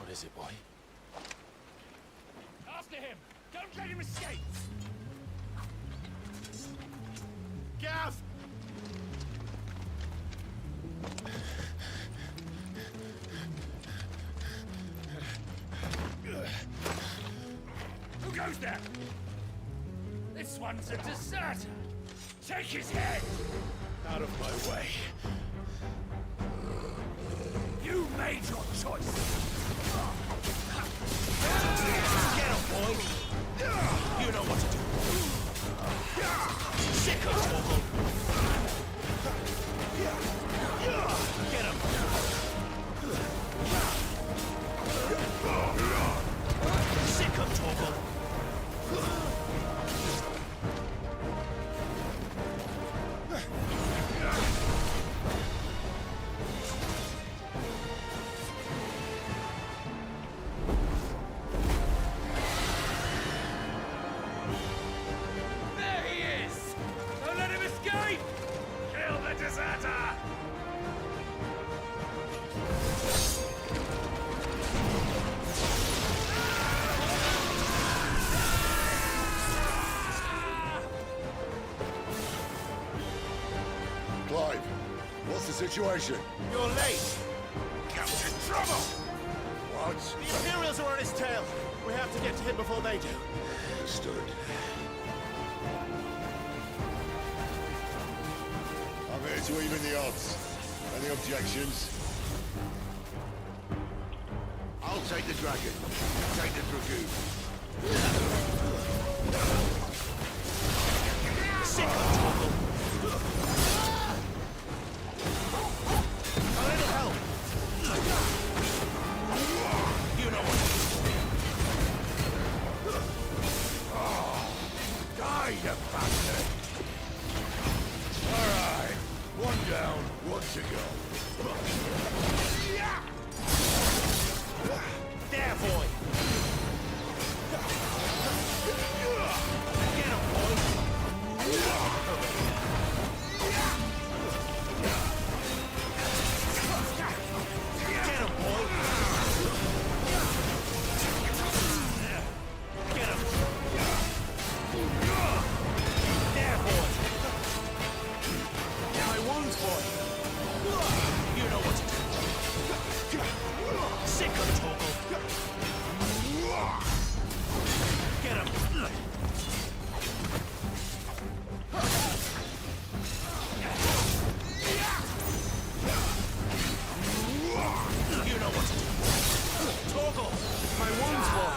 What is it, boy? After him! Don't let him escape! Gav! Who goes there? This one's a deserter! Take his head! Out of my way. You made your choice. Get him, boy. You know what to do. Sick of Torgal. Get him. Sick of Torgal. There he is! Don't let him escape! Kill the deserter! Clive, what's the situation? You're late. Captain Trouble! What? The Imperials are on his tail. We have to get to him before they do. Understood. I'm here to even the odds. Any objections? I'll take the dragon. You take the dragoon. Sick of Torgal. A little help. You know what to do. Die, you bastard! Alright, one down, one to go. There, boy. Get him, boy. Get him, boy. Get him. There, boy. My wounds, boy. You know what to do. Sick of Torgal. Get him. You know what to do. Torgal, my wounds, boy.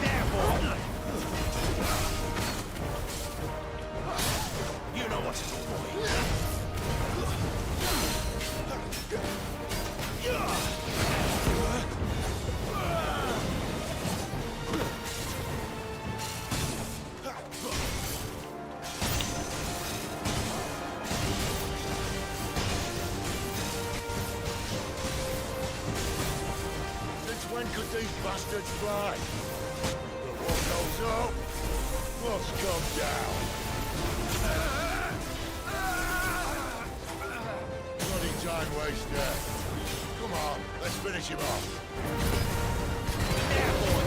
There, boy. You know what to do, boy. Since when could these bastards fly? But what goes up must come down. Bloody time waster. Come on, let's finish him off. There, boy.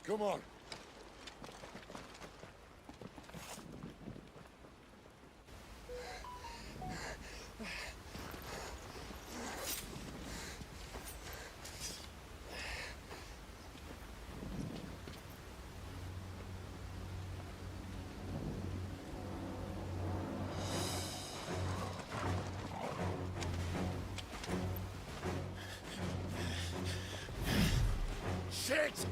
Come on. Shit!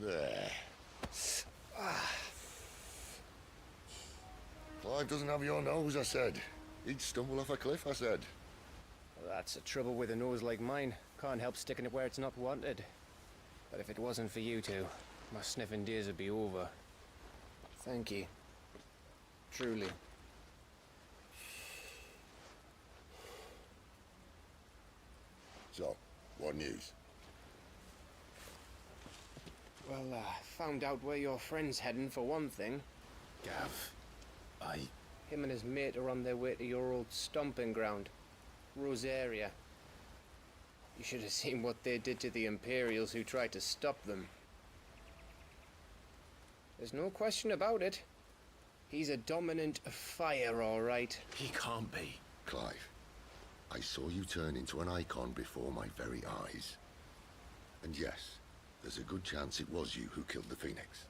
There. Clive doesn't have your nose, I said. He'd stumble off a cliff, I said. Well, that's the trouble with a nose like mine. Can't help sticking it where it's not wanted. But if it wasn't for you two, my sniffing days would be over. Thank you. Truly. So, what news? Well, found out where your friend's heading for one thing. Gav, Him and his mate are on their way to your old stomping ground, Rosaria. You should have seen what they did to the Imperials who tried to stop them. There's no question about it. He's a dominant of fire, all right. He can't be. Clive, I saw you turn into an icon before my very eyes. And yes, there's a good chance it was you who killed the Phoenix.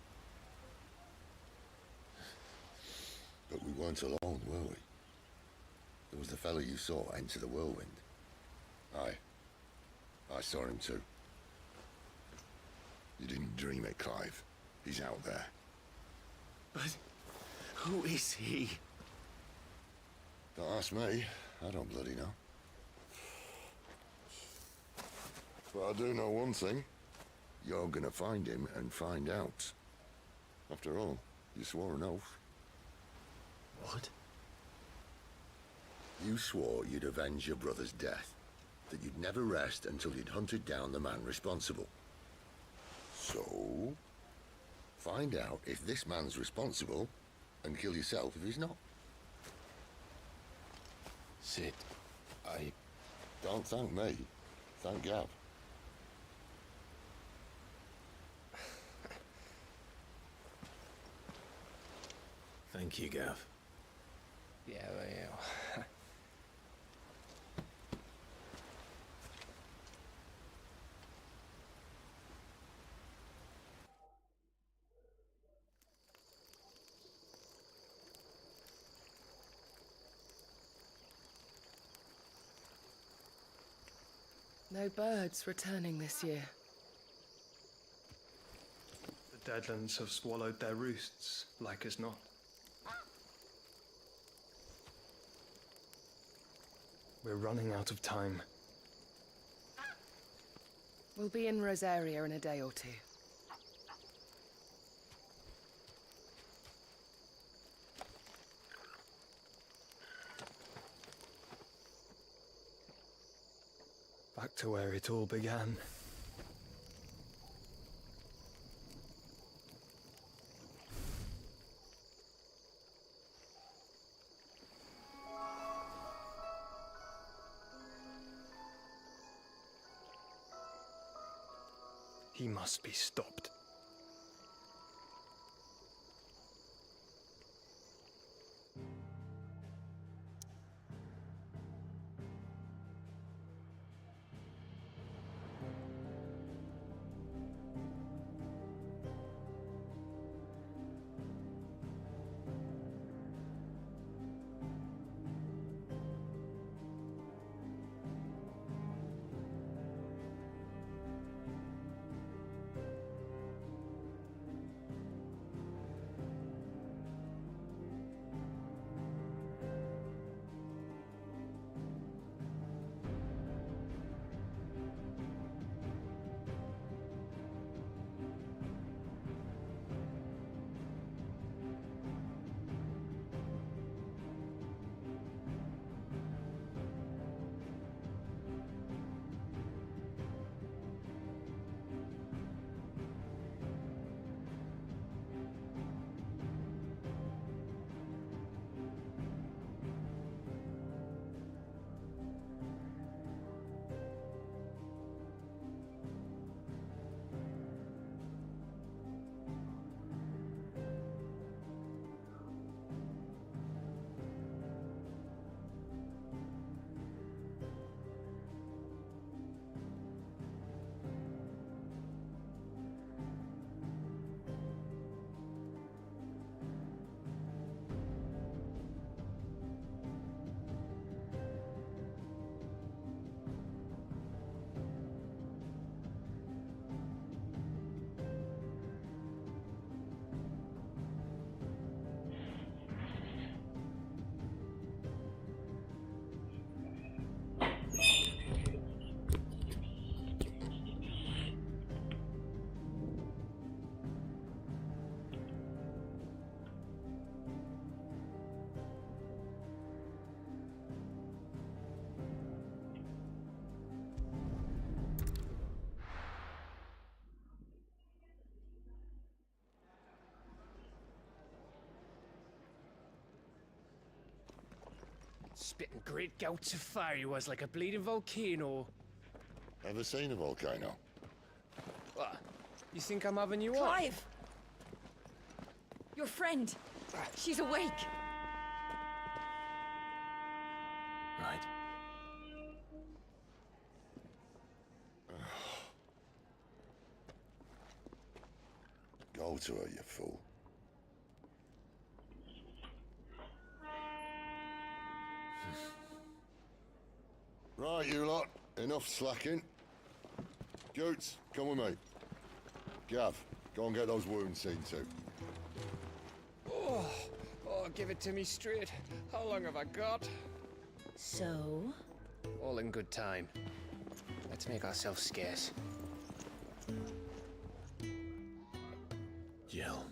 But we weren't alone, were we? There was the fellow you saw enter the whirlwind. I saw him too. You didn't dream it, Clive. He's out there. But who is he? Don't ask me. I don't bloody know. But I do know one thing. You're gonna find him and find out. After all, you swore an oath. What? You swore you'd avenge your brother's death. That you'd never rest until you'd hunted down the man responsible. So, find out if this man's responsible, and kill yourself if he's not. Sid, Don't thank me. Thank Gav. Thank you, Gav. Yeah, well. No birds returning this year. The Deadlands have swallowed their roosts, like as not. We're running out of time. We'll be in Rosaria in a day or two. Back to where it all began. He must be stopped. Spitting great gouts of fire he was, like a bleeding volcano. Ever seen a volcano? What? You think I'm having you on? Clive! Your friend. She's awake. Right. Go to her, you fool. Right, you lot. Enough slacking. Jutes, come with me. Gav, go and get those wounds seen to. Oh, give it to me straight. How long have I got? So? All in good time. Let's make ourselves scarce. Jill.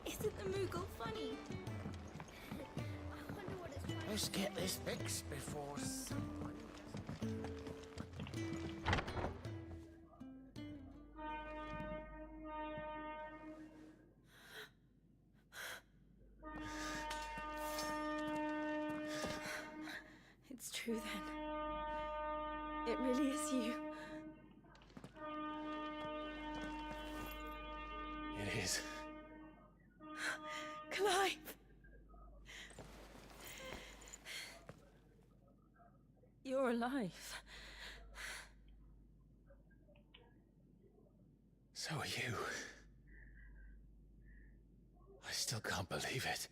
Isn't the Moogle funny? I wonder what it's trying Let's get this fixed before someone It's true then. It really is you. It is. Clive! You're alive. So are you. I still can't believe it.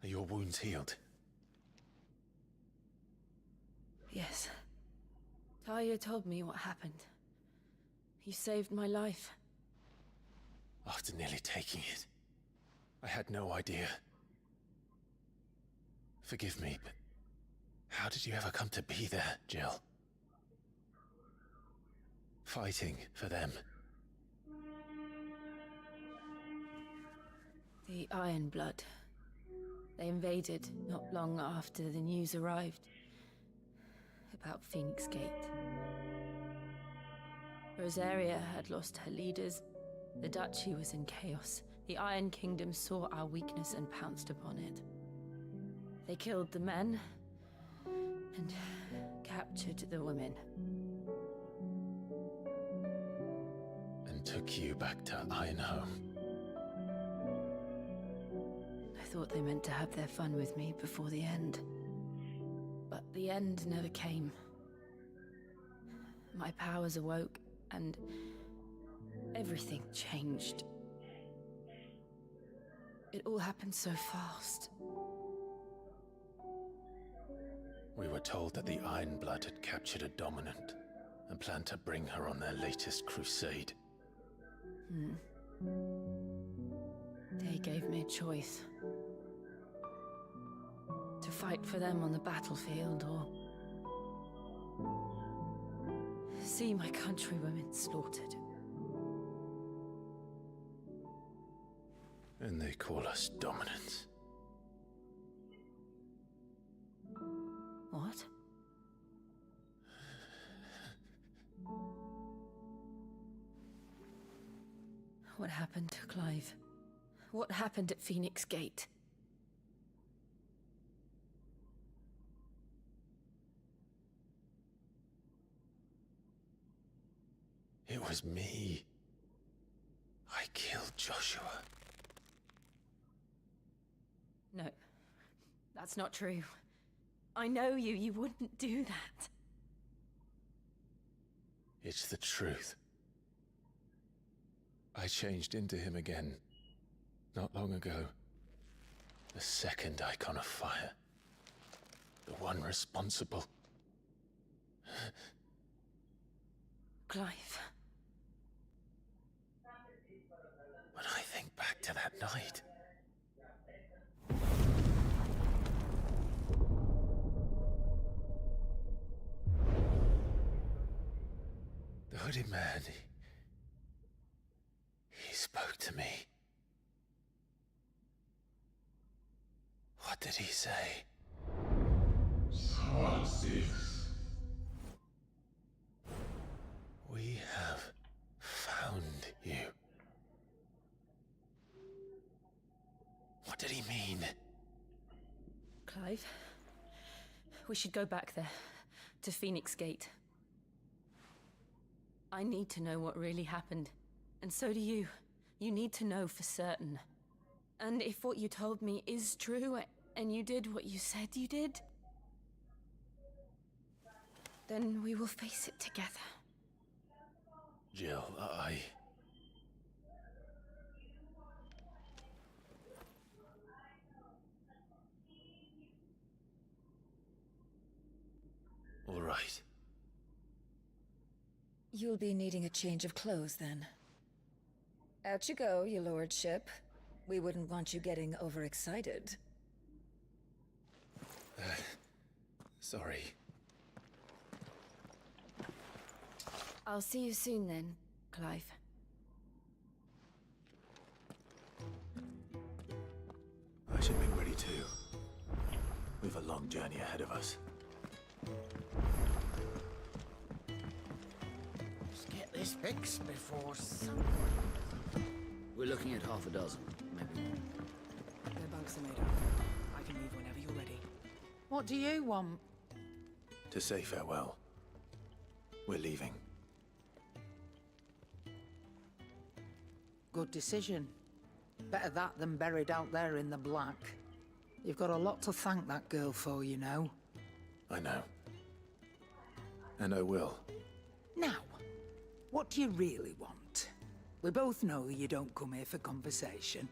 Are your wounds healed? Yes. Talia told me what happened. You saved my life. After nearly taking it, I had no idea. Forgive me, but how did you ever come to be there, Jill? Fighting for them. The Iron Blood. They invaded not long after the news arrived about Phoenix Gate. Rosaria had lost her leaders. The Duchy was in chaos. The Iron Kingdom saw our weakness and pounced upon it. They killed the men and captured the women. And took you back to Ironhome. I thought they meant to have their fun with me before the end. But the end never came. My powers awoke, and everything changed. It all happened so fast. We were told that the Iron Blood had captured a dominant and planned to bring her on their latest crusade. They gave me a choice. To fight for them on the battlefield, or see my countrywomen slaughtered. And they call us dominants. What? What happened to Clive? What happened at Phoenix Gate? It was me. I killed Joshua. No, that's not true. I know you. You wouldn't do that. It's the truth. I changed into him again, not long ago. The second icon of fire. The one responsible. Clive. When I think back to that night... The hooded man, he spoke to me. What did he say? Shards. We have found you. What did he mean? Clive, we should go back there, to Phoenix Gate. I need to know what really happened, and so do you. You need to know for certain. And if what you told me is true, and you did what you said you did, then we will face it together. Jill, all right. You'll be needing a change of clothes, then. Out you go, your lordship. We wouldn't want you getting overexcited. Sorry. I'll see you soon then, Clive. I should be ready too. We've a long journey ahead of us. Let's get this fixed before someone... We're looking at half a dozen, maybe more. Their bunks are made up. I can leave whenever you're ready. What do you want? To say farewell. We're leaving. Good decision. Better that than buried out there in the black. You've got a lot to thank that girl for, you know. I know. And I will. Now, what do you really want? We both know you don't come here for conversation.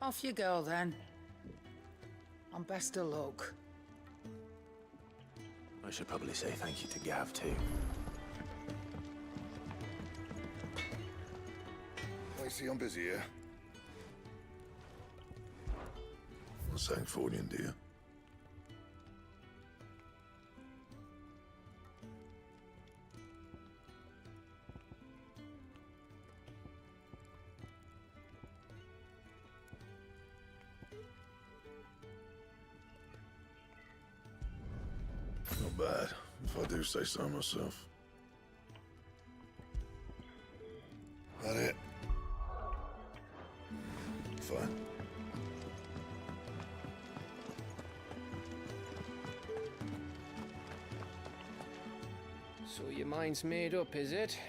Off you go, then. And best of luck. I should probably say thank you to Gav, too. Lacey, I'm busy here. What's saying Fornian, dear? Not bad, if I do say so myself. That it? Fine. So your mind's made up, is it?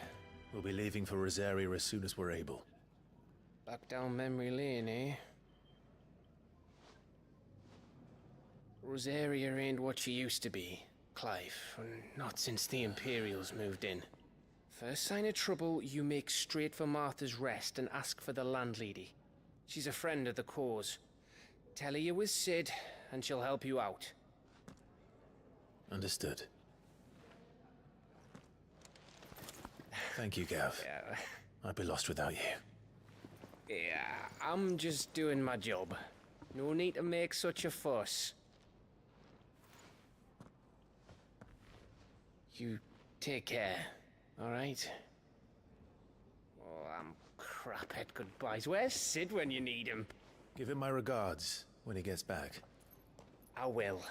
We'll be leaving for Rosaria as soon as we're able. Back down memory lane, eh? Rosaria ain't what she used to be, Clive. Not since the Imperials moved in. First sign of trouble, you make straight for Martha's Rest and ask for the landlady. She's a friend of the cause. Tell her you're with Sid, and she'll help you out. Understood. Thank you, Gav. Yeah. I'd be lost without you. Yeah, I'm just doing my job. No need to make such a fuss. You take care, all right? Oh, I'm crap at goodbyes. Where's Sid when you need him? Give him my regards when he gets back. I will.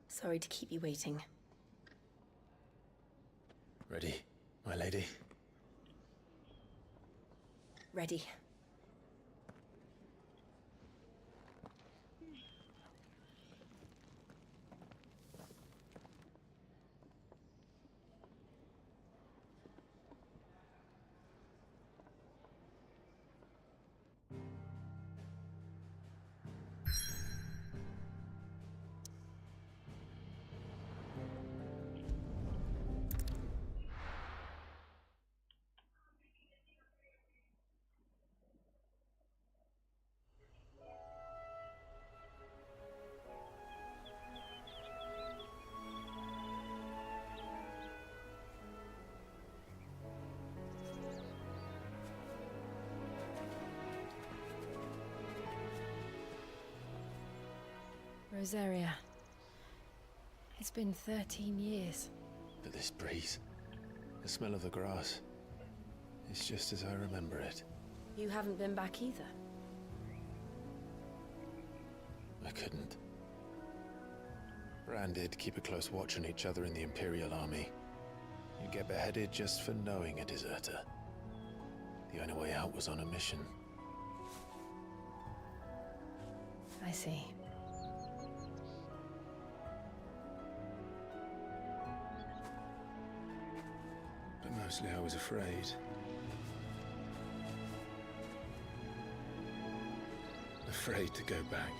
Sorry to keep you waiting. Ready, my lady? Ready. Rosaria. It's been 13 years. But this breeze, the smell of the grass, it's just as I remember it. You haven't been back either. I couldn't. Bran did keep a close watch on each other in the Imperial Army. You get beheaded just for knowing a deserter. The only way out was on a mission. I see. But mostly I was afraid. Afraid to go back.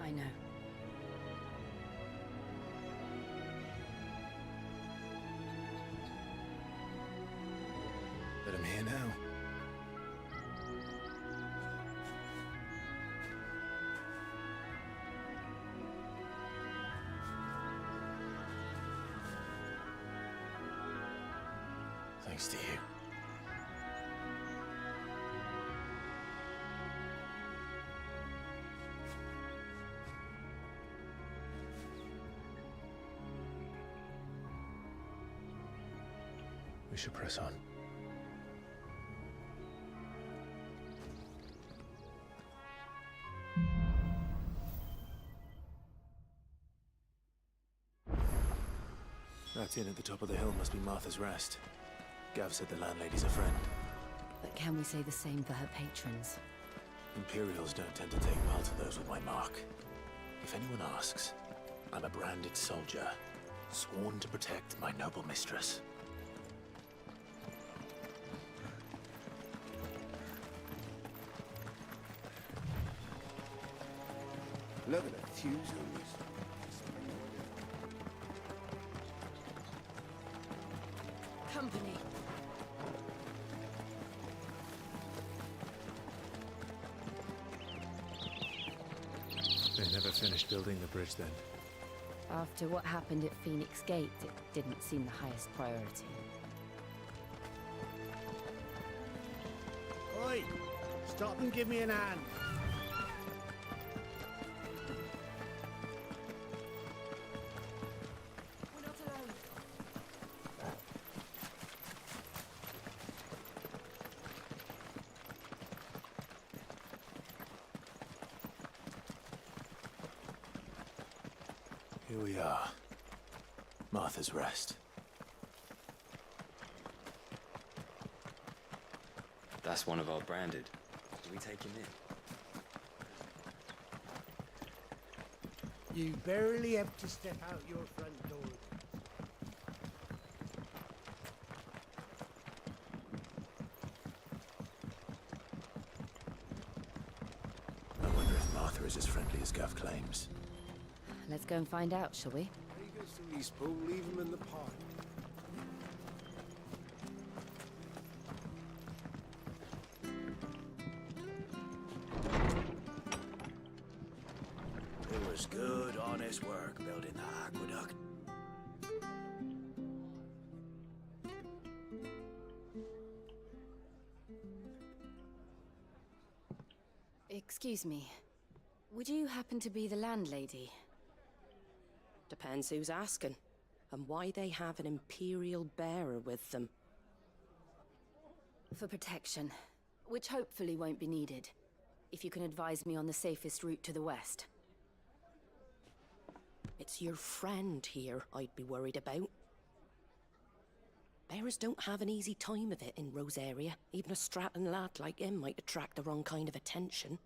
I know. But I'm here now. Thanks to you. We should press on. That inn at the top of the hill must be Martha's Rest. Gav said the landlady's a friend. But can we say the same for her patrons? Imperials don't tend to take well to those with my mark. If anyone asks, I'm a branded soldier, sworn to protect my noble mistress. Look at the fuse on this. Company. They never finished building the bridge then. After what happened at Phoenix Gate, it didn't seem the highest priority. Oi! Stop and give me an hand. We're not alone. Here we are. Martha's Rest. That's one of our branded. Do we take him in? You barely have to step out your front door. I wonder if Martha is as friendly as Gav claims. Let's go and find out, shall we? He goes to East Pole, leave him in the park. It was good, honest work building that aqueduct. Excuse me. Would you happen to be the landlady? Depends who's asking, and why they have an Imperial bearer with them. For protection, which hopefully won't be needed. If you can advise me on the safest route to the west. It's your friend here I'd be worried about. Bearers don't have an easy time of it in Rosaria. Even a strapping lad like him might attract the wrong kind of attention.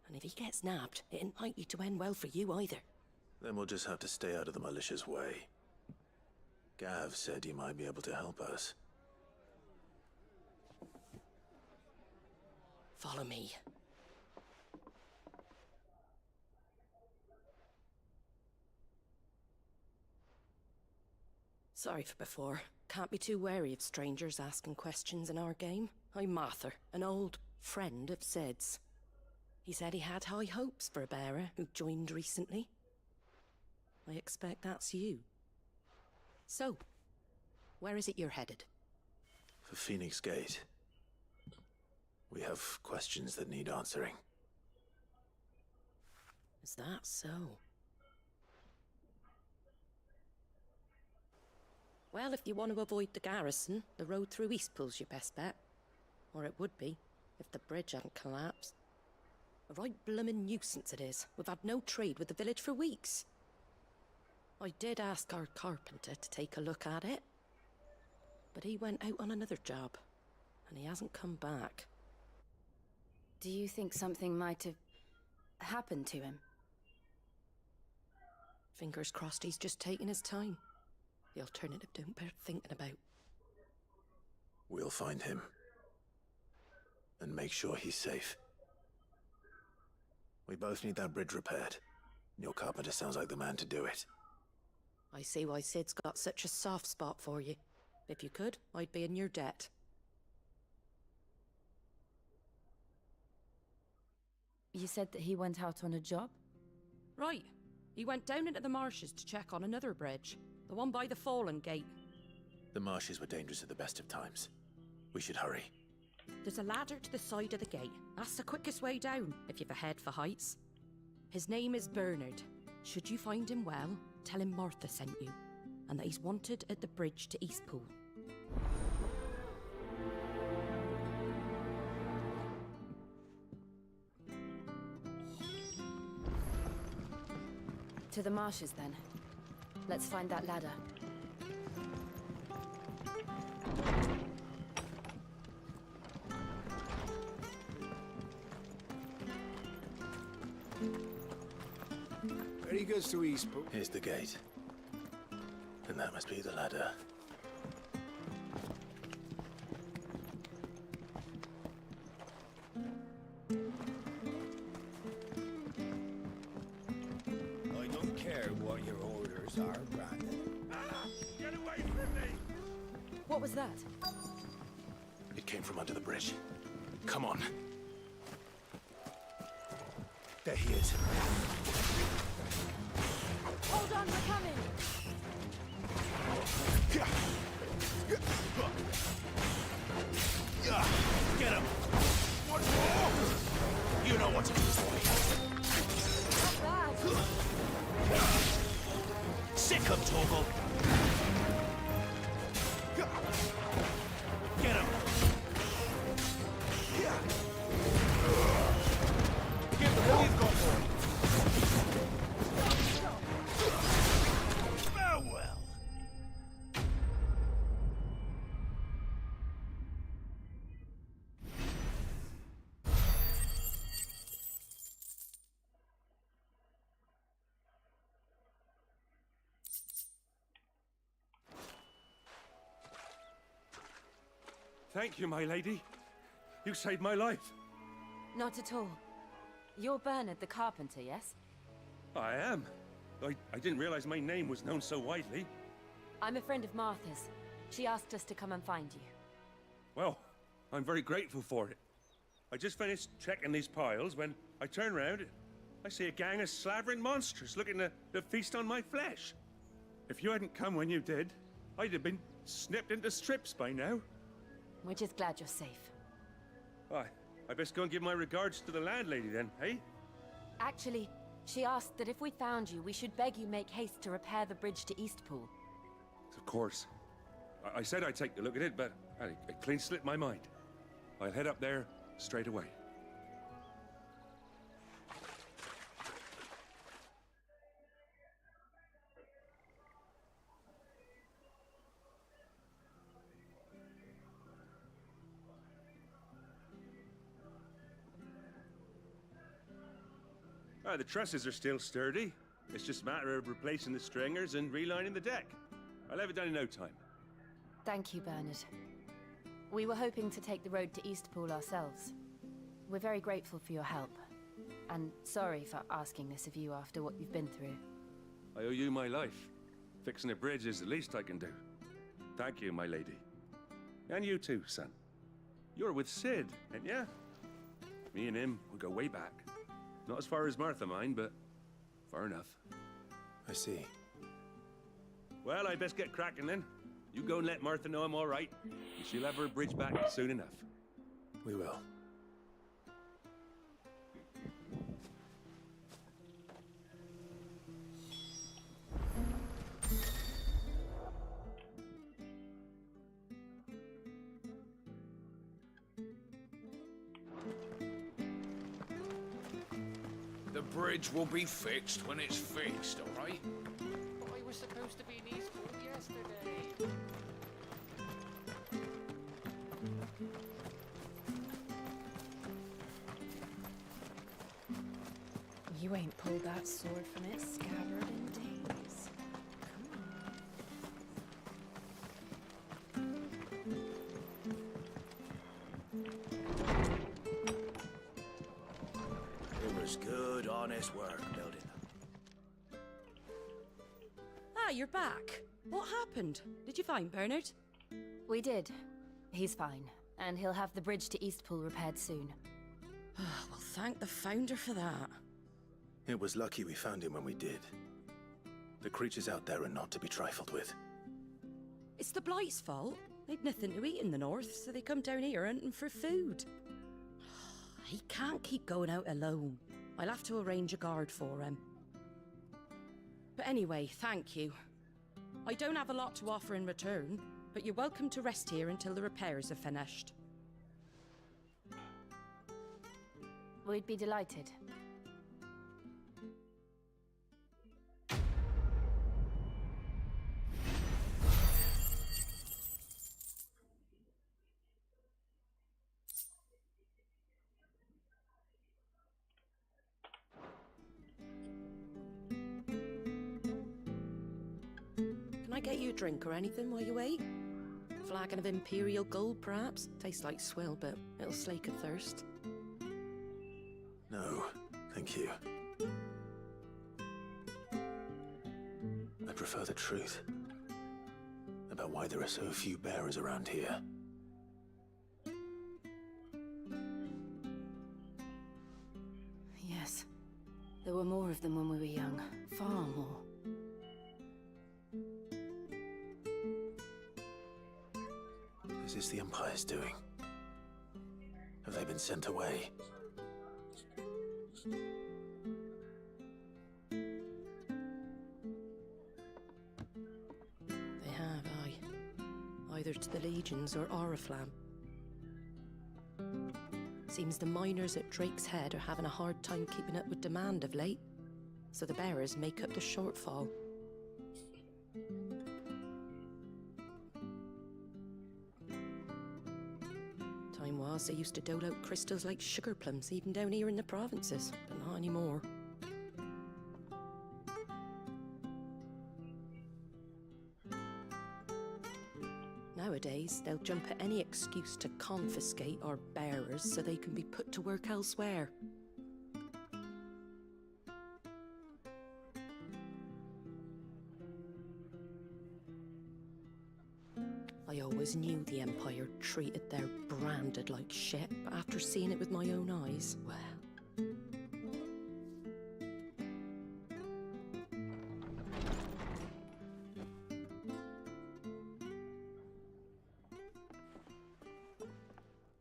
And if he gets nabbed, it ain't likely to end well for you either. Then we'll just have to stay out of the malicious way. Gav said he might be able to help us. Follow me. Sorry for before. Can't be too wary of strangers asking questions in our game. I'm Martha, an old friend of Sid's. He said he had high hopes for a bearer who joined recently. I expect that's you. So, where is it you're headed? For Phoenix Gate. We have questions that need answering. Is that so? Well, if you want to avoid the garrison, the road through Eastpool's your best bet. Or it would be, if the bridge hadn't collapsed. A right bloomin' nuisance it is. We've had no trade with the village for weeks. I did ask our carpenter to take a look at it, but he went out on another job, and he hasn't come back. Do you think something might have happened to him? Fingers crossed he's just taking his time. The alternative don't bear thinking about. We'll find him. And make sure he's safe. We both need that bridge repaired. Your carpenter sounds like the man to do it. I see why Sid's got such a soft spot for you. If you could, I'd be in your debt. You said that he went out on a job? Right. He went down into the marshes to check on another bridge. The one by the Fallen Gate. The marshes were dangerous at the best of times. We should hurry. There's a ladder to the side of the gate. That's the quickest way down, if you've a head for heights. His name is Bernard. Should you find him well, tell him Martha sent you, and that he's wanted at the bridge to Eastpool. To the marshes, then. Let's find that ladder. Very good to Eastpool. Here's the gate. And that must be the ladder. I don't care what your orders are, Brandon. Get away from me! What was that? It came from under the bridge. Come on. There he is. Hold on, we're coming! Get him! What more? You know what to do, boy. Not bad. Sick him, Torgal! Get him! Give them all you've got for him! Farewell! Thank you, my lady. You saved my life. Not at all. You're Bernard the carpenter, yes? I am. I didn't realize my name was known so widely. I'm a friend of Martha's. She asked us to come and find you. Well, I'm very grateful for it. I just finished checking these piles when I turn around. I see a gang of slavering monsters looking to feast on my flesh. If you hadn't come when you did, I'd have been snipped into strips by now. We're just glad you're safe. I best go and give my regards to the landlady then, eh? Actually, she asked that if we found you, we should beg you make haste to repair the bridge to Eastpool. Of course. I said I'd take a look at it, but it clean slipped my mind. I'll head up there straight away. The trusses are still sturdy. It's just a matter of replacing the stringers and relining the deck. I'll have it done in no time. Thank you, Bernard. We were hoping to take the road to Eastpool ourselves. We're very grateful for your help. And sorry for asking this of you after what you've been through. I owe you my life. Fixing a bridge is the least I can do. Thank you, my lady. And you too, son. You're with Sid, ain't ya? Me and him, we go way back. Not as far as Martha, mind, but far enough. I see. Well, I best get cracking then. You go and let Martha know I'm all right. And she'll have her bridge back soon enough. We will. bridge will be fixed when it's fixed, alright? I was supposed to be in Eastport yesterday. You ain't pulled that sword from its scabbard in days. It was good, honest work building them. Ah, you're back. What happened? Did you find Bernard? We did. He's fine, and he'll have the bridge to Eastpool repaired soon. Well, thank the Founder for that. It was lucky we found him when we did. The creatures out there are not to be trifled with. It's the Blight's fault. They'd nothing to eat in the north, so they come down here hunting for food. He can't keep going out alone. I'll have to arrange a guard for him. But anyway, thank you. I don't have a lot to offer in return, but you're welcome to rest here until the repairs are finished. We'd be delighted. Can I get you a drink or anything while you wait? Flagon of Imperial Gold, perhaps? Tastes like swill, but it'll slake a thirst. No, thank you. I prefer the truth about why there are so few bearers around here. Yes. There were more of them when we were young. Far more. Is this the Empire's doing? Have they been sent away? They have, aye. Either to the Legions or Oriflamme. Seems the miners at Drake's Head are having a hard time keeping up with demand of late, so the bearers make up the shortfall. Time was they used to dole out crystals like sugar plums even down here in the provinces, but not anymore. Nowadays, they'll jump at any excuse to confiscate our bearers so they can be put to work elsewhere. I always knew the Empire treated their branded like shit, but after seeing it with my own eyes, well...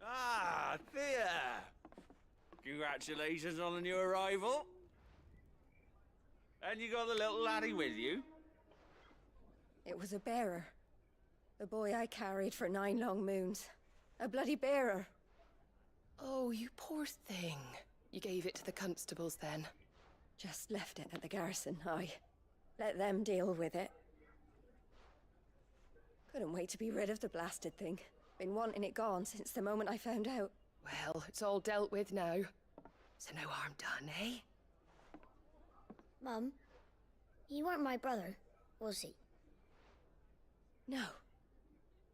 Ah, Thea! Congratulations on the new arrival. And you got the little laddie with you? It was a bearer. The boy I carried for 9 long moons. A bloody bearer. Oh, you poor thing. You gave it to the constables then? Just left it at the garrison, aye. Let them deal with it. Couldn't wait to be rid of the blasted thing. Been wanting it gone since the moment I found out. Well, it's all dealt with now. So no harm done, eh? Mum, he weren't my brother, was he? No.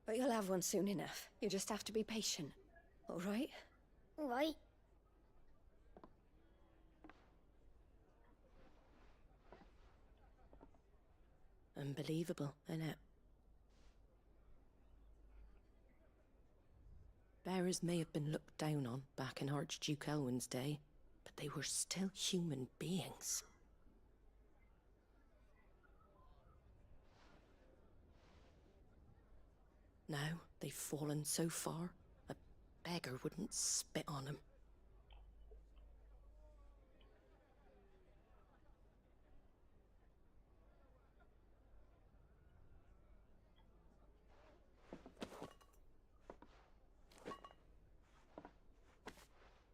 But you'll have one soon enough. You just have to be patient. All right? All right. Unbelievable, innit? Bearers may have been looked down on back in Archduke Elwin's day, but they were still human beings. Now they've fallen so far, a beggar wouldn't spit on them.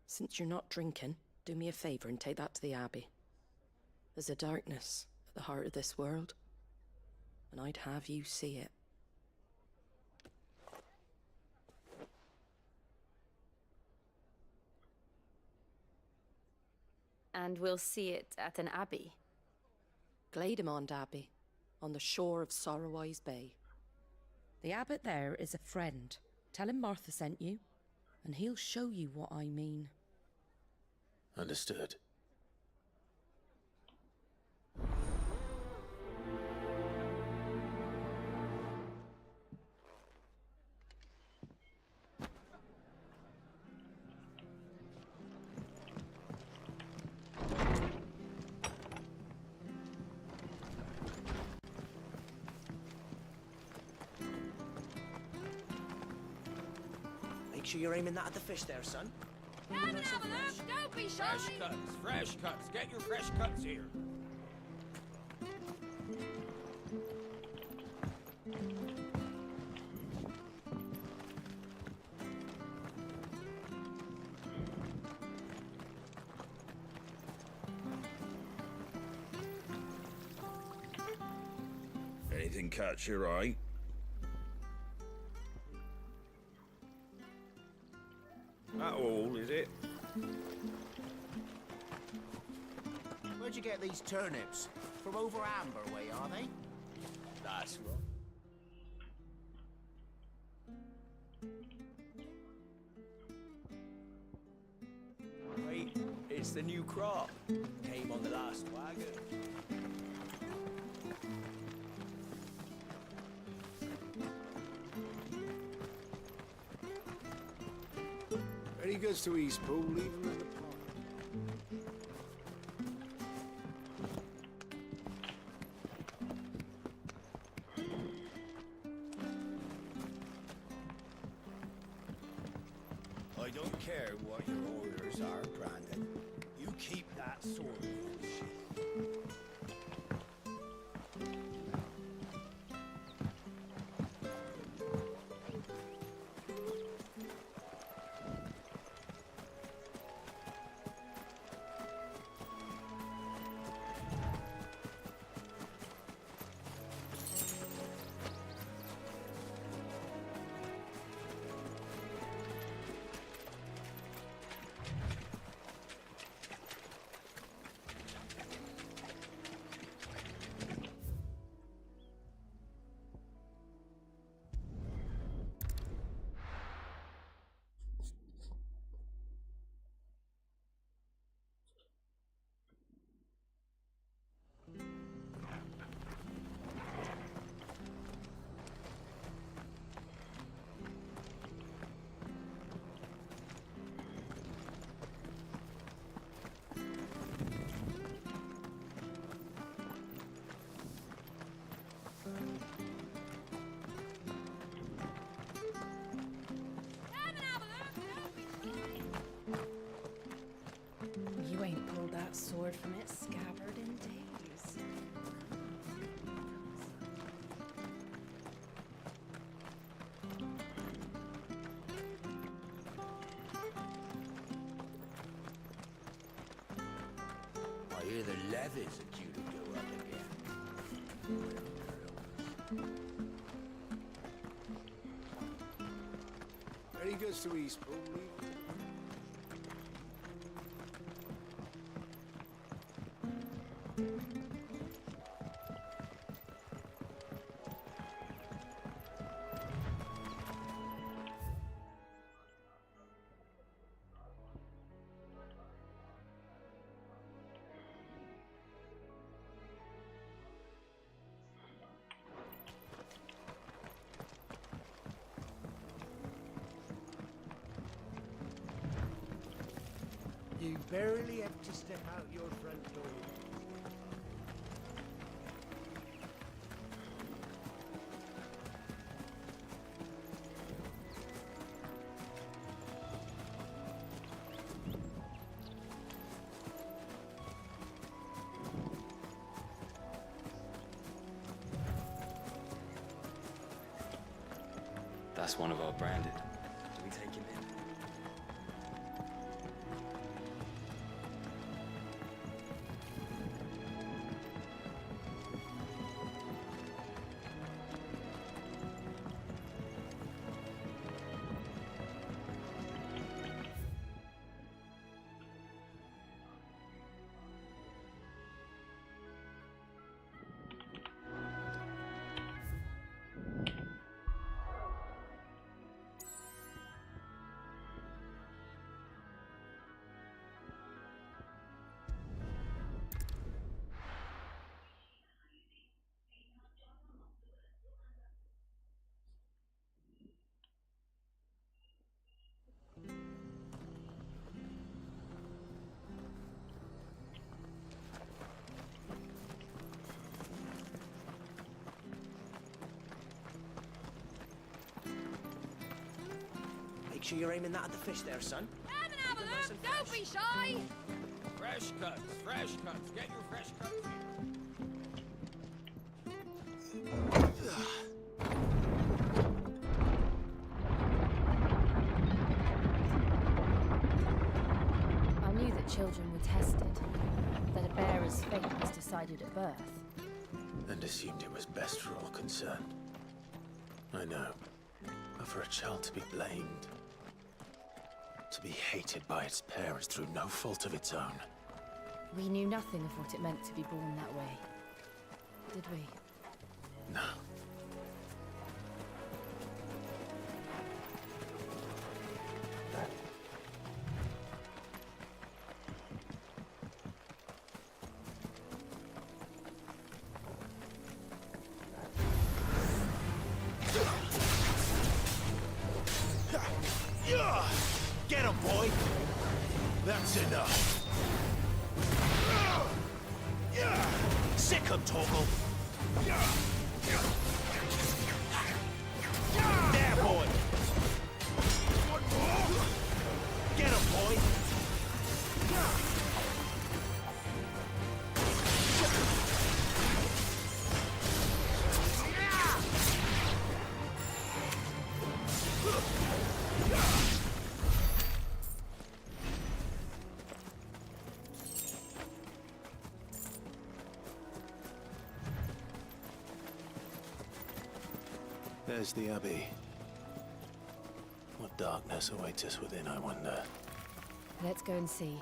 Since you're not drinking, Do me a favor and take that to the Abbey. There's a darkness at the heart of this world, and I'd have you see it. And we'll see it at an abbey. Glademond Abbey, on the shore of Sorrowise Bay. The abbot there is a friend. Tell him Martha sent you, and he'll show you what I mean. Understood. Make sure you're aiming that at the fish there, son. Come and have a look, don't be shy! Fresh cuts. Get your fresh cuts here. Anything catch your eye? That all, is it? Where'd you get these turnips? From over Amber way, are they? That's right. Wait, it's the new crop. Came on the last wagon. Ready goes to East Pool, leave him in the pond. I don't care what your orders are, Brandon. You keep that sword in the sheath. You ain't pulled that sword from its scabbard in days. I hear the levies are due to go up again. Ready goes to East Pool, leave him in the pond. You barely have to step out your front door. That's one of our branded. Do we take him in? Make sure you're aiming that at the fish there, son. Come and have a look. Don't be shy. Fresh cuts, fresh cuts. Get your fresh cuts here. I knew that children were tested, that a bearer's fate was decided at birth. And assumed it was best for all concerned. I know. But for a child to be blamed, to be hated by its parents through no fault of its own. We knew nothing of what it meant to be born that way, did we? No. Get him, boy! That's enough. Sick him, Torgal. There, boy! One more! Get him, boy! There's the Abbey. What darkness awaits us within, I wonder? Let's go and see.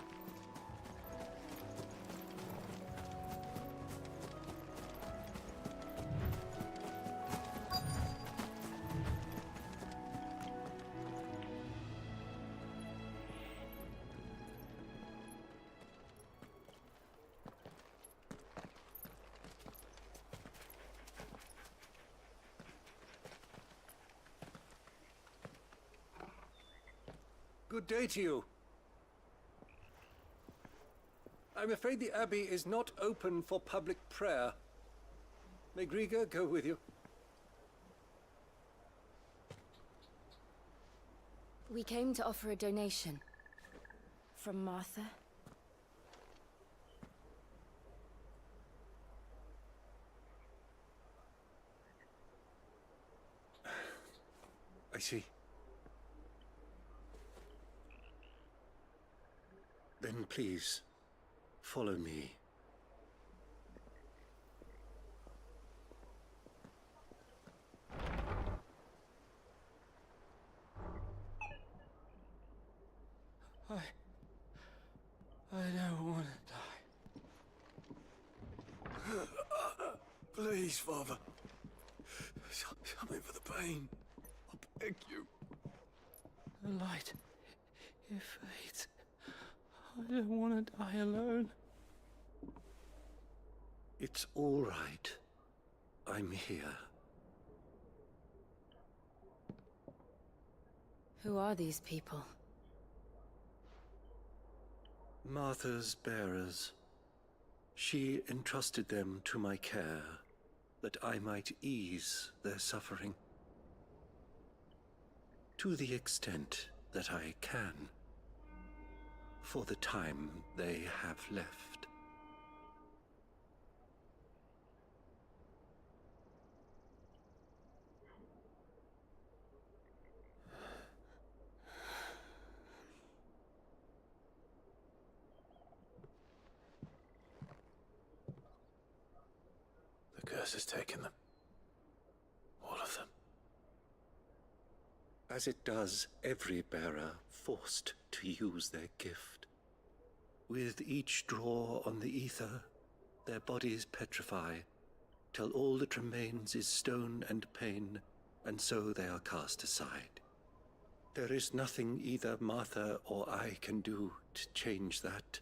Good day to you. I'm afraid the Abbey is not open for public prayer. May Griga go with you? We came to offer a donation. From Martha. I see. Then please, follow me. I don't want to die. Please, Father. Something for the pain. I beg you. The light, it fades. I don't want to die alone. It's all right. I'm here. Who are these people? Martha's bearers. She entrusted them to my care, that I might ease their suffering. To the extent that I can. For the time they have left. The curse has taken them. All of them. As it does every bearer forced to use their gift. With each draw on the aether, their bodies petrify, till all that remains is stone and pain, and so they are cast aside. There is nothing either Martha or I can do to change that,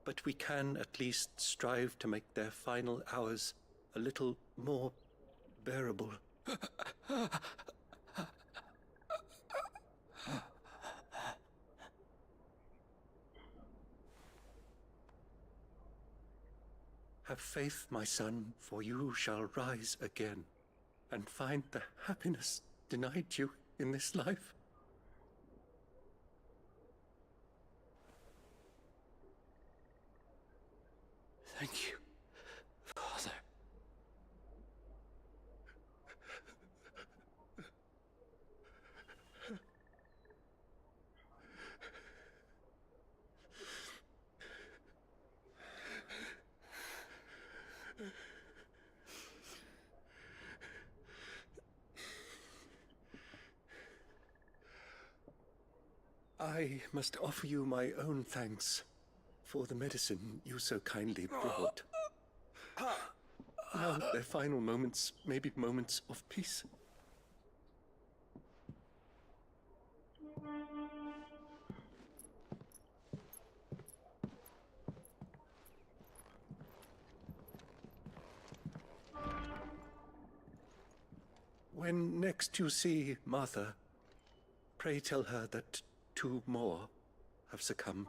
but we can at least strive to make their final hours a little more bearable. Have faith, my son, for you shall rise again, and find the happiness denied you in this life. Thank you, Father. I must offer you my own thanks for the medicine you so kindly brought. Now their final moments may be moments of peace. When next you see Martha, pray tell her that 2 more have succumbed.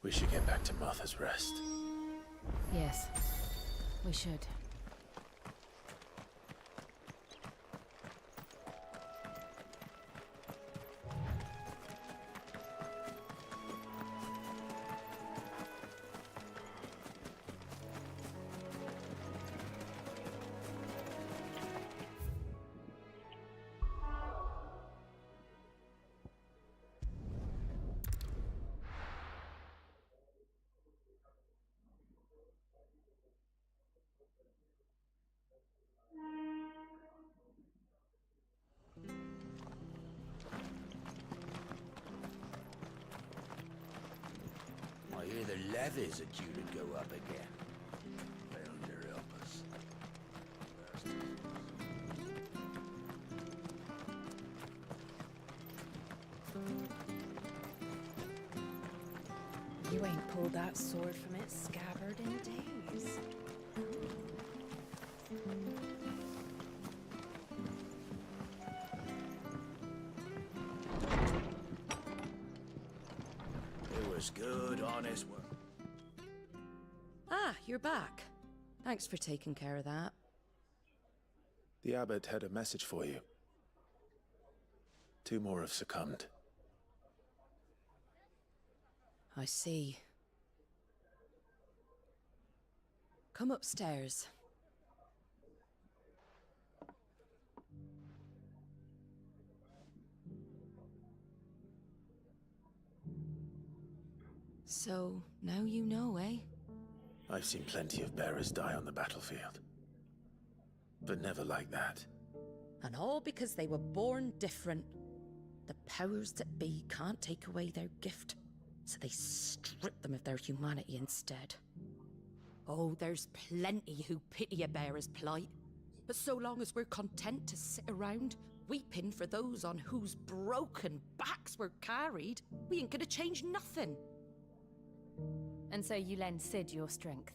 We should get back to Martha's Rest. Yes, we should. I hear the levies are due to go up again. Elder help us. You ain't pulled that sword from its scabbard in days. It was good, honest work. Ah, you're back. Thanks for taking care of that. The abbot had a message for you. 2 more have succumbed. I see. Come upstairs. So, now you know, eh? I've seen plenty of bearers die on the battlefield. But never like that. And all because they were born different. The powers that be can't take away their gift, so they strip them of their humanity instead. Oh, there's plenty who pity a bearer's plight. But so long as we're content to sit around, weeping for those on whose broken backs we're carried, we ain't gonna change nothing. And so you lend Sid your strength?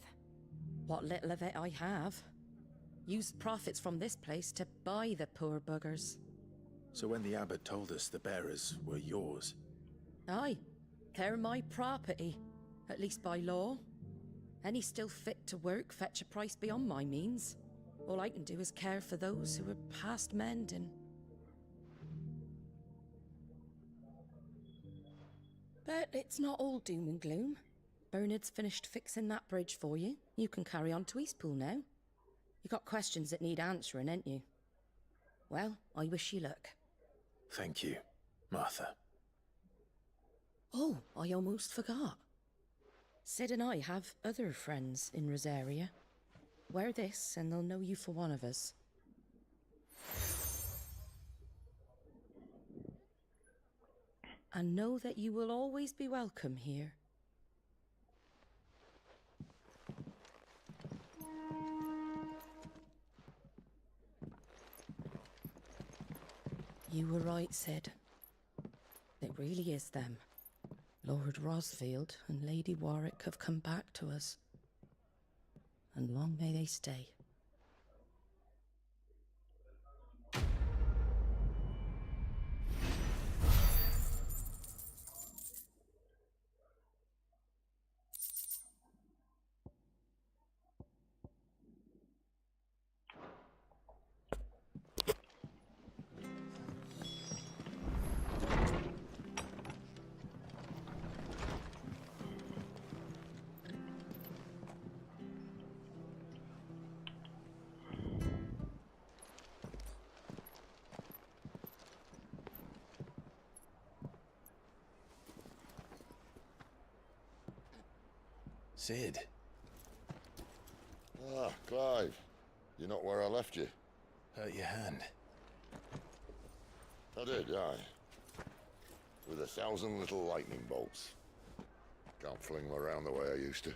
What little of it I have. Used profits from this place to buy the poor buggers. So when the abbot told us the bearers were yours... Aye, they're my property, at least by law. Any still fit to work fetch a price beyond my means. All I can do is care for those who are past mending. But it's not all doom and gloom. Bernard's finished fixing that bridge for you. You can carry on to Eastpool now. You got questions that need answering, ain't you? Well, I wish you luck. Thank you, Martha. Oh, I almost forgot. Sid and I have other friends in Rosaria. Wear this and they'll know you for one of us. And know that you will always be welcome here. You were right, Sid. It really is them. Lord Rosfield and Lady Warwick have come back to us. And long may they stay. Sid. Ah, Clive. You're not where I left you. Hurt your hand. I did, aye. With 1,000 little lightning bolts. Can't fling them around the way I used to.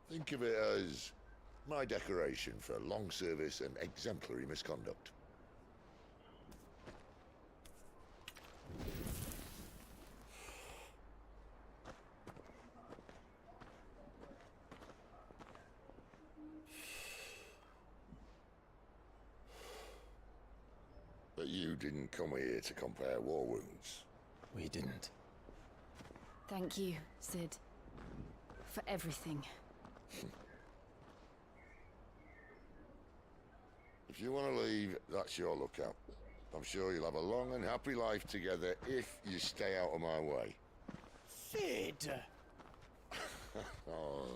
Think of it as my decoration for long service and exemplary misconduct. But you didn't come here to compare war wounds. We didn't. Thank you, Sid. For everything. If you want to leave, that's your lookout. I'm sure you'll have a long and happy life together if you stay out of my way. Sid! Oh.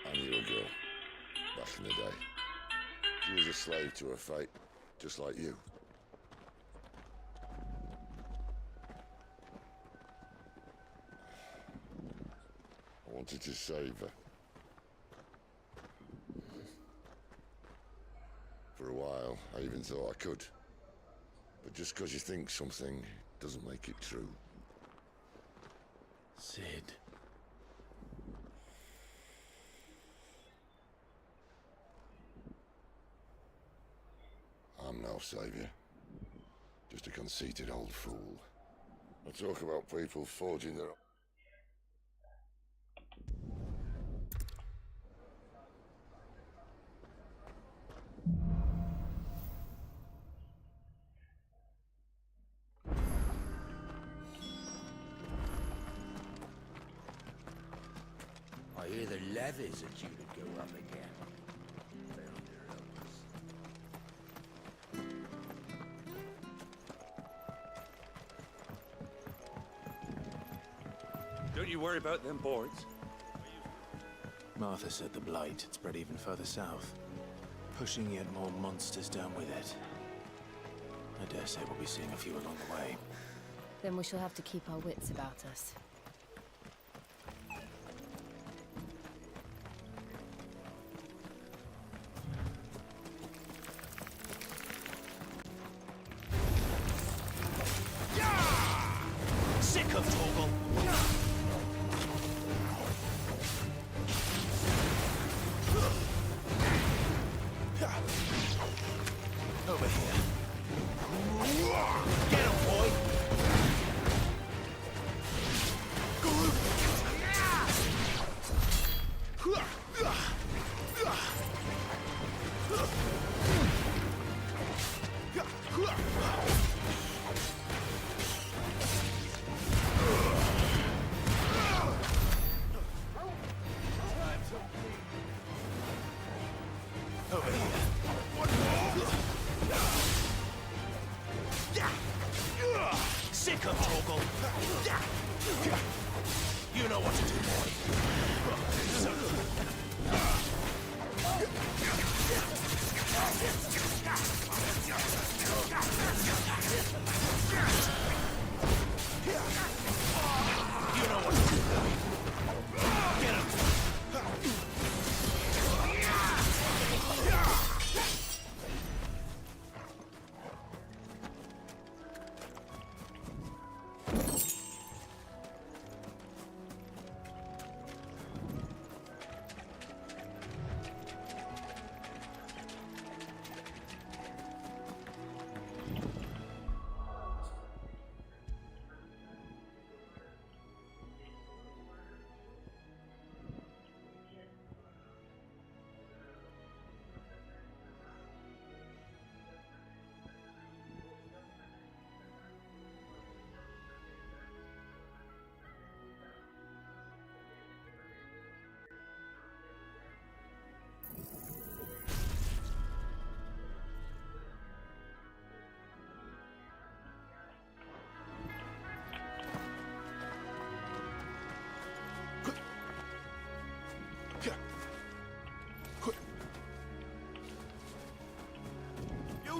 I knew a girl, back in the day. She was a slave to her fate, just like you. I wanted to save her. For a while, I even thought I could. But just because you think something doesn't make it true. Sid. I'm no savior. Just a conceited old fool. I talk about people forging their... I hear the levies are due to go up again. Don't you worry about them boards. Martha said the blight had spread even further south, pushing yet more monsters down with it. I dare say we'll be seeing a few along the way. Then we shall have to keep our wits about us. Sick of Torgal! Over here. Get him, boy! Over here. Sick of Torgal! You know what to do, You know what to do, boy. Get him!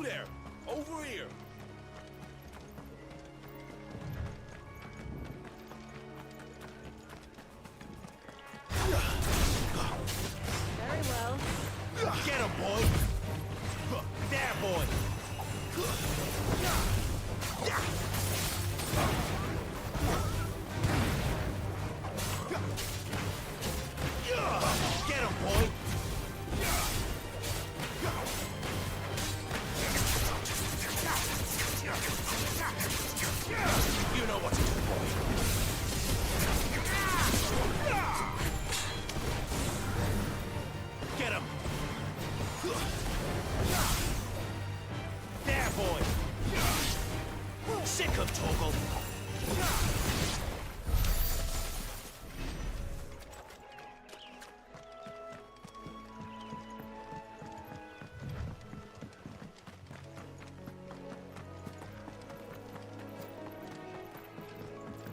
You there! Over here! Very well. Get him, boy! There, boy! Get him, boy! You know what to do, boy. Get him! There, boy! Sick of Toggle!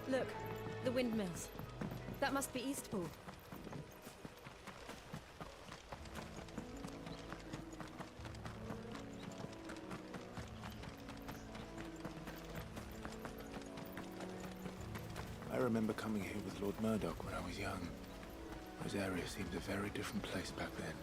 Look, the windmills. That must be Eastpool. I remember coming here with Lord Murdoch when I was young. This area seemed a very different place back then.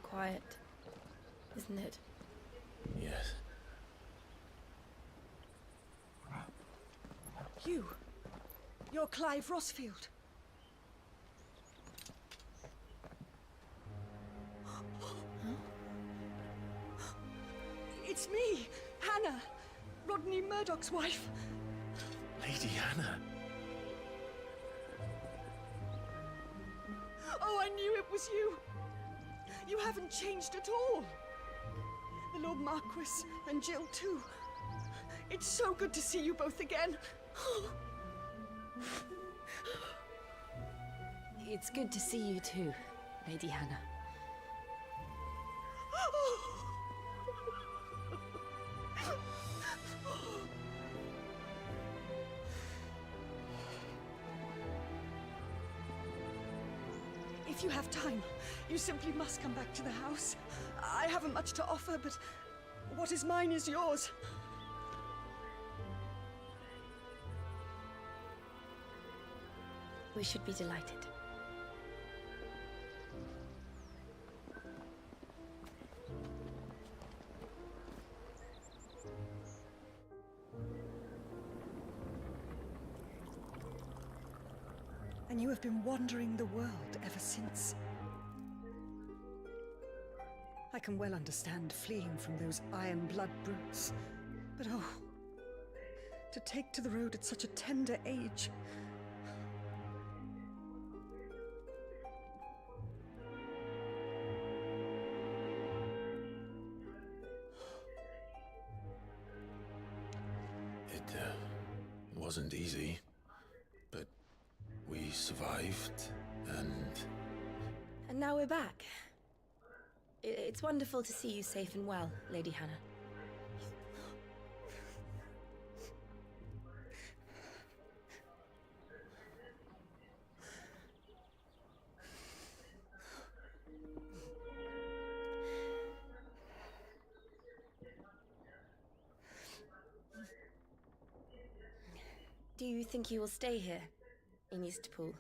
Quiet, isn't it? Yes. You're Clive Rossfield. It's me, Hannah, Rodney Murdoch's wife. Lady Hannah. Oh, I knew it was you. You haven't changed at all. The Lord Marquis and Jill too. It's so good to see you both again. It's good to see you too, Lady Hannah. If you have time, you simply must come back to the house. I haven't much to offer, but what is mine is yours. We should be delighted. And you have been wandering the world ever since. I can well understand fleeing from those iron blood brutes, but oh, to take to the road at such a tender age. It wasn't easy, but we survived, and... And now we're back. It's wonderful to see you safe and well, Lady Hannah. Do you think you will stay here, in Eastpool?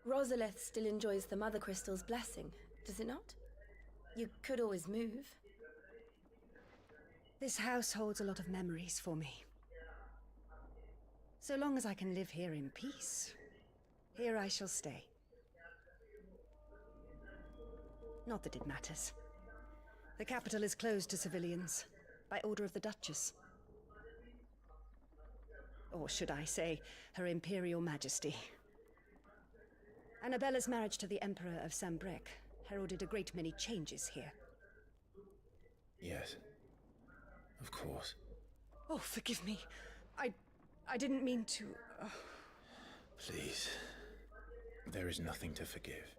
Rosalith still enjoys the Mothercrystals' blessing, does it not? You could always move. This house holds a lot of memories for me. So long as I can live here in peace, here I shall stay. Not that it matters. The capital is closed to civilians, by order of the Duchess. Or should I say, Her Imperial Majesty. Annabella's marriage to the Emperor of Sambrec heralded a great many changes here. Yes. Of course. Oh, forgive me. I didn't mean to... Oh. Please. There is nothing to forgive.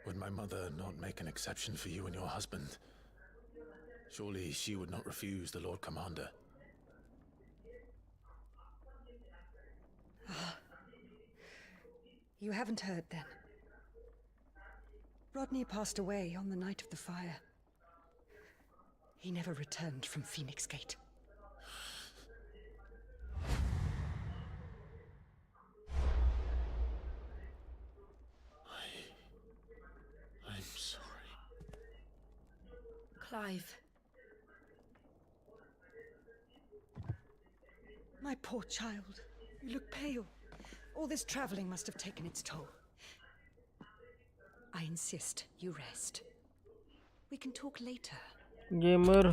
Would my mother not make an exception for you and your husband? Surely she would not refuse the Lord Commander. You haven't heard then. Rodney passed away on the night of the fire. He never returned from Phoenix Gate. I'm sorry. Clive. My poor child. You look pale. All this traveling must have taken its toll. I insist you rest. We can talk later. Gamer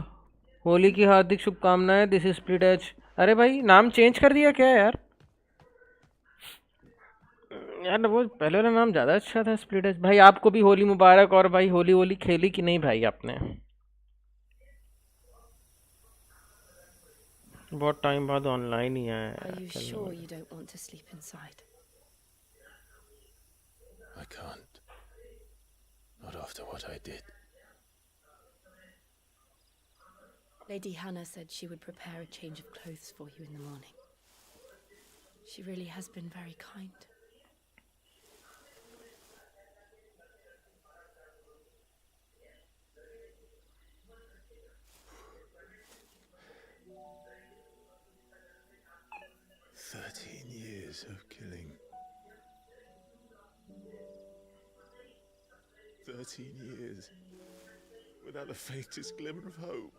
Holi की हार्दिक शुभकामनाएं. This is split edge. अरे भाई नाम change कर दिया क्या यार? यार वो पहले वाला नाम ज़्यादा अच्छा था, स्प्लिट एज. भाई आपको भी होली मुबारक. और भाई होली होली खेली कि नहीं भाई आपने? बहुत टाइम बाद ऑनलाइन ही आया. Are you sure you don't want to sleep inside? I can't. Not after what I did. Lady Hannah said she would prepare a change of clothes for you in the morning. She really has been very kind. Years of killing. 13 years without the faintest glimmer of hope.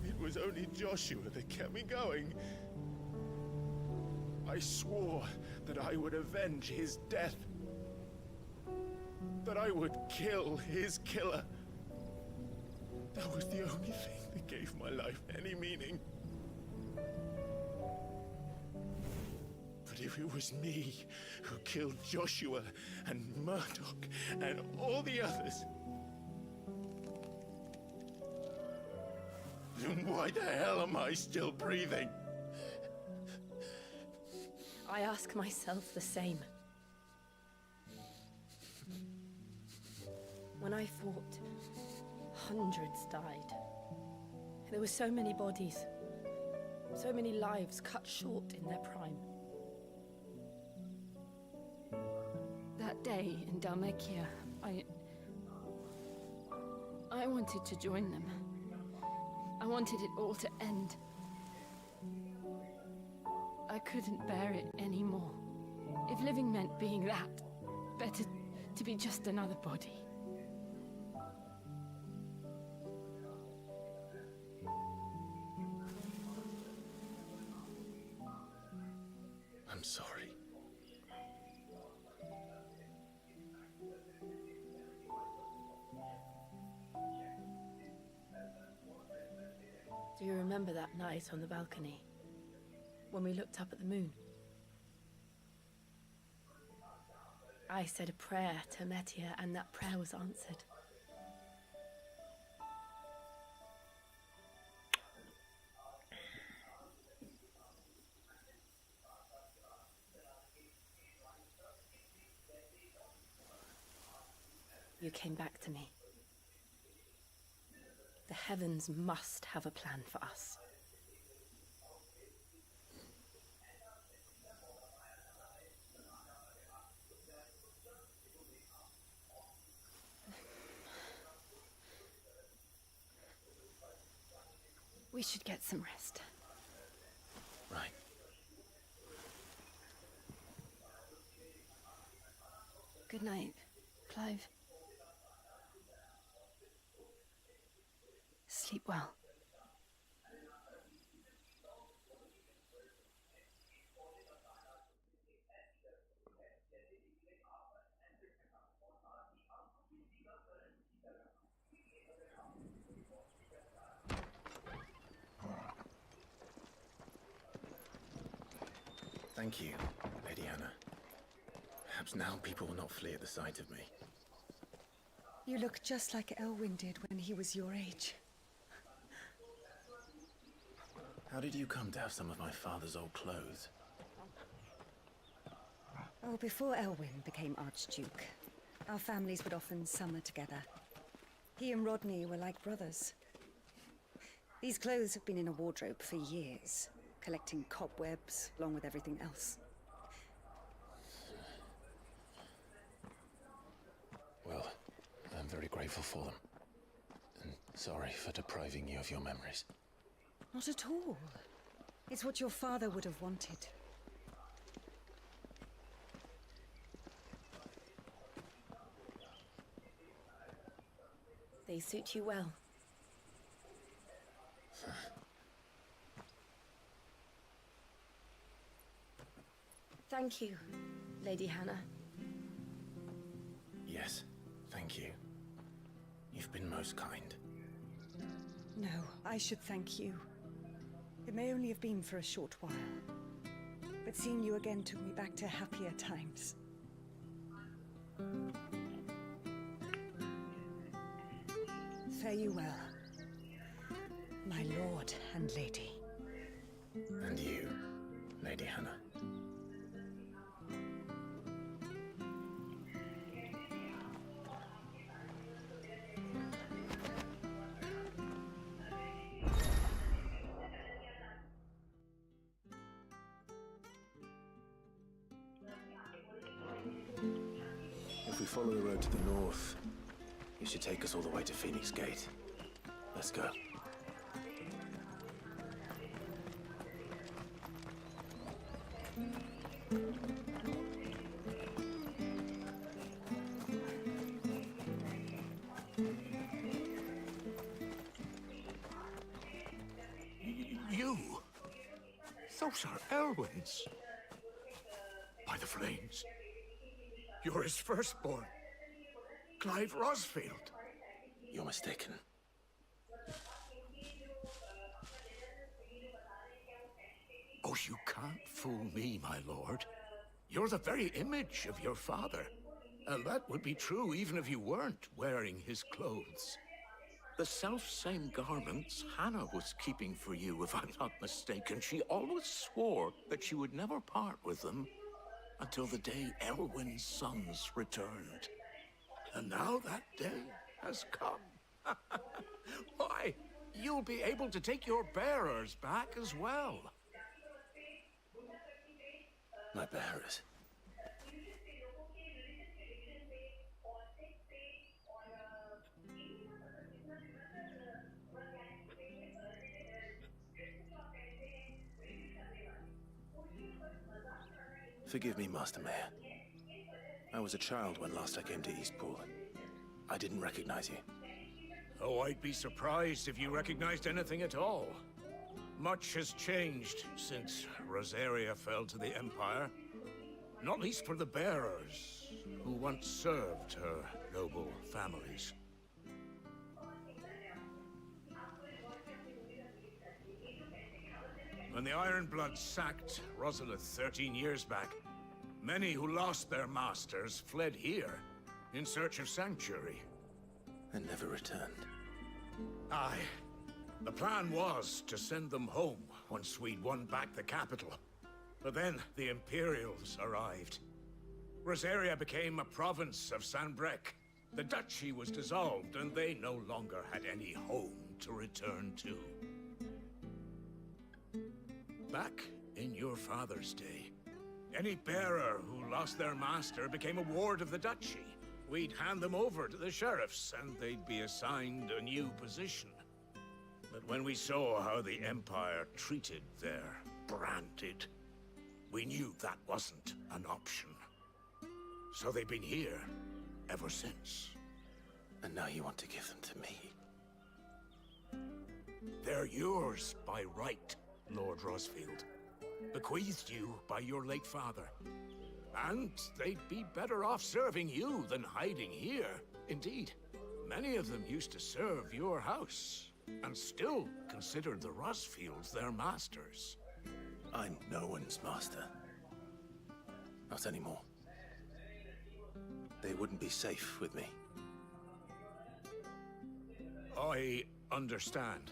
It was only Joshua that kept me going. I swore that I would avenge his death. That I would kill his killer. That was the only thing that gave my life any meaning. But if it was me who killed Joshua and Murdoch and all the others, then why the hell am I still breathing? I ask myself the same. When I fought, hundreds died. There were so many bodies, so many lives cut short in their prime. That day in Dalmekia, I wanted to join them. I wanted it all to end. I couldn't bear it anymore. If living meant being that, better to be just another body. I'm sorry. Do you remember that night on the balcony, when we looked up at the moon? I said a prayer to Metia, and that prayer was answered. You came back to me. The heavens must have a plan for us. We should get some rest. Right. Good night, Clive. Sleep well. Thank you, Lady Hannah. Perhaps now people will not flee at the sight of me. You look just like Elwyn did when he was your age. How did you come to have some of my father's old clothes? Oh, before Elwyn became Archduke, our families would often summer together. He and Rodney were like brothers. These clothes have been in a wardrobe for years, collecting cobwebs along with everything else. Well, I'm very grateful for them. And sorry for depriving you of your memories. Not at all. It's what your father would have wanted. They suit you well. Thank you, Lady Hannah. Yes, thank you. You've been most kind. No, I should thank you. It may only have been for a short while, but seeing you again took me back to happier times. Fare you well, my lord and lady. And you, Lady Hannah. If we follow the road to the north, it should take us all the way to Phoenix Gate. Let's go. You? Those are Elwyn's. By the flames. You're his firstborn. Clive Rosfield. You're mistaken. Oh, you can't fool me, my lord. You're the very image of your father. And that would be true even if you weren't wearing his clothes. The self-same garments Hannah was keeping for you, if I'm not mistaken. She always swore that she would never part with them until the day Elwyn's sons returned. And now that day has come. Why, you'll be able to take your bearers back as well. My bearers? Forgive me, Master Mayor. I was a child when last I came to Eastpool. I didn't recognize you. Oh, I'd be surprised if you recognized anything at all. Much has changed since Rosaria fell to the Empire. Not least for the bearers, who once served her noble families. When the Ironbloods sacked Rosalith 13 years back, many who lost their masters fled here in search of sanctuary. And never returned. Aye. The plan was to send them home once we'd won back the capital. But then the Imperials arrived. Rosaria became a province of Sanbreque. The duchy was dissolved, and they no longer had any home to return to. Back in your father's day, any bearer who lost their master became a ward of the duchy. We'd hand them over to the sheriffs, and they'd be assigned a new position. But when we saw how the Empire treated their branded, we knew that wasn't an option. So they've been here ever since. And now you want to give them to me? They're yours by right, Lord Rosfield. Bequeathed you by your late father. And they'd be better off serving you than hiding here. Indeed, many of them used to serve your house, and still considered the Rosfields their masters. I'm no one's master. Not anymore. They wouldn't be safe with me. I understand.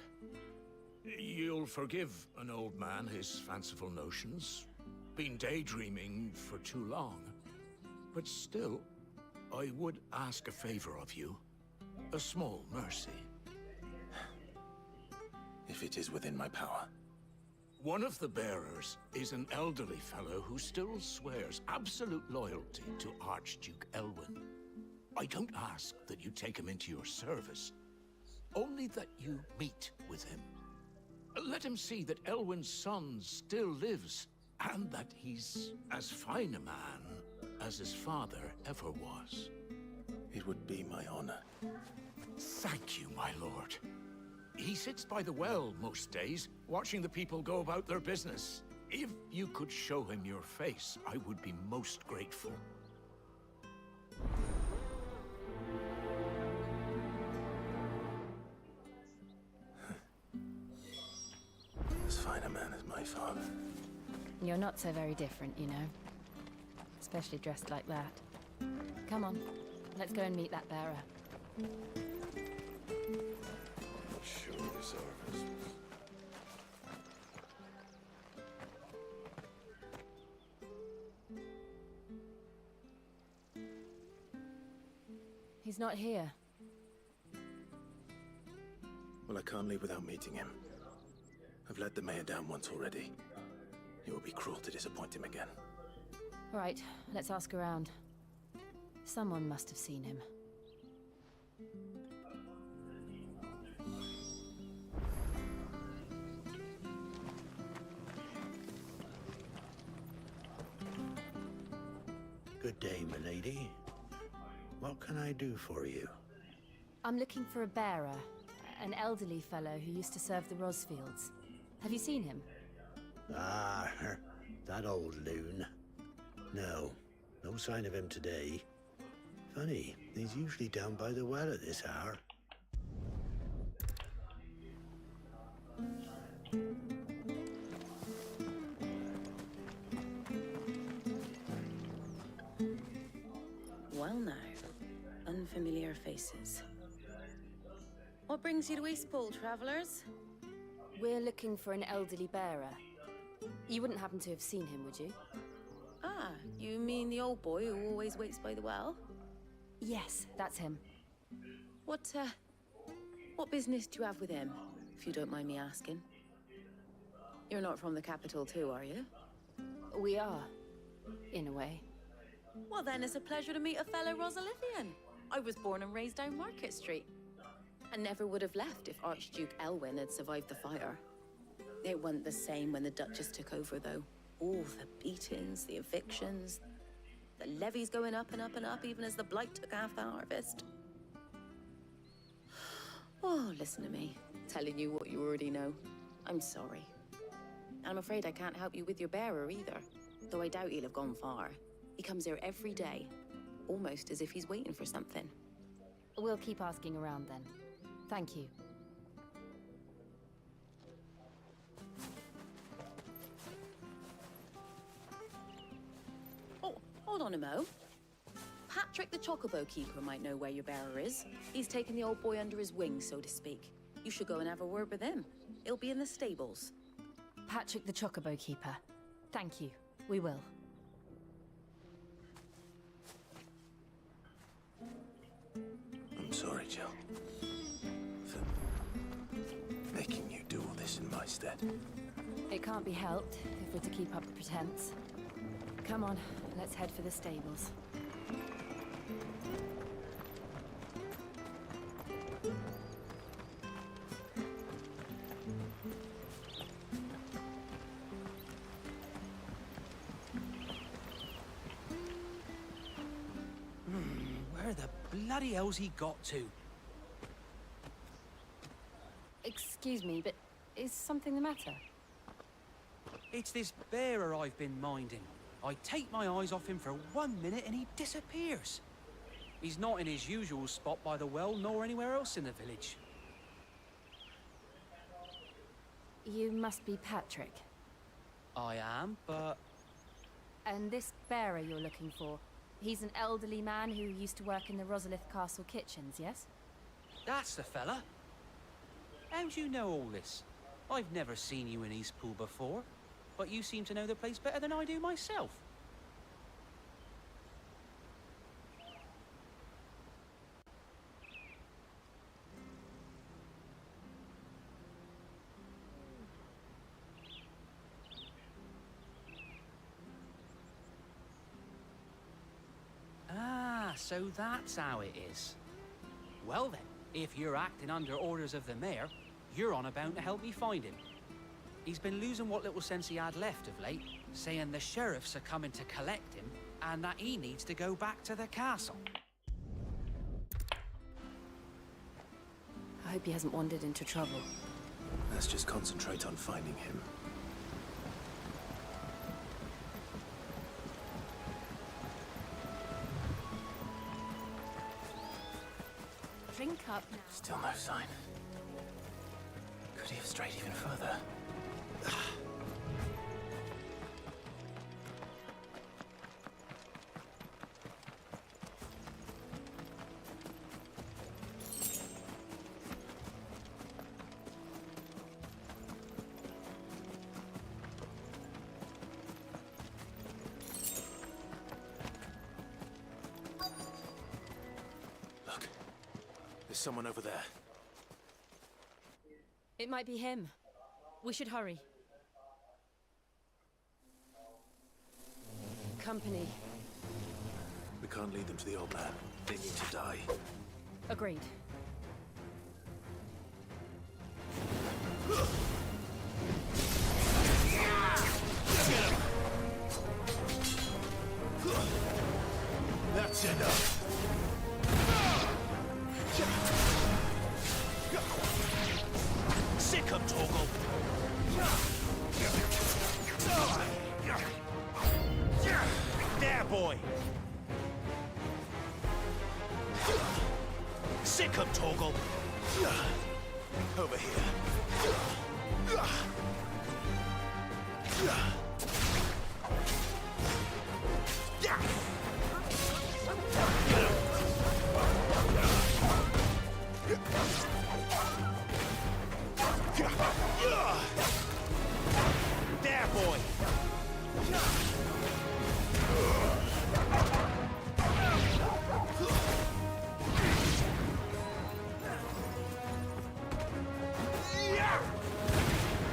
You'll forgive an old man his fanciful notions. Been daydreaming for too long. But still, I would ask a favor of you. A small mercy. If it is within my power. One of the bearers is an elderly fellow who still swears absolute loyalty to Archduke Elwyn. I don't ask that you take him into your service, only that you meet with him. Let him see that Elwyn's son still lives, and that he's as fine a man as his father ever was. It would be my honor. Thank you, my lord. He sits by the well most days, watching the people go about their business. If you could show him your face, I would be most grateful. As fine a man as my father. You're not so very different, you know. Especially dressed like that. Come on, let's go and meet that bearer. Sure, Zarahthos. He's not here. Well, I can't leave without meeting him. I've let the mayor down once already. It would be cruel to disappoint him again. All right, let's ask around. Someone must have seen him. Good day, milady. What can I do for you? I'm looking for a bearer, an elderly fellow who used to serve the Rosfields. Have you seen him? Ah, that old loon. No sign of him today. Funny, he's usually down by the well at this hour. Well now, unfamiliar faces. What brings you to Eastpool, travelers? We're looking for an elderly bearer. You wouldn't happen to have seen him, would you? Ah, you mean the old boy who always waits by the well? Yes, that's him. What business do you have with him, if you don't mind me asking? You're not from the capital too, are you? We are, in a way. Well then, it's a pleasure to meet a fellow Rosalithian. I was born and raised down Market Street. And never would have left if Archduke Elwyn had survived the fire. It wasn't the same when the Duchess took over, though. All the beatings, the evictions, the levies going up and up and up, even as the blight took half the harvest. Oh, listen to me, telling you what you already know. I'm sorry. I'm afraid I can't help you with your bearer either, though I doubt he'll have gone far. He comes here every day, almost as if he's waiting for something. We'll keep asking around then. Thank you. Oh, hold on a mo. Patrick the Chocobo Keeper might know where your bearer is. He's taken the old boy under his wing, so to speak. You should go and have a word with him. He'll be in the stables. Patrick the Chocobo Keeper. Thank you. We will. I'm sorry, Jill. For making you do all this in my stead. It can't be helped if we're to keep up the pretense. Come on, let's head for the stables. Where the bloody hell's he got to? Excuse me, but is something the matter? It's this bearer I've been minding. I take my eyes off him for 1 minute and he disappears. He's not in his usual spot by the well, nor anywhere else in the village. You must be Patrick. I am, but... And this bearer you're looking for, he's an elderly man who used to work in the Rosalith Castle kitchens, yes? That's the fella. How do you know all this? I've never seen you in Eastpool before, but you seem to know the place better than I do myself. so that's how it is. Well then, if you're acting under orders of the mayor, you're on about to help me find him. He's been losing what little sense he had left of late, saying the sheriffs are coming to collect him, and that he needs to go back to the castle. I hope he hasn't wandered into trouble. Let's just concentrate on finding him. Drink up now. Still no sign. Could he have strayed even further? Look, there's someone over there. It might be him. We should hurry. Company. We can't lead them to the old man. They need to die. Agreed. That's enough. Sick 'em, Torgal. There, boy. Sick 'em, Torgal. Over here. There, boy.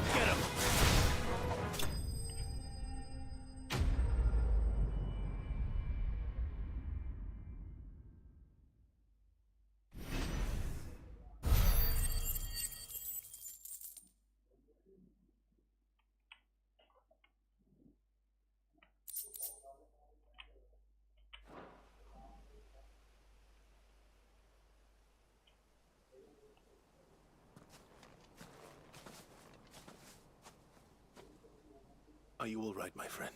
Get him. Are you all right, my friend?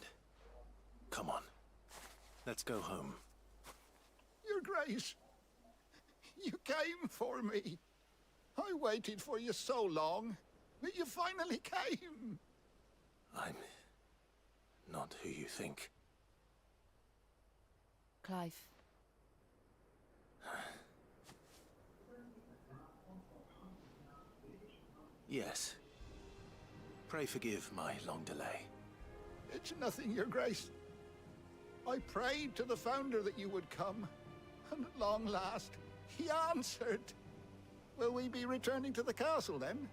Come on. Let's go home. Your Grace, you came for me. I waited for you so long, but you finally came. I'm not who you think. Clive. Yes. Pray forgive my long delay. It's nothing, Your Grace. I prayed to the Founder that you would come, and at long last, he answered. Will we be returning to the castle, then?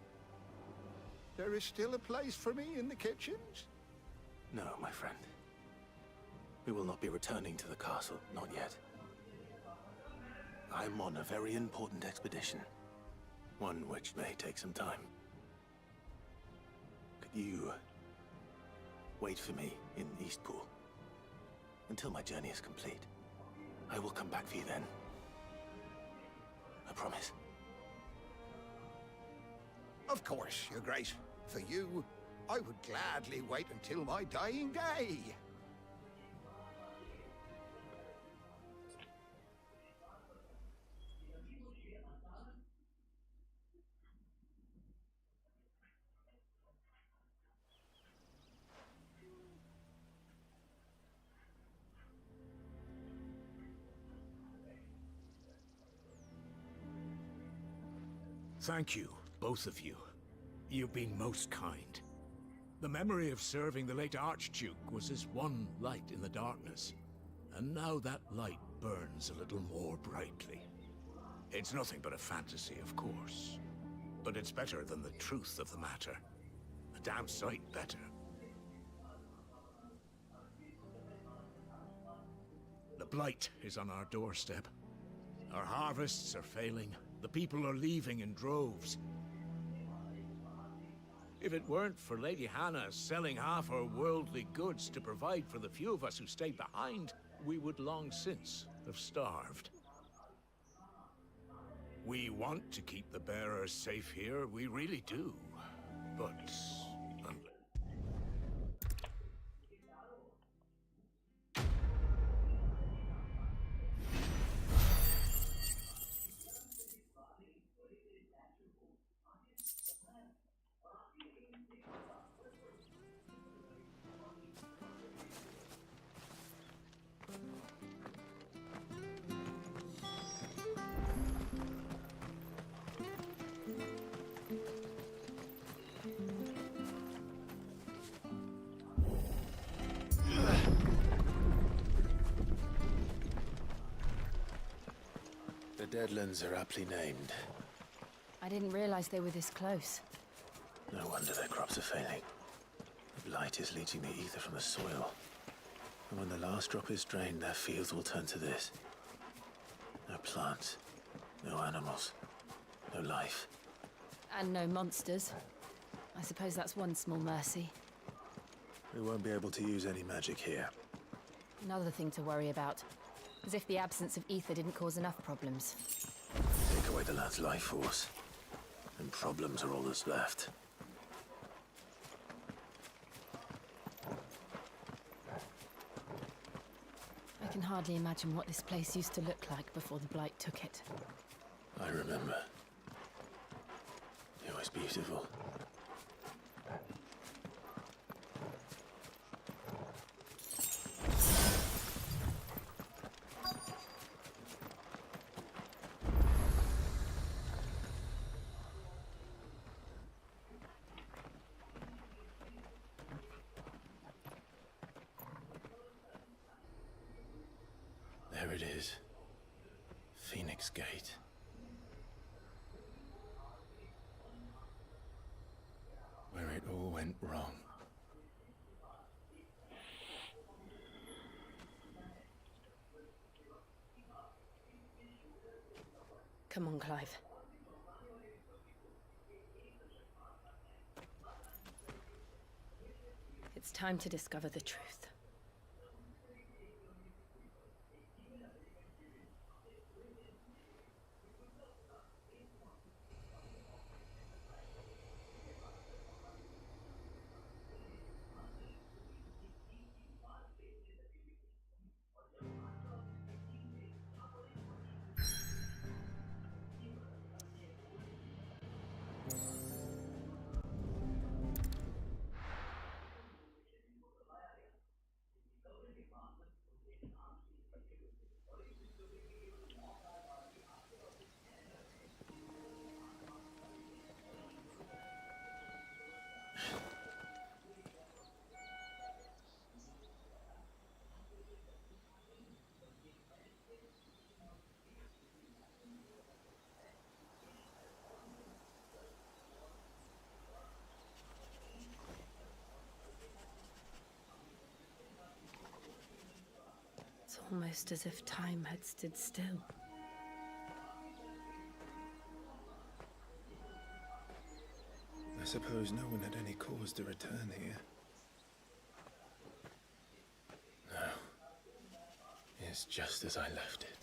There is still a place for me in the kitchens? No, my friend. We will not be returning to the castle, not yet. I'm on a very important expedition. One which may take some time. Could you wait for me in Eastpool until my journey is complete? I will come back for you then. I promise. Of course, Your Grace. For you, I would gladly wait until my dying day. Thank you, both of you. You've been most kind. The memory of serving the late Archduke was as one light in the darkness, and now that light burns a little more brightly. It's nothing but a fantasy, of course, but it's better than the truth of the matter. A damn sight better. The blight is on our doorstep. Our harvests are failing. The people are leaving in droves. If it weren't for Lady Hannah selling half her worldly goods to provide for the few of us who stayed behind, we would long since have starved. We want to keep the bearers safe here, we really do. But... The Deadlands are aptly named. I didn't realize they were this close. No wonder their crops are failing. The blight is leaching the ether from the soil. And when the last drop is drained, their fields will turn to this. No plants, no animals, no life. And no monsters. I suppose that's one small mercy. We won't be able to use any magic here. Another thing to worry about. As if the absence of ether didn't cause enough problems. Take away the lad's life force, and problems are all that's left. I can hardly imagine what this place used to look like before the blight took it. I remember. It was beautiful. There it is. Phoenix Gate. Where it all went wrong. Come on, Clive. It's time to discover the truth. It's almost as if time had stood still. I suppose no one had any cause to return here. No. It's just as I left it.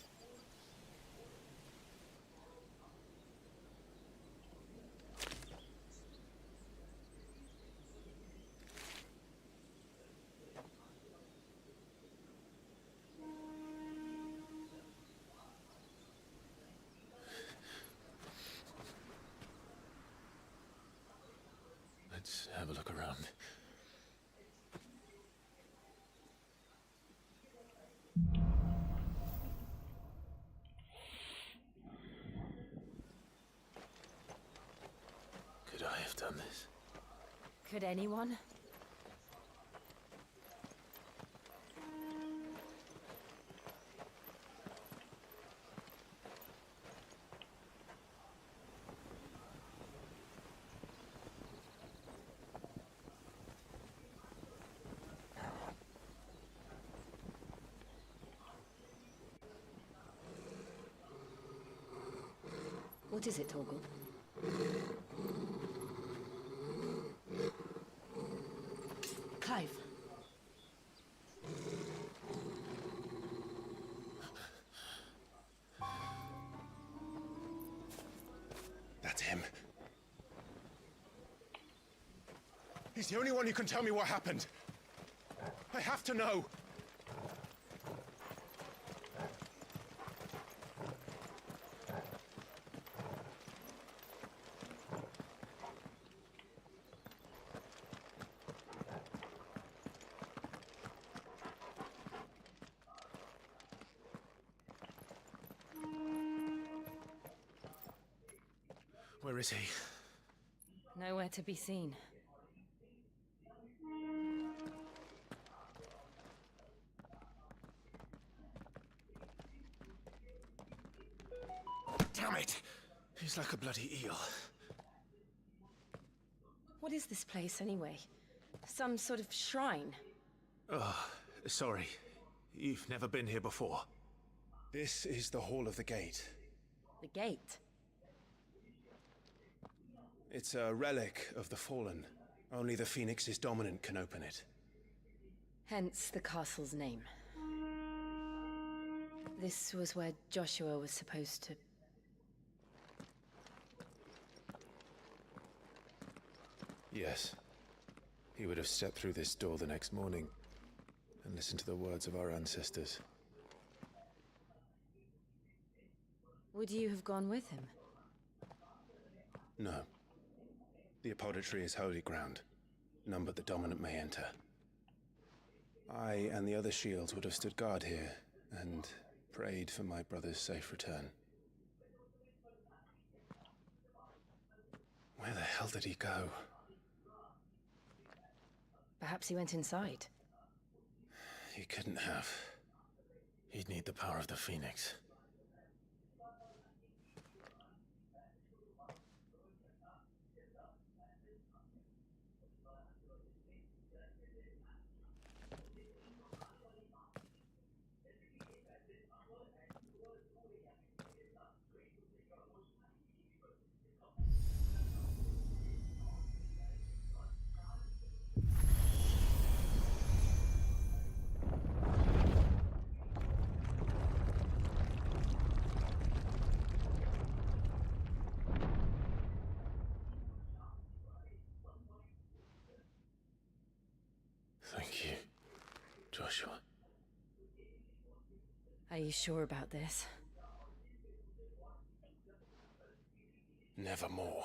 Let's have a look around. Could I have done this? Could anyone? What is it, Torgal? Clive. That's him. He's the only one who can tell me what happened. I have to know. Where is he? Nowhere to be seen. Damn it! He's like a bloody eel. What is this place, anyway? Some sort of shrine? Oh, sorry. You've never been here before. This is the Hall of the Gate. The gate? It's a relic of the Fallen. Only the Phoenix's dominant can open it. Hence the castle's name. This was where Joshua was supposed to... Yes. He would have stepped through this door the next morning and listened to the words of our ancestors. Would you have gone with him? No. The apodatory is holy ground. None but the dominant may enter. I and the other shields would have stood guard here and prayed for my brother's safe return. Where the hell did he go? Perhaps he went inside. He couldn't have. He'd need the power of the Phoenix. Thank you, Joshua. Are you sure about this? Nevermore.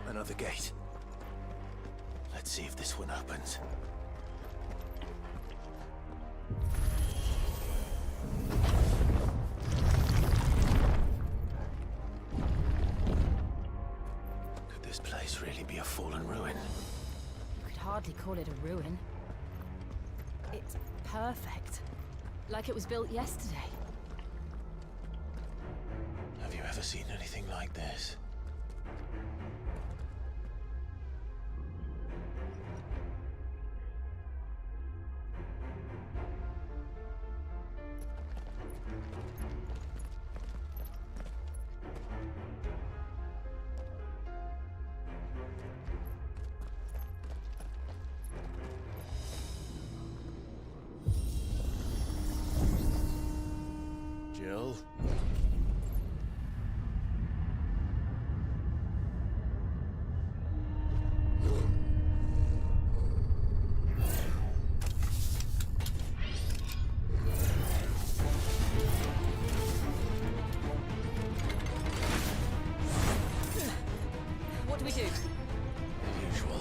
Another gate. Let's see if this one opens. Could this place really be a fallen ruin? You could hardly call it a ruin. It's perfect. Like it was built yesterday. Have you ever seen anything like this? Jill? do we do? The usual.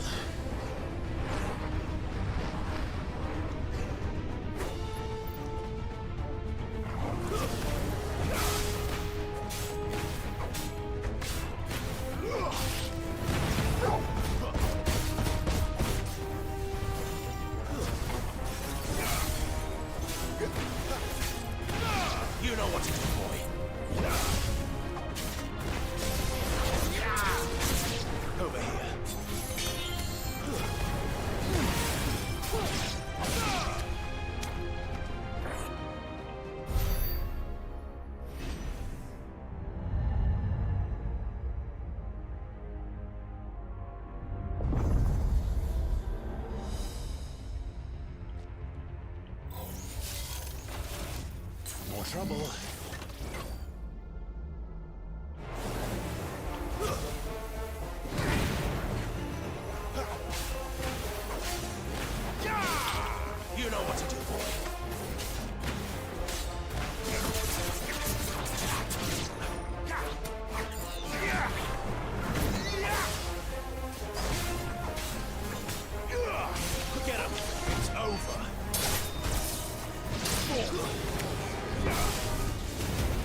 You know what to do, boy. Over here. More trouble. You know what to do, boy. Get him. It's over.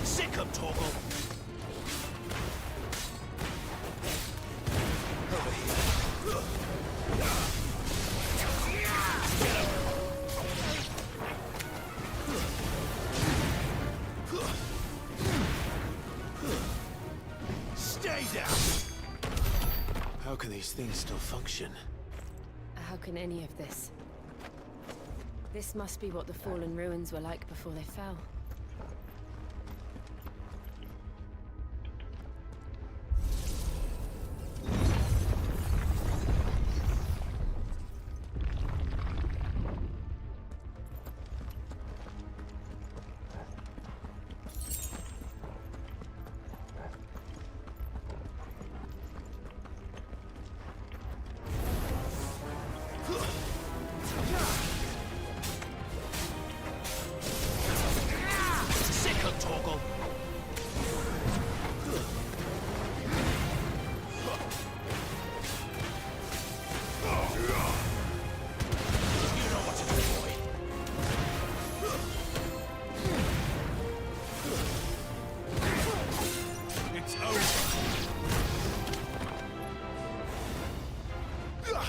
Sick him, Torgal. Over here. Get him. Stay down. How can these things still function? How can any of this? This must be what the fallen ruins were like before they fell.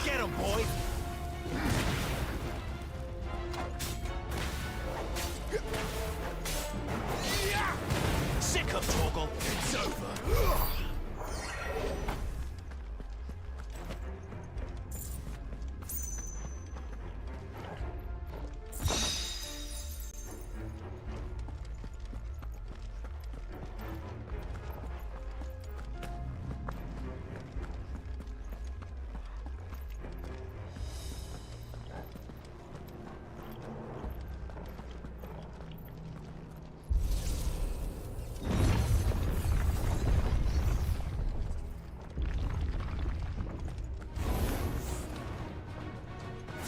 Get him, boy! Sick him, Torgal! It's over!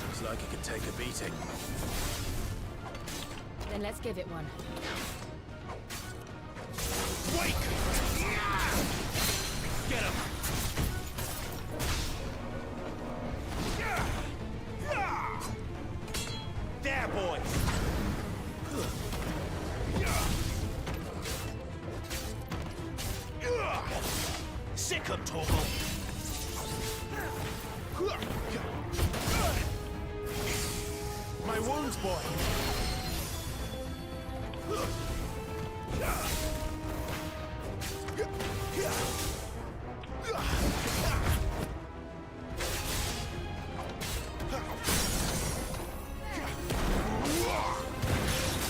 Looks like it could take a beating. Then let's give it one. Wake! Get him! There, boy! Sick him, Torgal! My wounds, boy!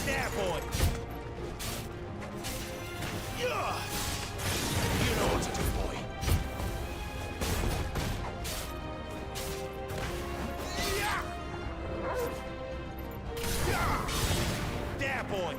There, boy! You know what to do, boy. There, boy!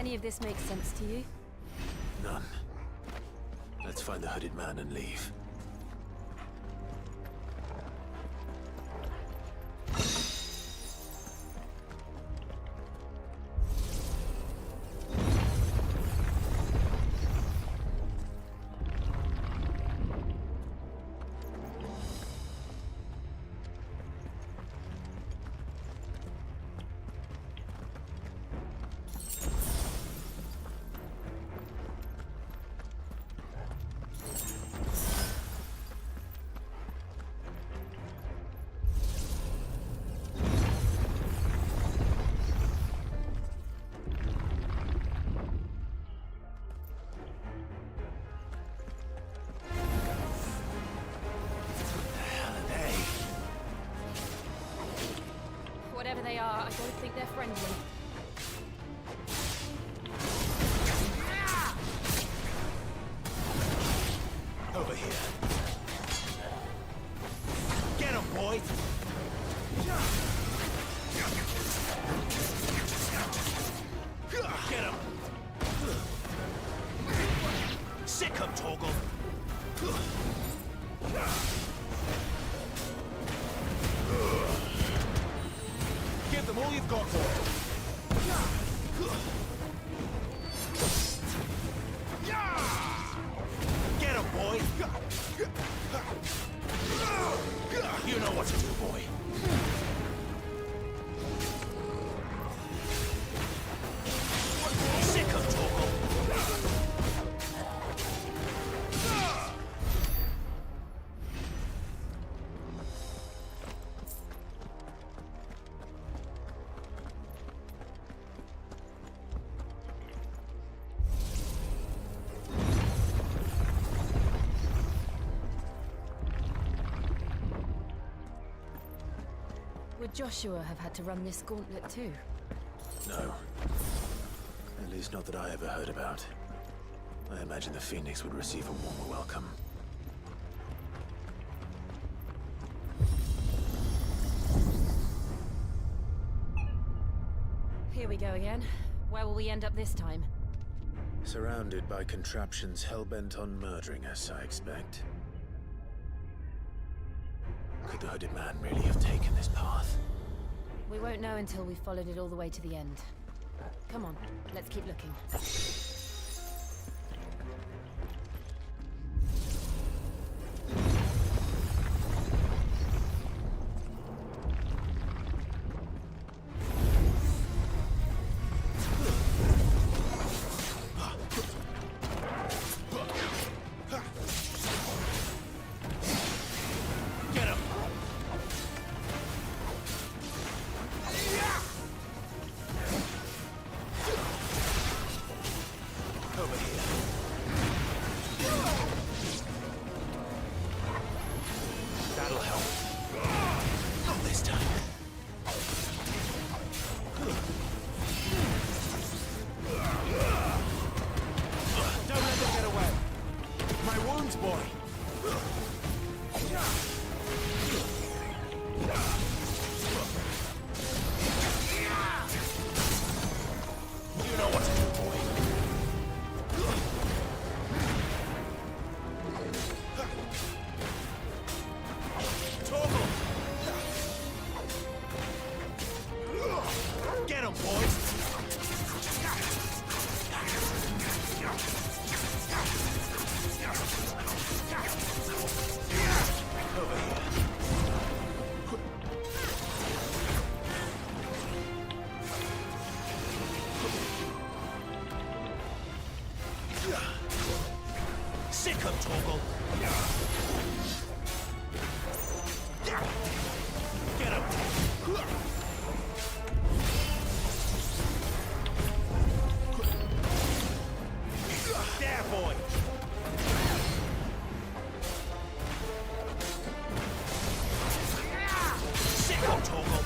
any of this make sense to you? None. Let's find the hooded man and leave. Whatever they are, I don't think they're friendly. Over here. Get him, boys! Get him! Sick him, Torgal! Give them all you've got for it. Get him, boy! You know what to do, boy. Sick of Torgal! Would Joshua have had to run this gauntlet too? No. At least not that I ever heard about. I imagine the Phoenix would receive a warmer welcome. Here we go again. Where will we end up this time? Surrounded by contraptions hell-bent on murdering us, I expect. Could the hooded man really have taken this path? We won't know until we've followed it all the way to the end. Come on, let's keep looking. That'll help. Not this time. Don't let them get away. My wounds, boy. You know what to do, boy. Get him, boys! Over here. Sick him, Torgal! Get him! There, boy! Sick him, Torgal!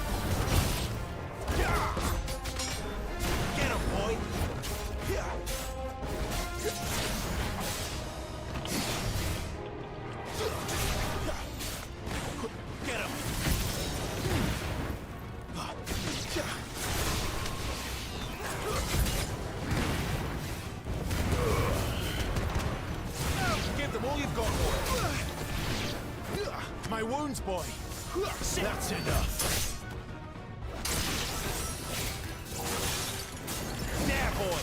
Get him, boy! bones, boy. That's enough. There, boy.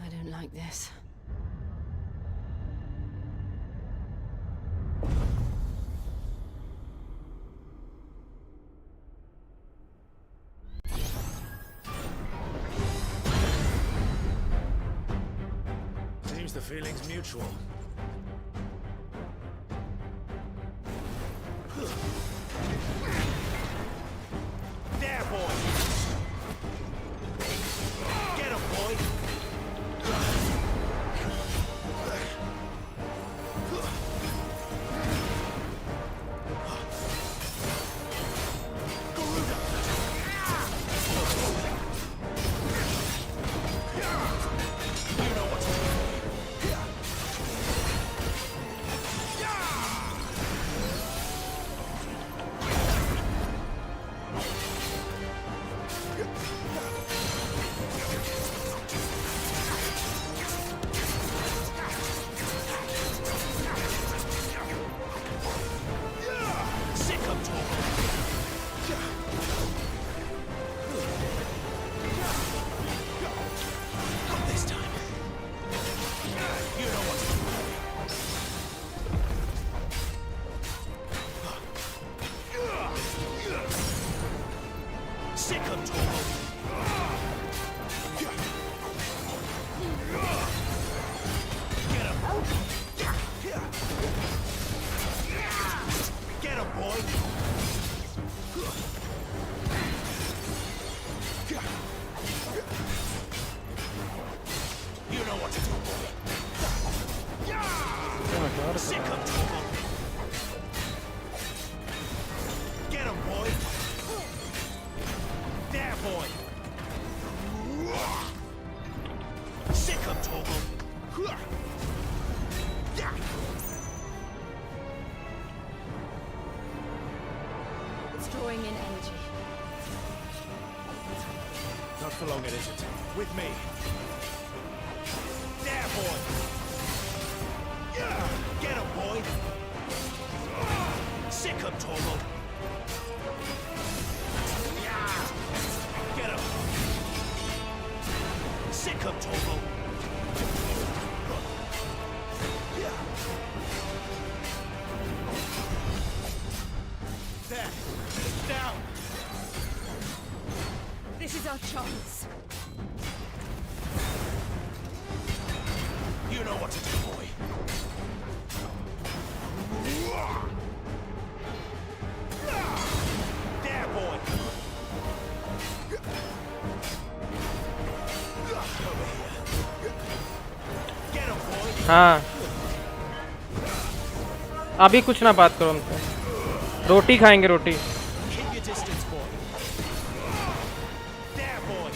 I don't like this. Seems the feeling's mutual. There, boy! Get him, boy! Sick him, Torgal. Get him, boy. There, boy. Sick him, Torgal. It's drawing in energy. Not for long, it isn't. With me. There, boy. Get him, boy. Sick him, Torgal. Get him. Sick him, Torgal. There. It's down. This is our chance. You know what to do, boy. There, boy. Over here. Get him, boy. हाँ अभी कुछ ना बात करो उनसे रोटी खाएंगे रोटी Keep your distance, boy. There, boy.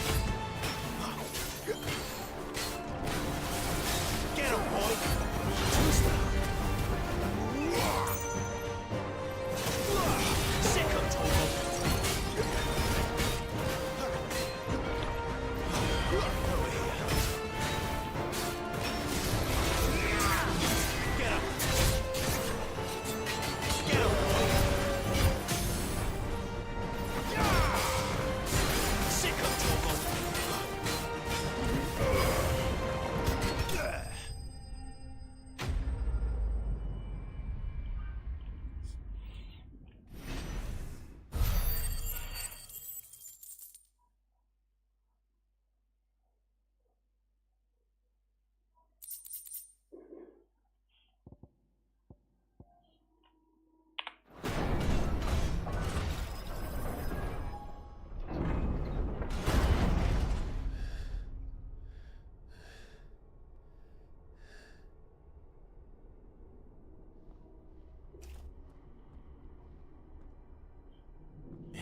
Get him, boy. Sick him, Torgal. Over here. Get him. Get him, boy. Sick him, Torgal.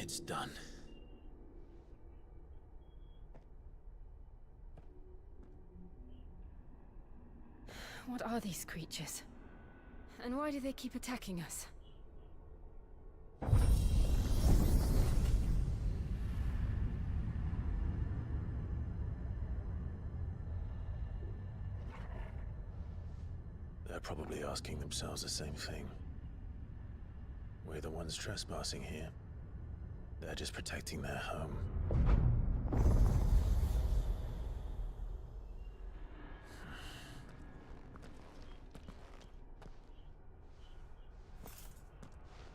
It's done. What are these creatures? And why do they keep attacking us? They're probably asking themselves the same thing. We're the ones trespassing here. They're just protecting their home.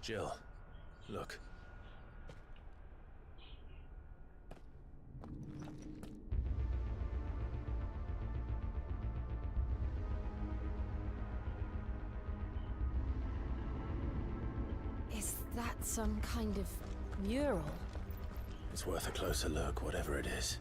Jill, look. Is that some kind of mural? It's worth a closer look, whatever it is.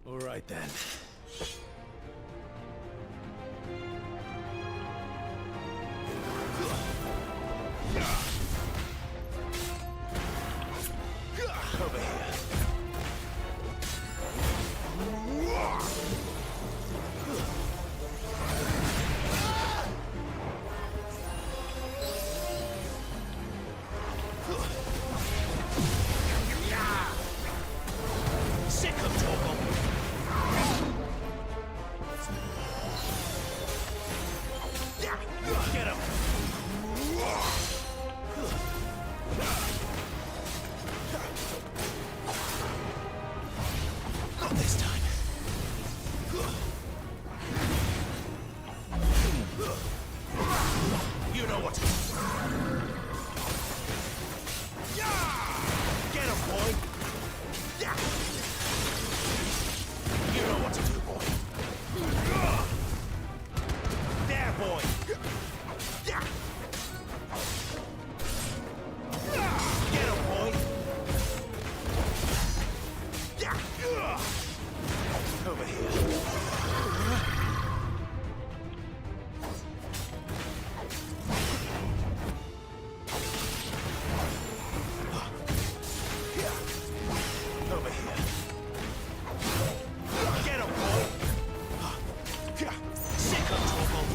All right then. Over You know what to do. Get him, boy! You know what to do, boy. There, boy! Get him, boy! Over here. Over here. Get him, boy! Sick of trouble!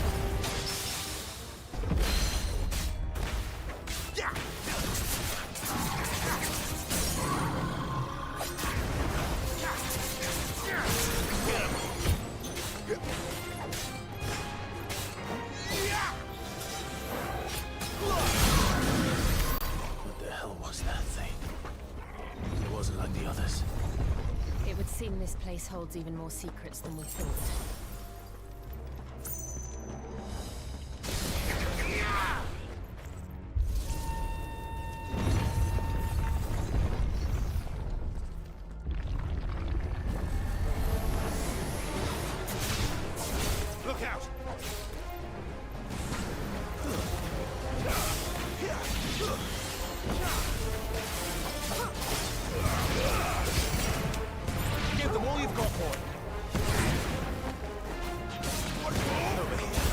What the hell was that thing? It wasn't like the others. It would seem this place holds even more secrets than we thought. Look out! Give them all you've got, boy. Over here.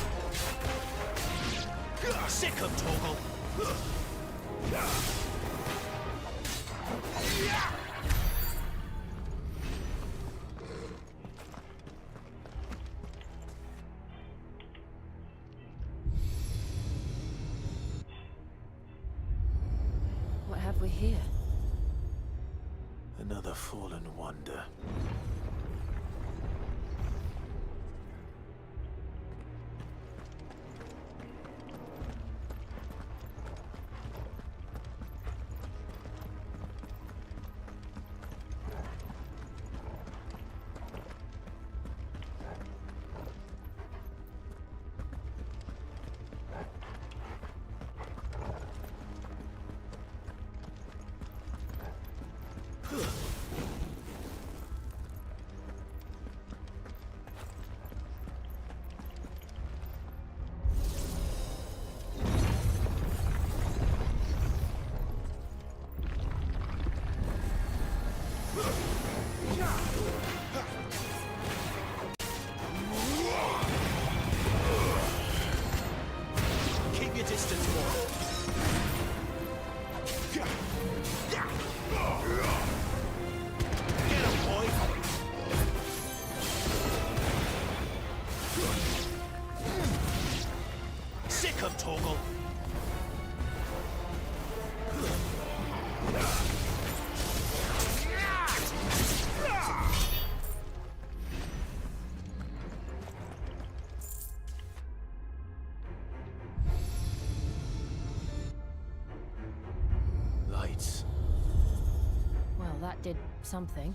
Sick of Torgal. What have we here? Another fallen wonder. Keep your distance, boy. Get him, boy. Sick of Torgal. Lights. Well, that did something.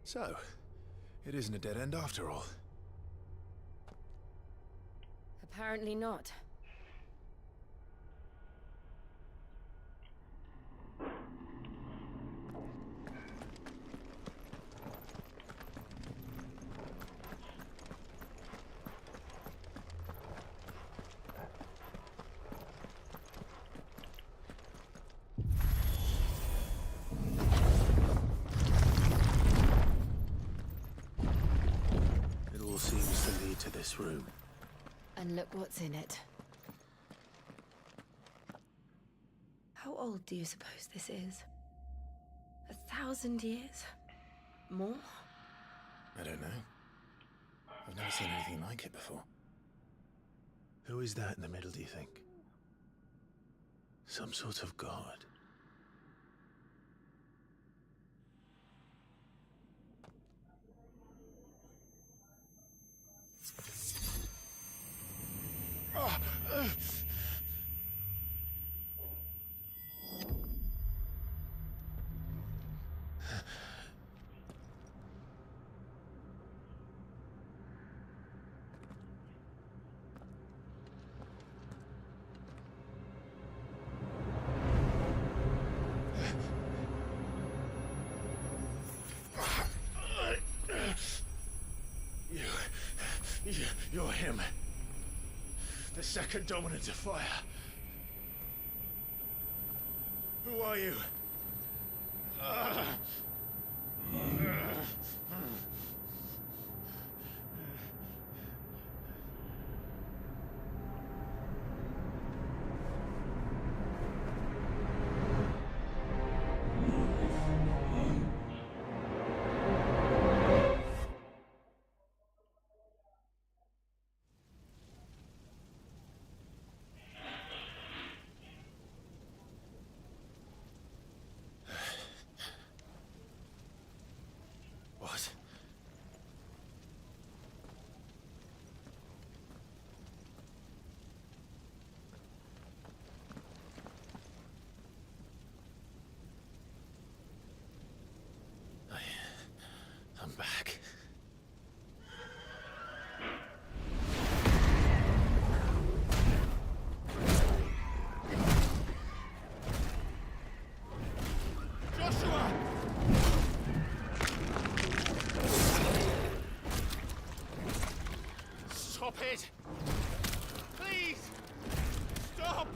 So, it isn't a dead end after all. Apparently not. this room. And look what's in it. How old do you suppose this is? 1,000 years? More? I don't know. I've never seen anything like it before. Who is that in the middle, do you think? Some sort of god? You're him. The second dominant of fire. Who are you? What? I'm back. Joshua! Stop it! Please! Stop!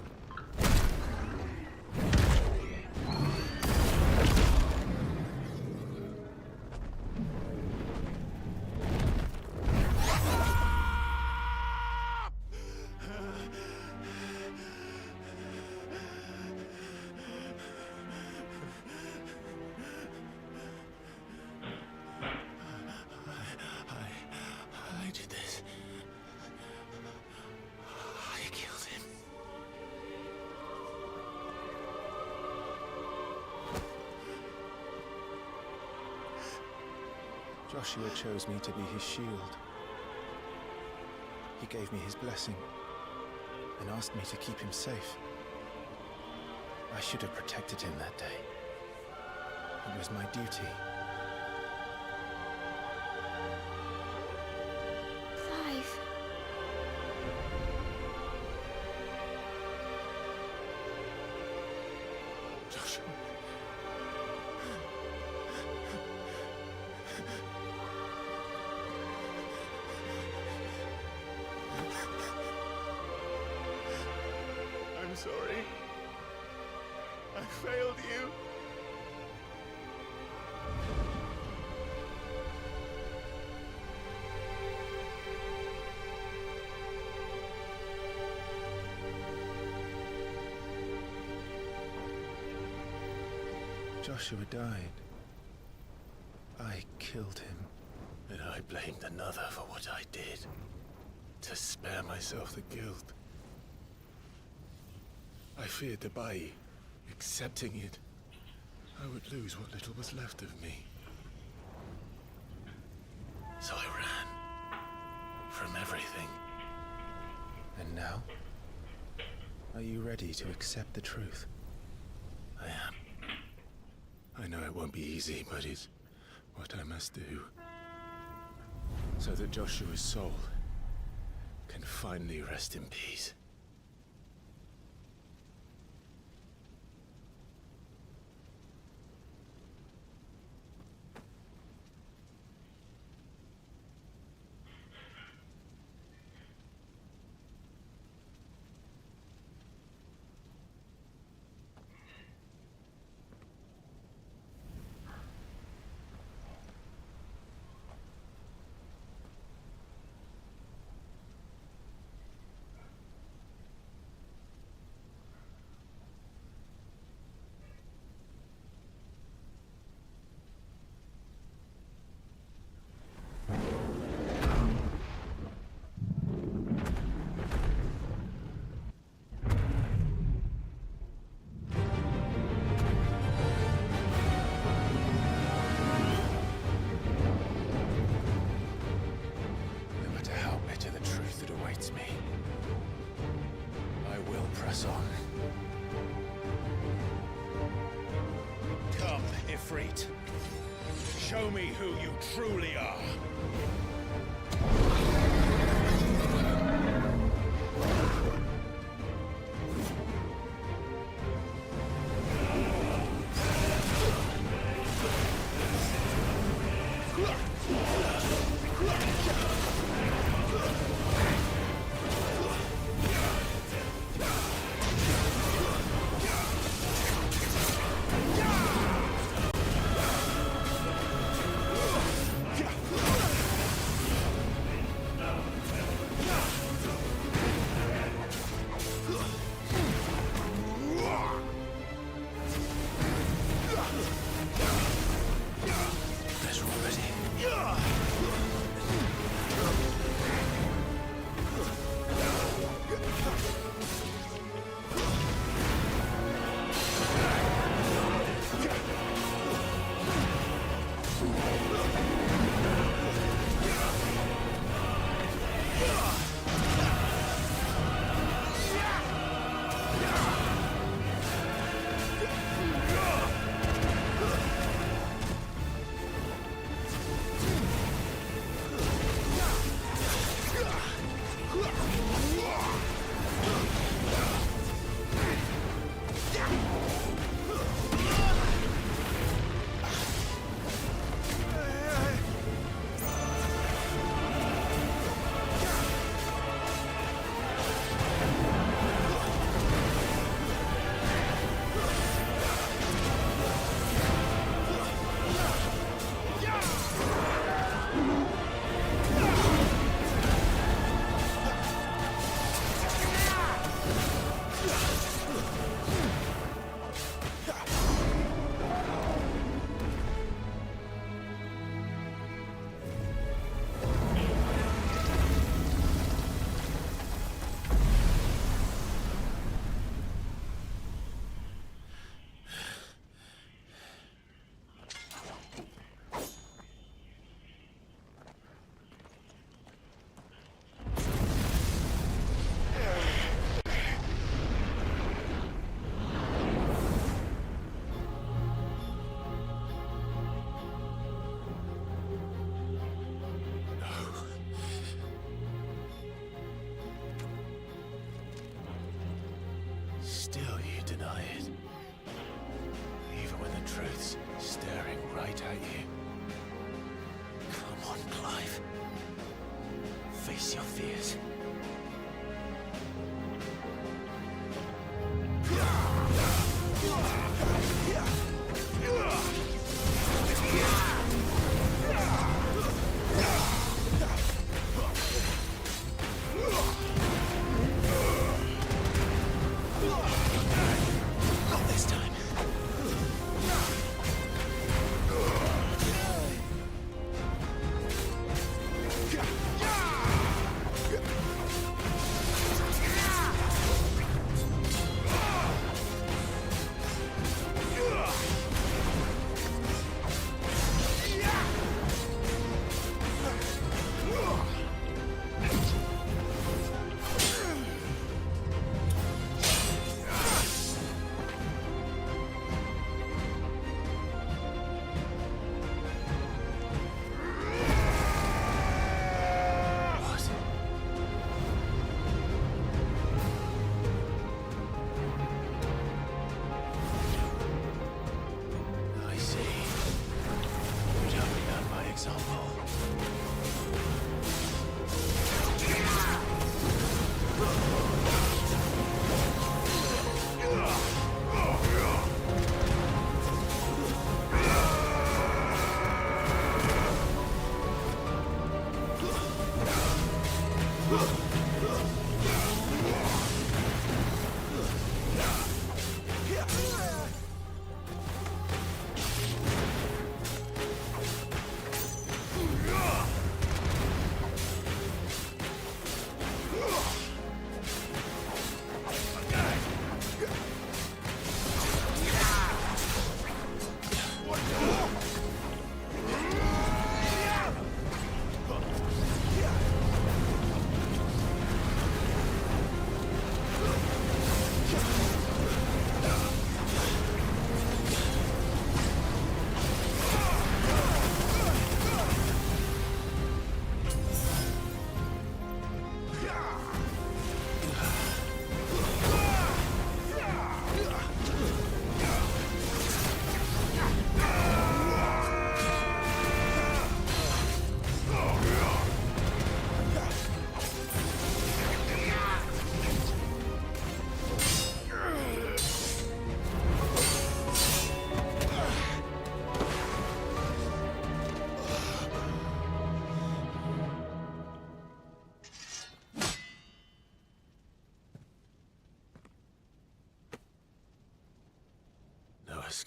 I did this. I killed him. Joshua chose me to be his shield. He gave me his blessing and asked me to keep him safe. I should have protected him that day. It was my duty. Clive. Joshua. I'm sorry. I failed you. Joshua died. I killed him. And I blamed another for what I did. To spare myself the guilt. I feared that by accepting it, I would lose what little was left of me. So I ran. From everything. And now? Are you ready to accept the truth? I am. I know it won't be easy, but it's what I must do. So that Joshua's soul can finally rest in peace. Ifrit. Show me who you truly are. Still you deny it. Even when the truth's staring right at you. Come on, Clive. Face your fears. Not this time.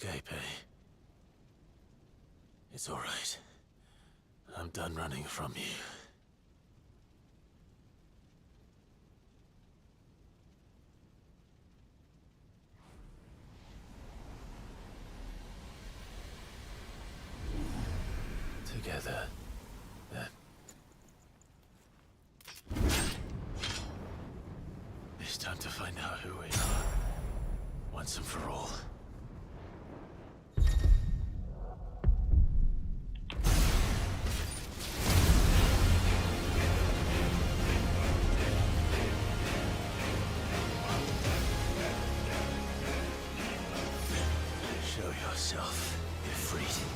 escape, eh? It's all right. I'm done running from you. Together, then. It's time to find out who we are, once and for all. Show yourself, Ifrit.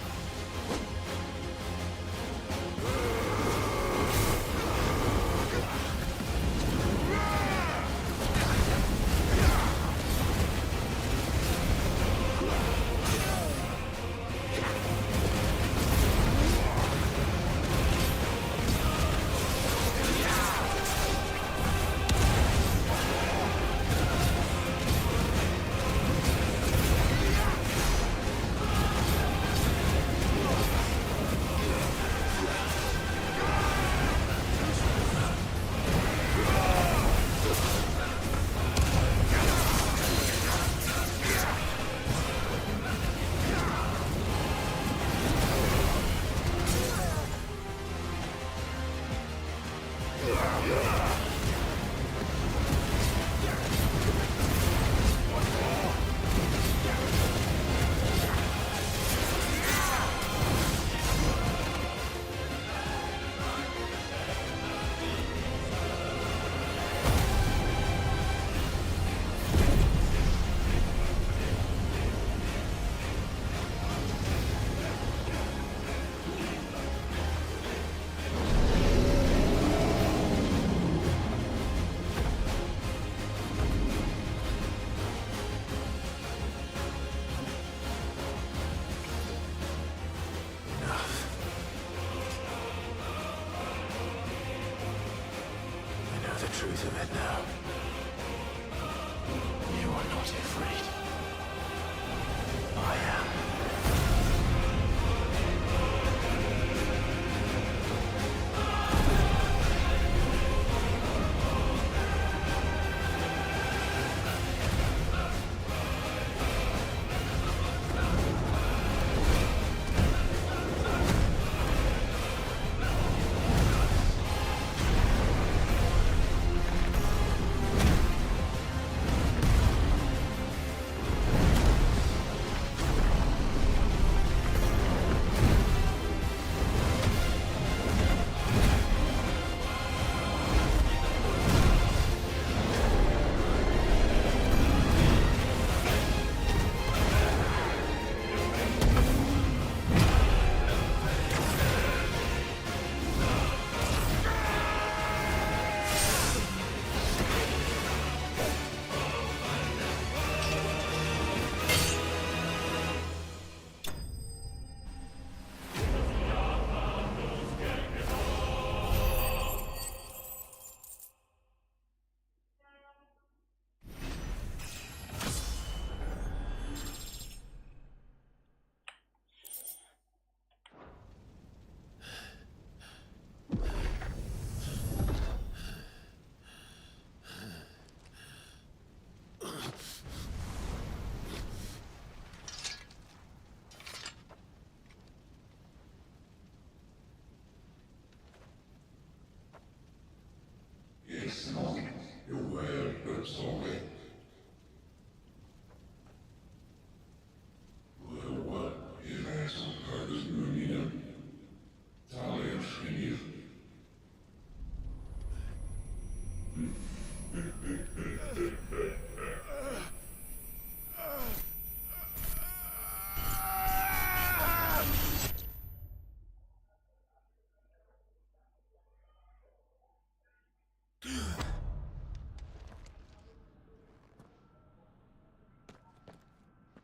Truth of it now. You are not afraid. I am.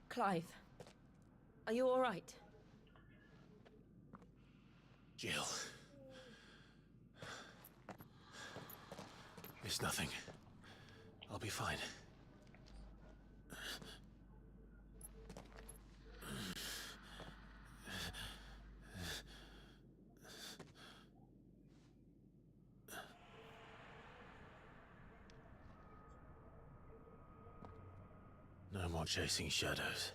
Clive, are you all right? Jill. It's nothing. I'll be fine. No more chasing shadows.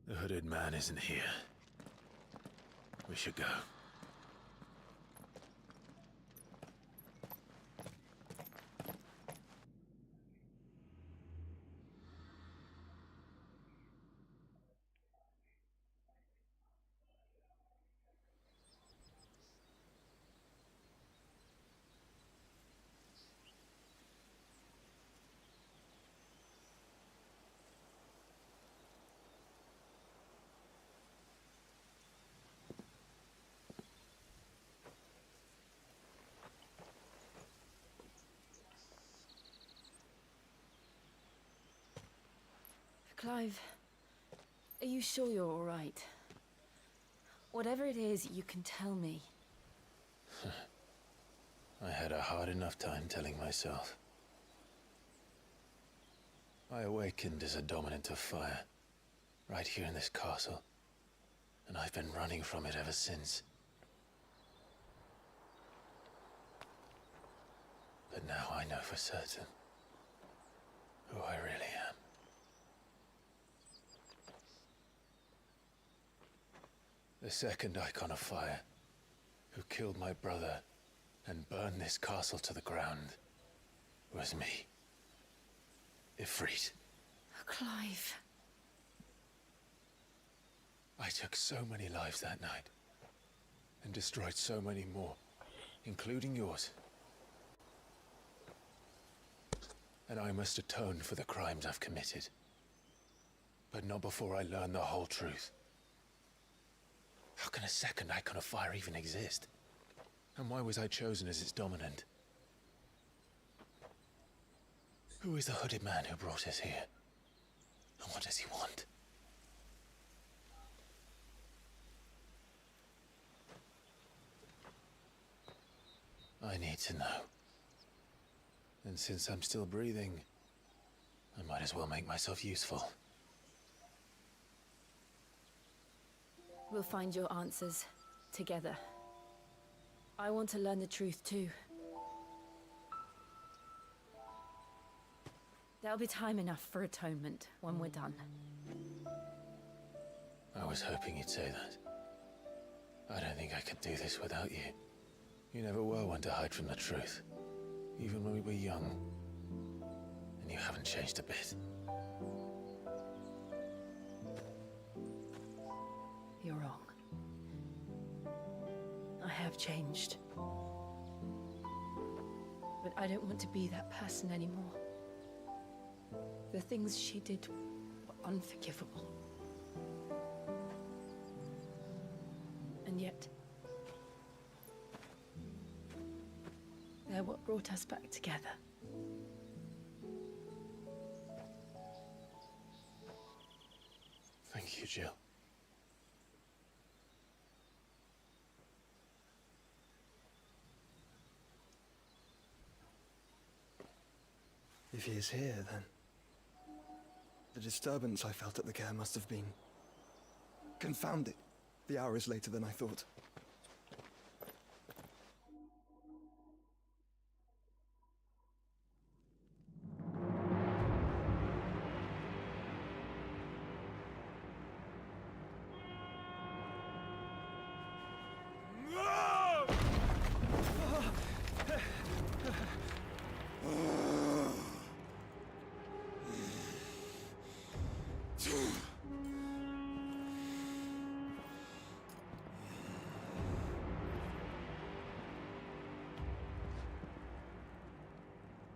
The hooded man isn't here. We should go. Clive, are you sure you're all right? Whatever it is, you can tell me. I had a hard enough time telling myself. I awakened as a dominant of fire, right here in this castle, and I've been running from it ever since. But now I know for certain who I really am. The second icon of fire, who killed my brother and burned this castle to the ground, was me. Ifrit. Clive. I took so many lives that night, and destroyed so many more, including yours. And I must atone for the crimes I've committed. But not before I learn the whole truth. How can a second icon of fire even exist? And why was I chosen as its dominant? Who is the hooded man who brought us here? And what does he want? I need to know. And since I'm still breathing, I might as well make myself useful. We'll find your answers together. I want to learn the truth too. There'll be time enough for atonement when we're done. I was hoping you'd say that. I don't think I could do this without you. You never were one to hide from the truth, even when we were young. And you haven't changed a bit. You're wrong. I have changed. But I don't want to be that person anymore. The things she did were unforgivable. And yet, they're what brought us back together. Thank you, Jill. If he is here, then the disturbance I felt at the care must have been confounded. The hour is later than I thought.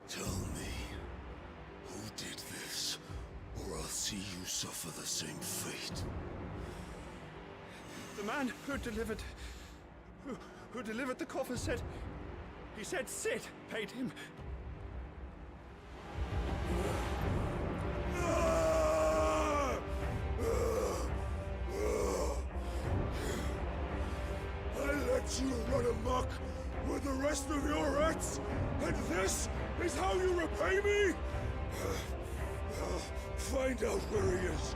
Tell me, who did this, or I'll see you suffer the same fate. The man who delivered the coffer said... He said Sid paid him. I let you run amok with the rest of your rats, and this is how you repay me? Find out where he is.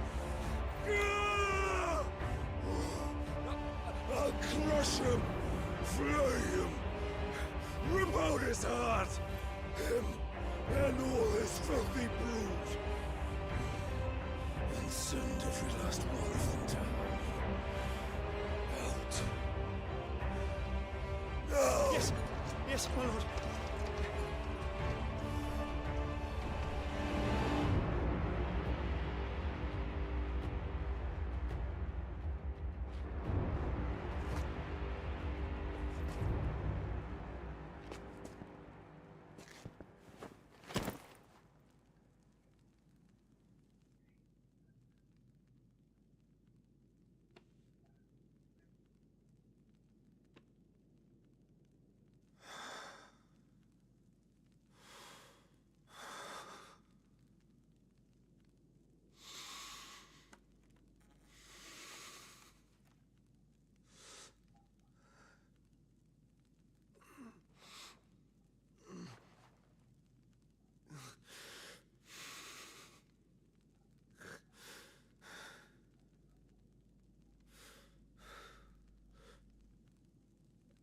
I'll crush him, flay him, rip out his heart. Him And all this filthy brood. And send every last one of them down. Out. No! Yes, yes, my lord.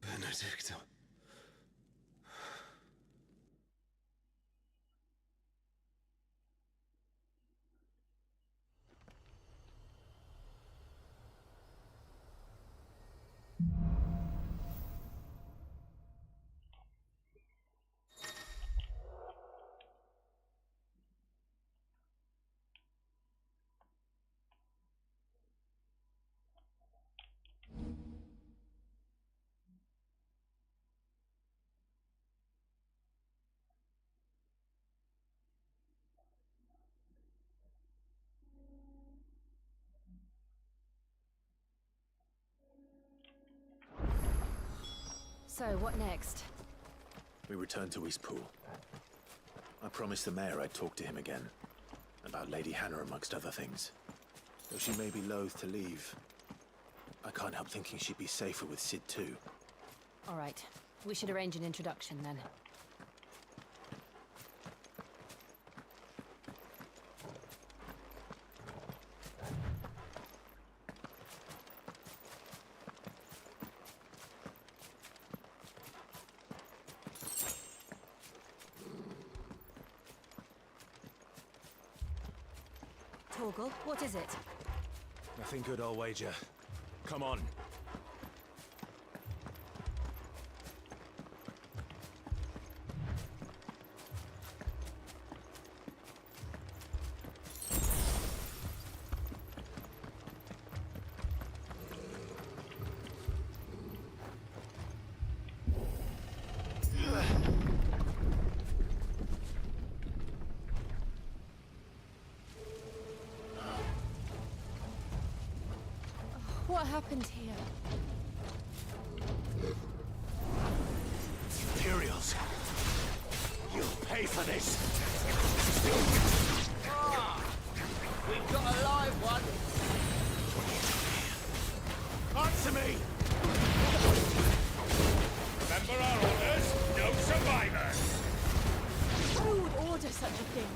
Benedicta. So, what next? We return to Eastpool. I promised the mayor I'd talk to him again. About Lady Hannah, amongst other things. Though she may be loath to leave, I can't help thinking she'd be safer with Cid too. All right. We should arrange an introduction then. Torgal, what is it? Nothing good, I'll wager. Come on. What happened here? Imperials! You'll pay for this! We've got a live one! Answer me! Remember our orders? No survivors! Who would order such a thing?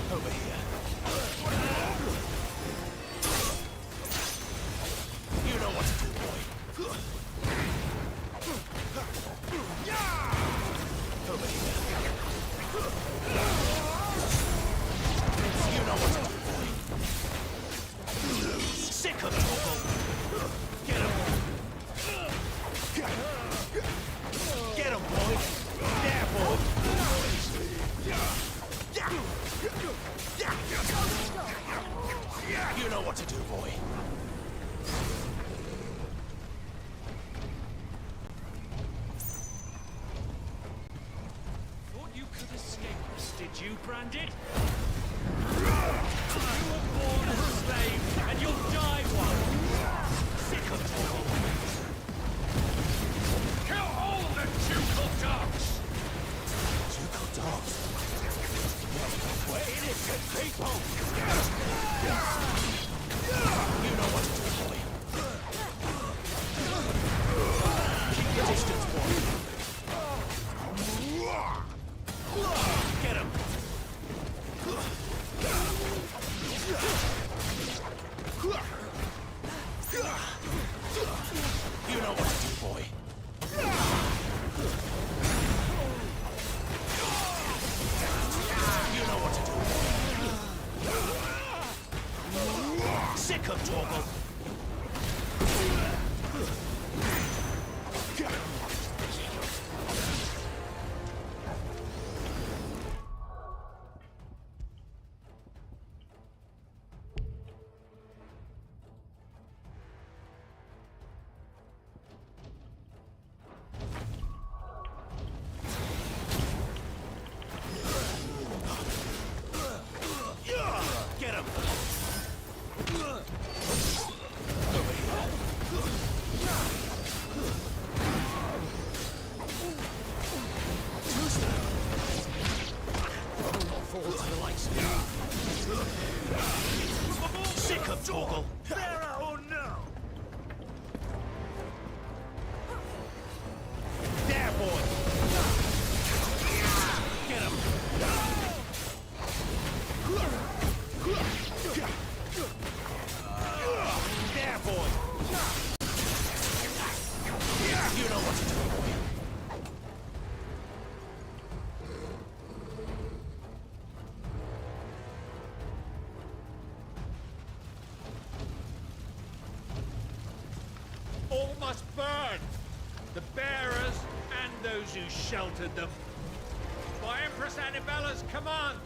Over here. You know what to do, boy. Over here. You know what to do, boy. Sick of Torgal. Get him. Get him, boy. Yeah, boy. You know what to do, boy. You know what to do, boy. Keep your distance, boy. Get him. You know what to do, boy. You know what to do. Sick of Torgal. Get him! Fall to the lights. Sick of Torgal. Sarah, oh no! There, boy! Get him! There, boy! You know what to do, boy. All must burn! The bearers and those who sheltered them. By Empress Annibella's command!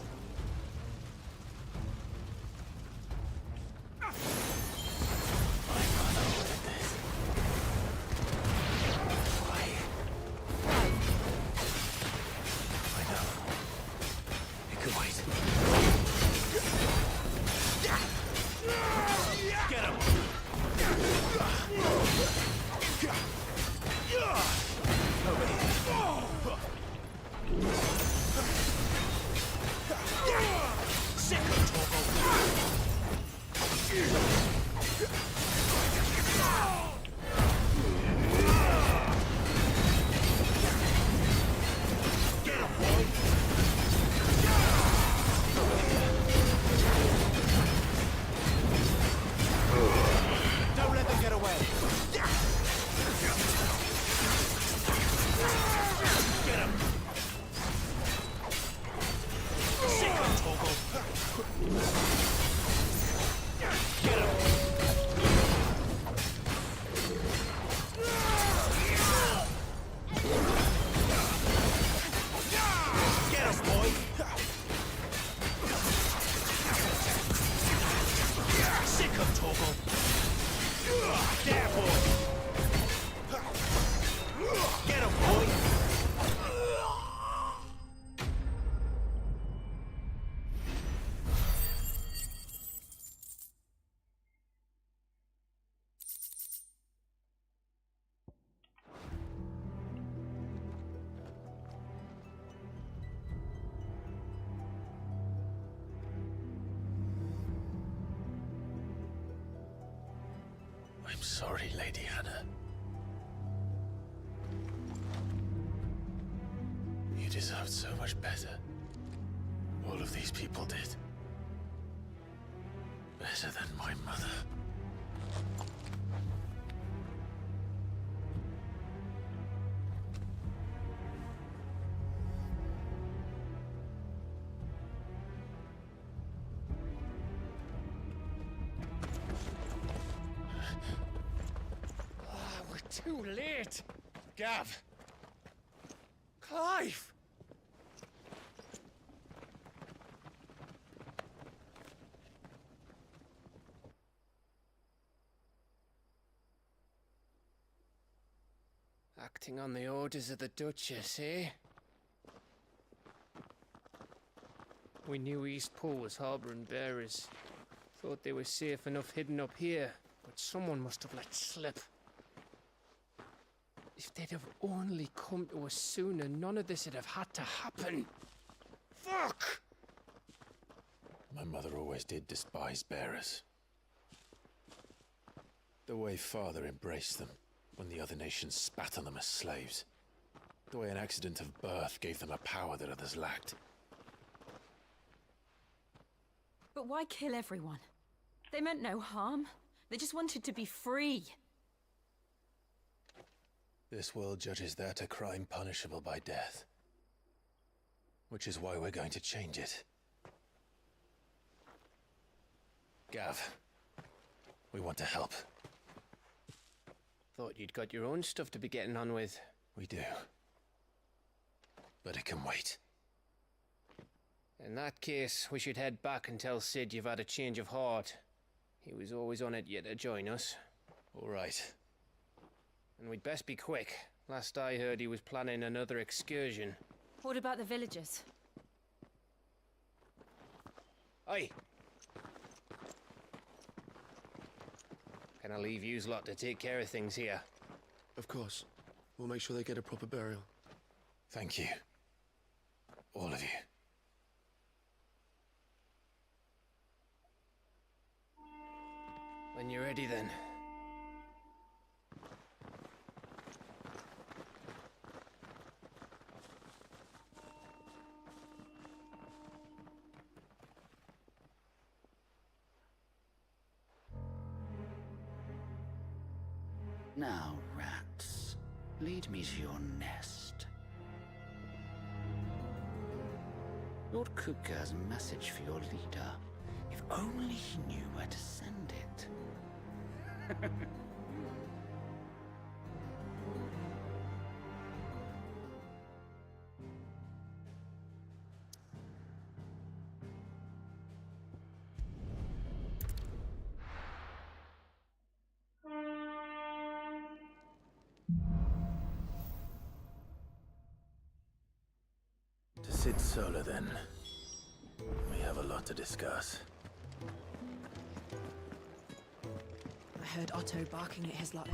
Get him! Sick of Torgal. Get him, boy! Don't let them get away. Get him. Sick of Torgal. Get him. Get him, boy. Sick of Torgal. There, boy! Get him, boy! I'm sorry, Lady Hannah. You deserved so much better. All of these people did. Better than my mother. Too late! Gav! Clive! Acting on the orders of the Duchess, eh? We knew Eastpool was harboring bearers. Thought they were safe enough hidden up here, but someone must have let slip. If they'd have only come to us sooner, none of this would have had to happen. Fuck! My mother always did despise bearers. The way Father embraced them when the other nations spat on them as slaves. The way an accident of birth gave them a power that others lacked. But why kill everyone? They meant no harm. They just wanted to be free. This world judges that a crime punishable by death. Which is why we're going to change it. Gav, we want to help. Thought you'd got your own stuff to be getting on with. We do. But it can wait. In that case, we should head back and tell Sid you've had a change of heart. He was always on it yet to join us. All right. And we'd best be quick. Last I heard, he was planning another excursion. What about the villagers? Aye. Can I leave yous lot to take care of things here? Of course. We'll make sure they get a proper burial. Thank you. All of you. When you're ready, then. Now, rats, lead me to your nest. Lord Kupka has a message for your leader. If only he knew where to send it. To Sid Solar, then. We have a lot to discuss. I heard Otto barking at his lot.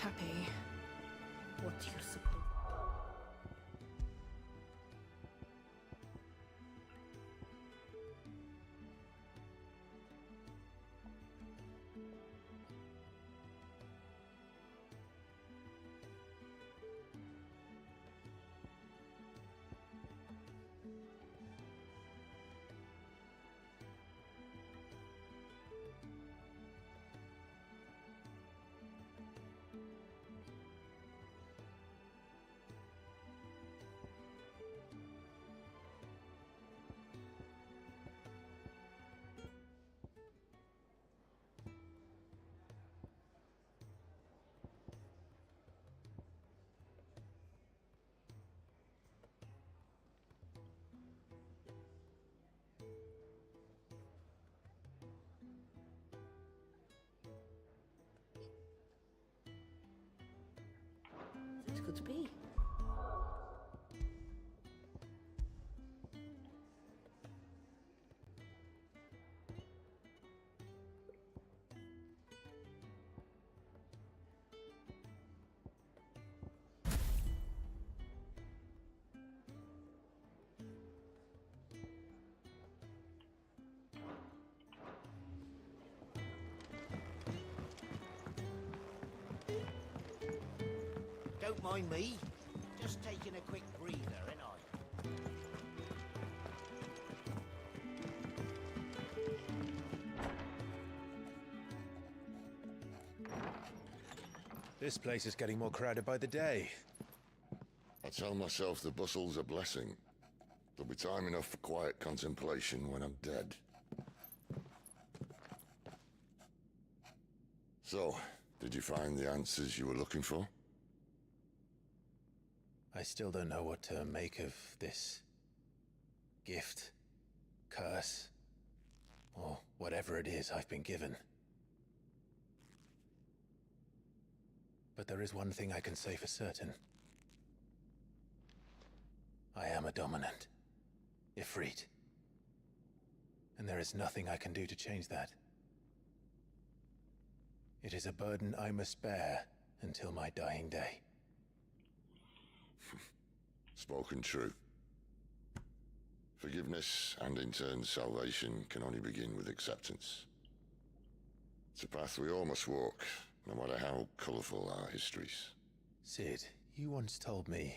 Happy. What do you suppose? It could be. Don't mind me. Just taking a quick breather, ain't I? This place is getting more crowded by the day. I tell myself the bustle's a blessing. There'll be time enough for quiet contemplation when I'm dead. So, did you find the answers you were looking for? I still don't know what to make of this gift, curse, or whatever it is I've been given. But there is one thing I can say for certain. I am a dominant, Ifrit. And there is nothing I can do to change that. It is a burden I must bear until my dying day. Spoken true. Forgiveness and in turn salvation can only begin with acceptance. It's a path we all must walk, no matter how colourful our histories. Sid, you once told me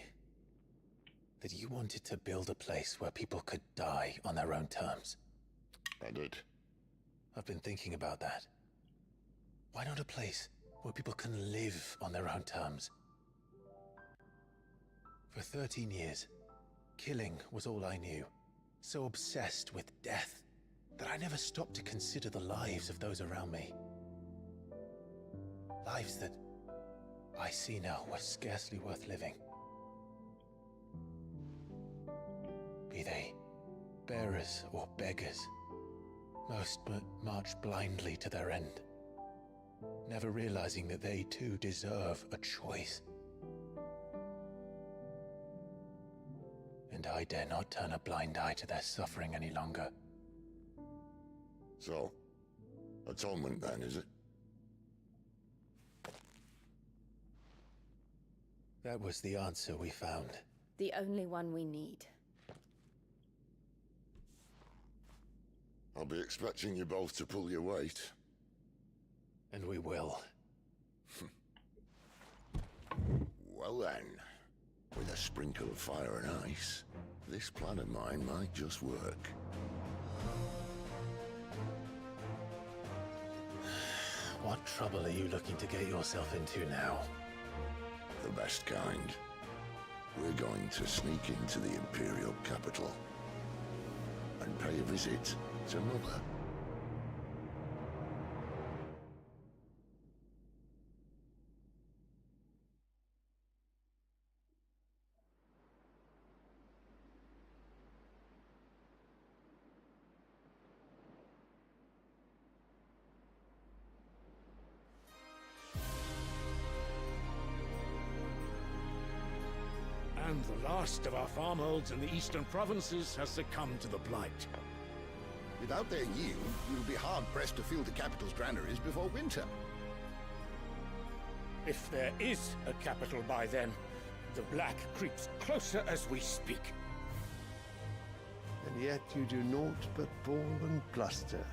that you wanted to build a place where people could die on their own terms. I did. I've been thinking about that. Why not a place where people can live on their own terms? For 13 years, killing was all I knew. So obsessed with death that I never stopped to consider the lives of those around me. Lives that I see now were scarcely worth living. Be they bearers or beggars, most march blindly to their end, never realizing that they too deserve a choice. And I dare not turn a blind eye to their suffering any longer. So, atonement then, is it? That was the answer we found. The only one we need. I'll be expecting you both to pull your weight. And we will. Well then, with a sprinkle of fire and ice, this plan of mine might just work. What trouble are you looking to get yourself into now? The best kind. We're going to sneak into the Imperial capital and pay a visit to Mother. And the last of our farmholds in the eastern provinces has succumbed to the blight. Without their yield, we'll be hard-pressed to fill the capital's granaries before winter. If there is a capital by then, the black creeps closer as we speak. And yet you do naught but bawl and bluster.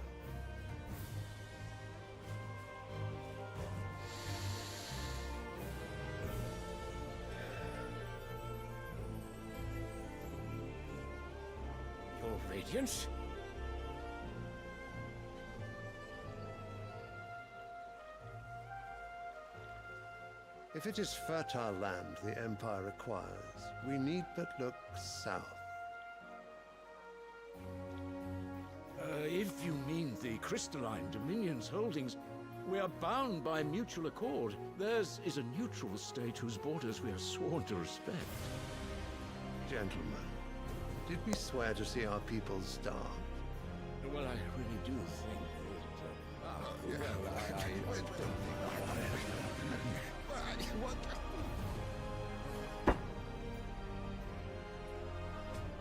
Your Radiance? If it is fertile land the Empire requires, we need but look south. If you mean the crystalline Dominion's holdings, we are bound by mutual accord. Theirs is a neutral state whose borders we are sworn to respect. Gentlemen, did we swear to see our people starve? Well, I really do think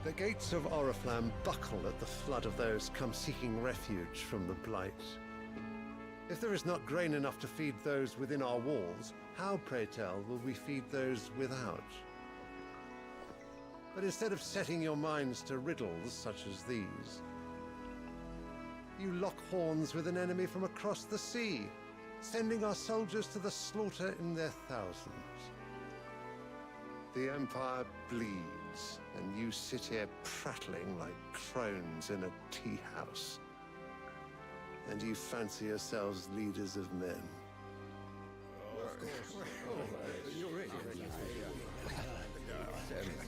The gates of Oriflamme buckle at the flood of those come seeking refuge from the Blight. If there is not grain enough to feed those within our walls, how, pray tell, will we feed those without? But instead of setting your minds to riddles such as these, you lock horns with an enemy from across the sea, sending our soldiers to the slaughter in their thousands. The Empire bleeds, and you sit here prattling like crones in a tea house. And you fancy yourselves leaders of men.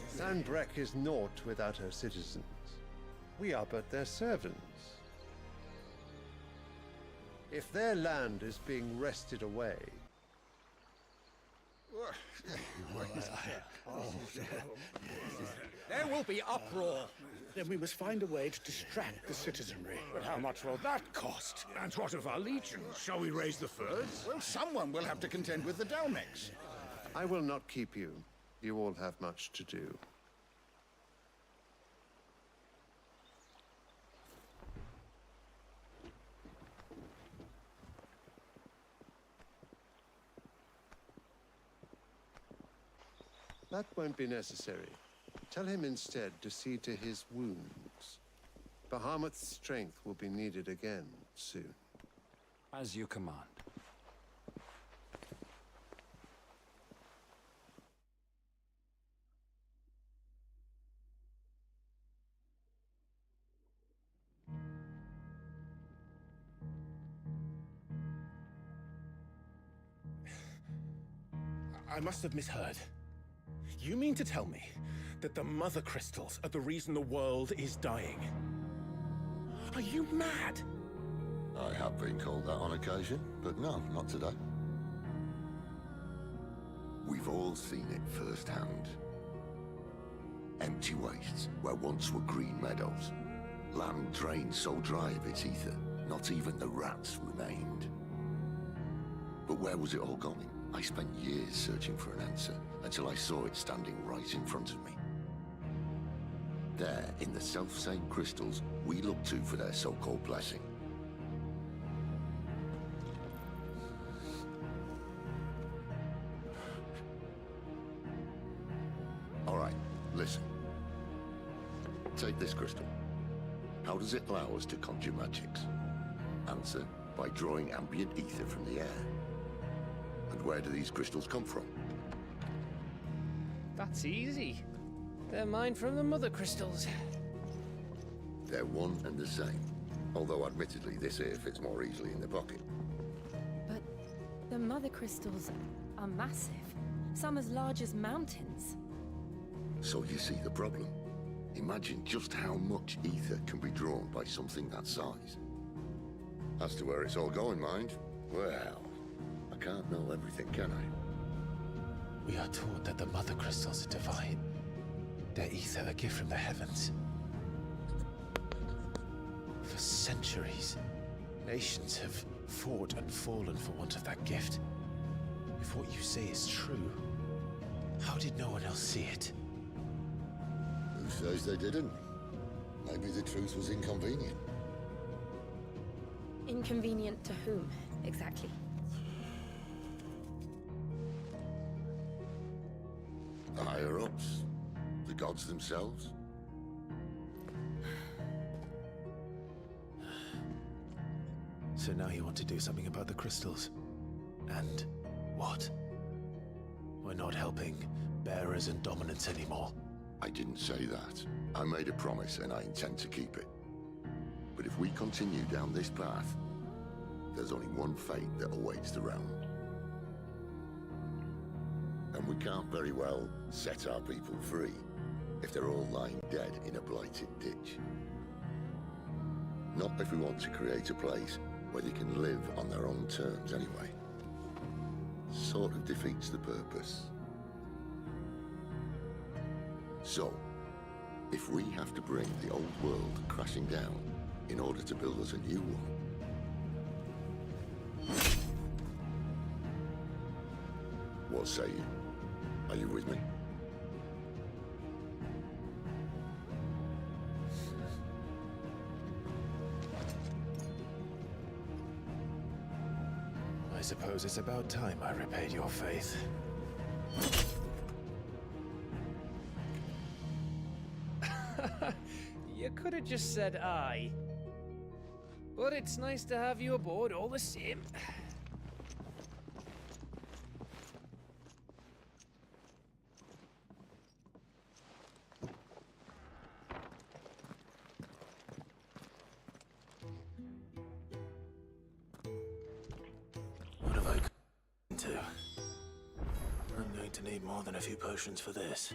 Sanbreque is naught without her citizens. We are but their servants. If their land is being wrested away, there will be uproar. Then we must find a way to distract the citizenry. But how much will that cost? And what of our legions? Shall we raise the furs? Well, someone will have to contend with the Dalmex. I will not keep you. You all have much to do. That won't be necessary. Tell him instead to see to his wounds. Bahamut's strength will be needed again soon. As you command. I must have misheard. You mean to tell me that the Mothercrystals are the reason the world is dying? Are you mad? I have been called that on occasion, but no, not today. We've all seen it firsthand. Empty wastes where once were green meadows. Land drained so dry of its ether, not even the rats remained. But where was it all going? I spent years searching for an answer, until I saw it standing right in front of me. There, in the self-same crystals we look to for their so-called blessing. All right, listen. Take this crystal. How does it allow us to conjure magics? Answer, by drawing ambient ether from the air. And where do these crystals come from? That's easy. They're mine from the Mothercrystals. They're one and the same. Although admittedly this here fits more easily in the pocket. But the Mothercrystals are massive. Some as large as mountains. So you see the problem. Imagine just how much ether can be drawn by something that size. As to where it's all going, mind, well, I can't know everything, can I? We are taught that the Mothercrystals are divine. Their ether a gift from the heavens. For centuries, nations have fought and fallen for want of that gift. If what you say is true, how did no one else see it? Who says they didn't? Maybe the truth was inconvenient. Inconvenient to whom, exactly? The higher-ups? The gods themselves? So now you want to do something about the crystals? And what? We're not helping bearers and dominants anymore. I didn't say that. I made a promise and I intend to keep it. But if we continue down this path, there's only one fate that awaits the realm. And we can't very well set our people free if they're all lying dead in a blighted ditch. Not if we want to create a place where they can live on their own terms anyway. Sort of defeats the purpose. So, if we have to bring the old world crashing down in order to build us a new one, what say you? Are you with me? I suppose it's about time I repaid your faith. You could have just said aye. But it's nice to have you aboard all the same. I'm going to need more than a few potions for this.